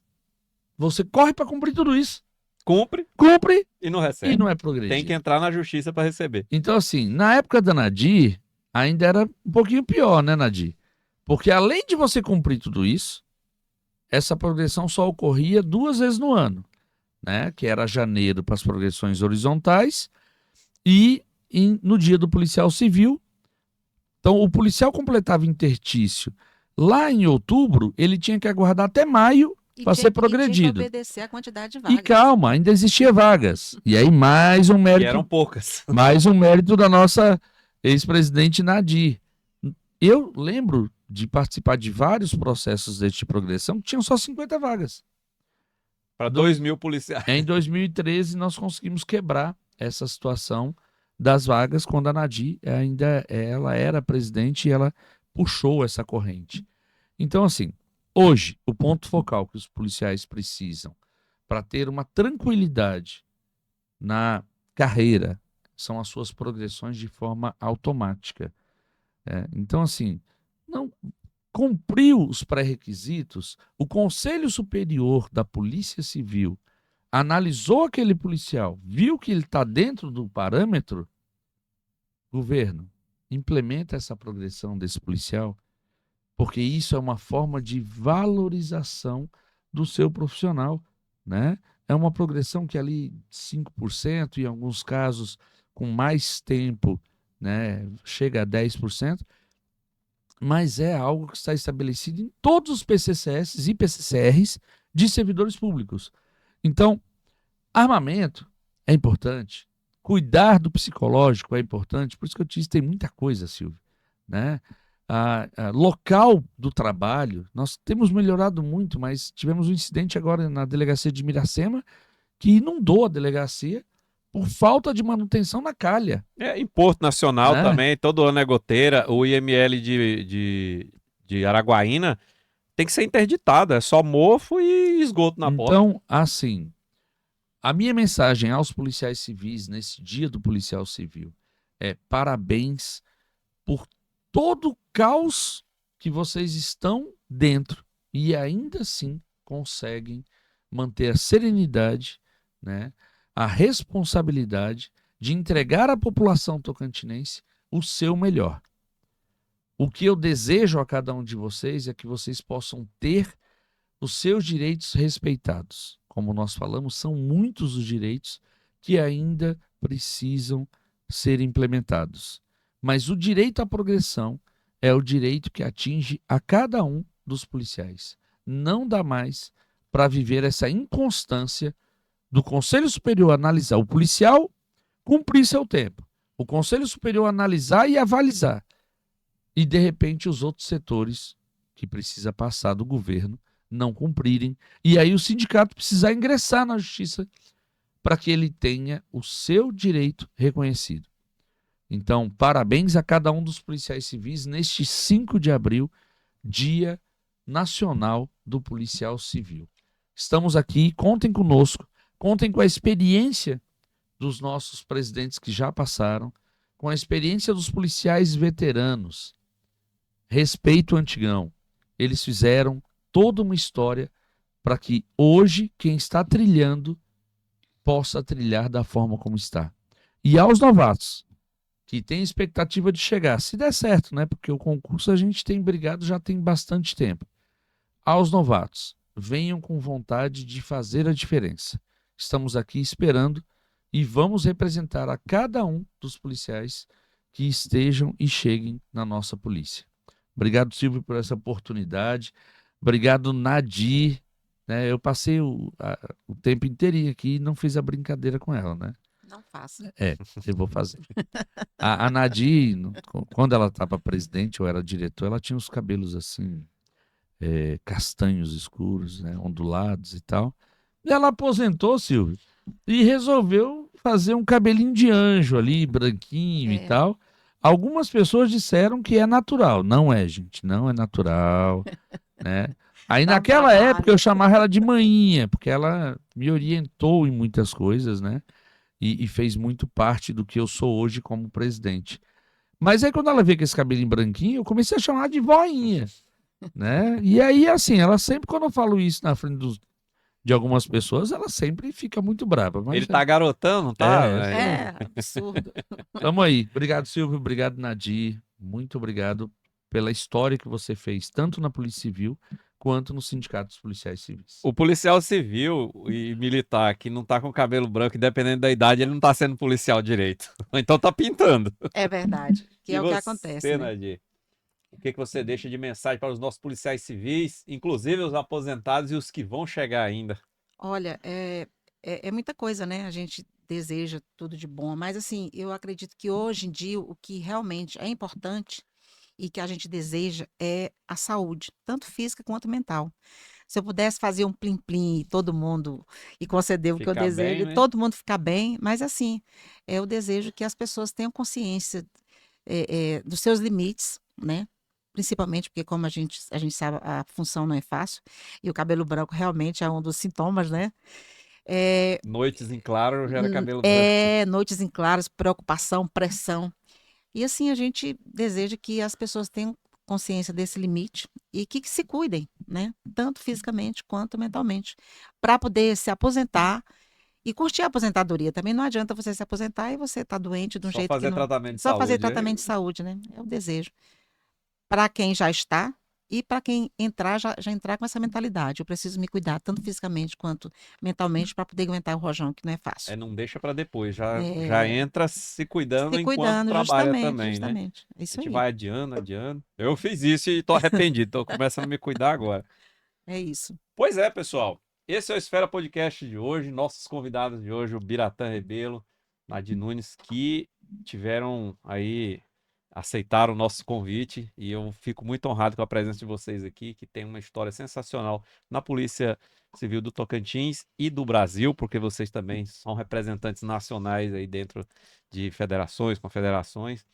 você corre para cumprir tudo isso. Cumpre Cumpre e não recebe. e não é progredido. Tem que entrar na justiça para receber. Então, assim, na época da Nadir, ainda era um pouquinho pior, né, Nadir? Porque além de você cumprir tudo isso, essa progressão só ocorria 2 vezes no ano, né? Que era janeiro para as progressões horizontais e no dia do policial civil. Então, o policial completava interstício lá em outubro, ele tinha que aguardar até maio para ser progredido. Tinha que obedecer a quantidade de vagas. E calma, ainda existia vagas. E aí mais um mérito. E eram poucas. Mais um mérito da nossa ex-presidente Nadir. Eu lembro de participar de vários processos de progressão que tinham só 50 vagas. Para 2.000 policiais. Em 2013 nós conseguimos quebrar essa situação das vagas quando a Nadir ela era presidente e ela puxou essa corrente. Então, assim, hoje, o ponto focal que os policiais precisam para ter uma tranquilidade na carreira são as suas progressões de forma automática. Então, assim, não cumpriu os pré-requisitos, o Conselho Superior da Polícia Civil analisou aquele policial, viu que ele está dentro do parâmetro, governo, implementa essa progressão desse policial, porque isso é uma forma de valorização do seu profissional, né? É uma progressão que ali 5%, em alguns casos com mais tempo, né, chega a 10%, mas é algo que está estabelecido em todos os PCCS e PCCRs de servidores públicos. Então, armamento é importante, cuidar do psicológico é importante, por isso que eu te disse, tem muita coisa, Silvio, né? Local do trabalho, nós temos melhorado muito, mas tivemos um incidente agora na delegacia de Miracema que inundou a delegacia por falta de manutenção na calha. Em Porto Nacional também, todo ano é goteira, o IML de Araguaína tem que ser interditado, é só mofo e esgoto na porta. Então, assim, a minha mensagem aos policiais civis nesse dia do policial civil é parabéns por todo o caos que vocês estão dentro e ainda assim conseguem manter a serenidade, né, a responsabilidade de entregar à população tocantinense o seu melhor. O que eu desejo a cada um de vocês é que vocês possam ter os seus direitos respeitados. Como nós falamos, são muitos os direitos que ainda precisam ser implementados. Mas o direito à progressão é o direito que atinge a cada um dos policiais. Não dá mais para viver essa inconstância do Conselho Superior analisar o policial cumprir seu tempo, o Conselho Superior analisar e avalizar, e de repente os outros setores que precisa passar do governo não cumprirem, e aí o sindicato precisar ingressar na justiça para que ele tenha o seu direito reconhecido. Então, parabéns a cada um dos policiais civis neste 5 de abril, Dia Nacional do Policial Civil. Estamos aqui, contem conosco, contem com a experiência dos nossos presidentes que já passaram, com a experiência dos policiais veteranos. Respeito o antigão. Eles fizeram toda uma história para que hoje quem está trilhando possa trilhar da forma como está. E aos novatos, que têm expectativa de chegar, se der certo, né? Porque o concurso a gente tem brigado já tem bastante tempo. Aos novatos, venham com vontade de fazer a diferença. Estamos aqui esperando e vamos representar a cada um dos policiais que estejam e cheguem na nossa polícia. Obrigado, Silvio, por essa oportunidade. Obrigado, Nadir. Né, eu passei o tempo inteirinho aqui e não fiz a brincadeira com ela, né? Não faça. Eu vou fazer. A Nadir, quando ela estava presidente ou era diretor, ela tinha os cabelos assim, castanhos escuros, né, ondulados e tal. E ela aposentou, Silvio, e resolveu fazer um cabelinho de anjo ali, branquinho e tal. Algumas pessoas disseram que é natural. Não é, gente, não é natural, né? Aí naquela época eu chamava ela de manhinha, porque ela me orientou em muitas coisas, né? E fez muito parte do que eu sou hoje como presidente. Mas aí quando ela veio com esse cabelinho branquinho, eu comecei a chamar de voinha, né? E aí, assim, ela sempre, quando eu falo isso na frente de algumas pessoas, ela sempre fica muito brava. Mas Ele tá garotando, tá? Absurdo. Tamo aí. Obrigado, Silvio. Obrigado, Nadir. Muito obrigado pela história que você fez, tanto na Polícia Civil quanto no Sindicato dos Policiais Civis. O policial civil e militar que não tá com cabelo branco, independente da idade, ele não tá sendo policial direito. Então tá pintando. É verdade. Que E é o que você, acontece, né? Nadir? O que você deixa de mensagem para os nossos policiais civis, inclusive os aposentados e os que vão chegar ainda? Olha, é muita coisa, né? A gente deseja tudo de bom, mas assim, eu acredito que hoje em dia o que realmente é importante e que a gente deseja é a saúde, tanto física quanto mental. Se eu pudesse fazer um plim-plim e todo mundo e conceder o que eu Ficar bem, desejo, né? todo mundo ficar bem, mas assim, eu desejo que as pessoas tenham consciência dos seus limites, né? Principalmente porque, como a gente sabe, a função não é fácil, e o cabelo branco realmente é um dos sintomas, né? É, Noites em claro gera cabelo branco. noites em claros, preocupação, pressão. E assim a gente deseja que as pessoas tenham consciência desse limite e que se cuidem, né? Tanto fisicamente quanto mentalmente, para poder se aposentar e curtir a aposentadoria. Também não adianta você se aposentar e você tá doente de um Só jeito que fazer não. tratamento de Só fazer saúde. tratamento de saúde, né? É o desejo. Para quem já está e para quem entrar, já entrar com essa mentalidade. Eu preciso me cuidar, tanto fisicamente quanto mentalmente, para poder aguentar o rojão, que não é fácil. Não deixa para depois, já É, entra se cuidando se enquanto cuidando, trabalha justamente, também, né? justamente. É A isso gente aí. vai adiando, adiando. Eu fiz isso e tô arrependido, tô começando a me cuidar agora. É isso. Pois é, pessoal. Esse é o Esfera Podcast de hoje. Nossos convidados de hoje, o Biratã Rebelo, Nadir Nunes, que tiveram aí, aceitaram o nosso convite. E eu fico muito honrado com a presença de vocês aqui, que tem uma história sensacional na Polícia Civil do Tocantins e do Brasil, porque vocês também são representantes nacionais aí dentro de federações, confederações.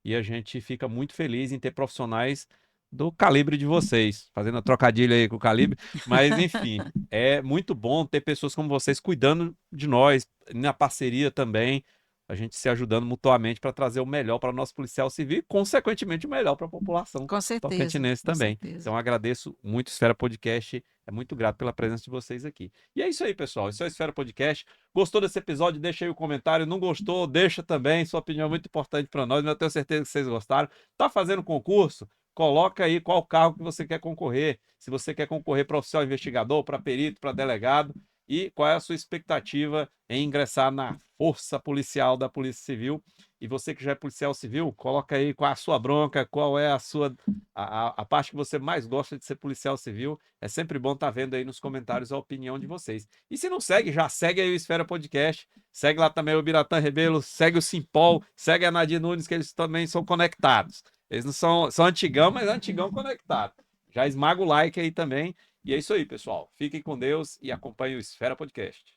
E a gente fica muito feliz em ter profissionais do calibre de vocês, fazendo a trocadilha aí com o calibre, mas enfim, é muito bom ter pessoas como vocês cuidando de nós, na parceria também, a gente se ajudando mutuamente para trazer o melhor para o nosso policial civil e, consequentemente, o melhor para a população Com certeza. tocantinense Com também. certeza. Então, agradeço muito Esfera Podcast, é muito grato pela presença de vocês aqui. E é isso aí, pessoal, esse é o Esfera Podcast. Gostou desse episódio? Deixa aí o comentário. Não gostou? Deixa também, sua opinião é muito importante para nós, mas eu tenho certeza que vocês gostaram. Tá fazendo concurso? Coloca aí qual cargo que você quer concorrer. Se você quer concorrer para oficial investigador, para perito, para delegado, e qual é a sua expectativa em ingressar na força policial da Polícia Civil. E você que já é policial civil, coloca aí qual é a sua bronca, qual é a sua a parte que você mais gosta de ser policial civil. É sempre bom estar vendo aí nos comentários a opinião de vocês. E se não segue, já segue aí o Esfera Podcast, segue lá também o Biratã Rebelo, segue o Simpol, segue a Nadir Nunes, que eles também são conectados. Eles não são antigão, mas antigão conectado. Já esmaga o like aí também. E é isso aí, pessoal. Fiquem com Deus e acompanhem o Esfera Podcast.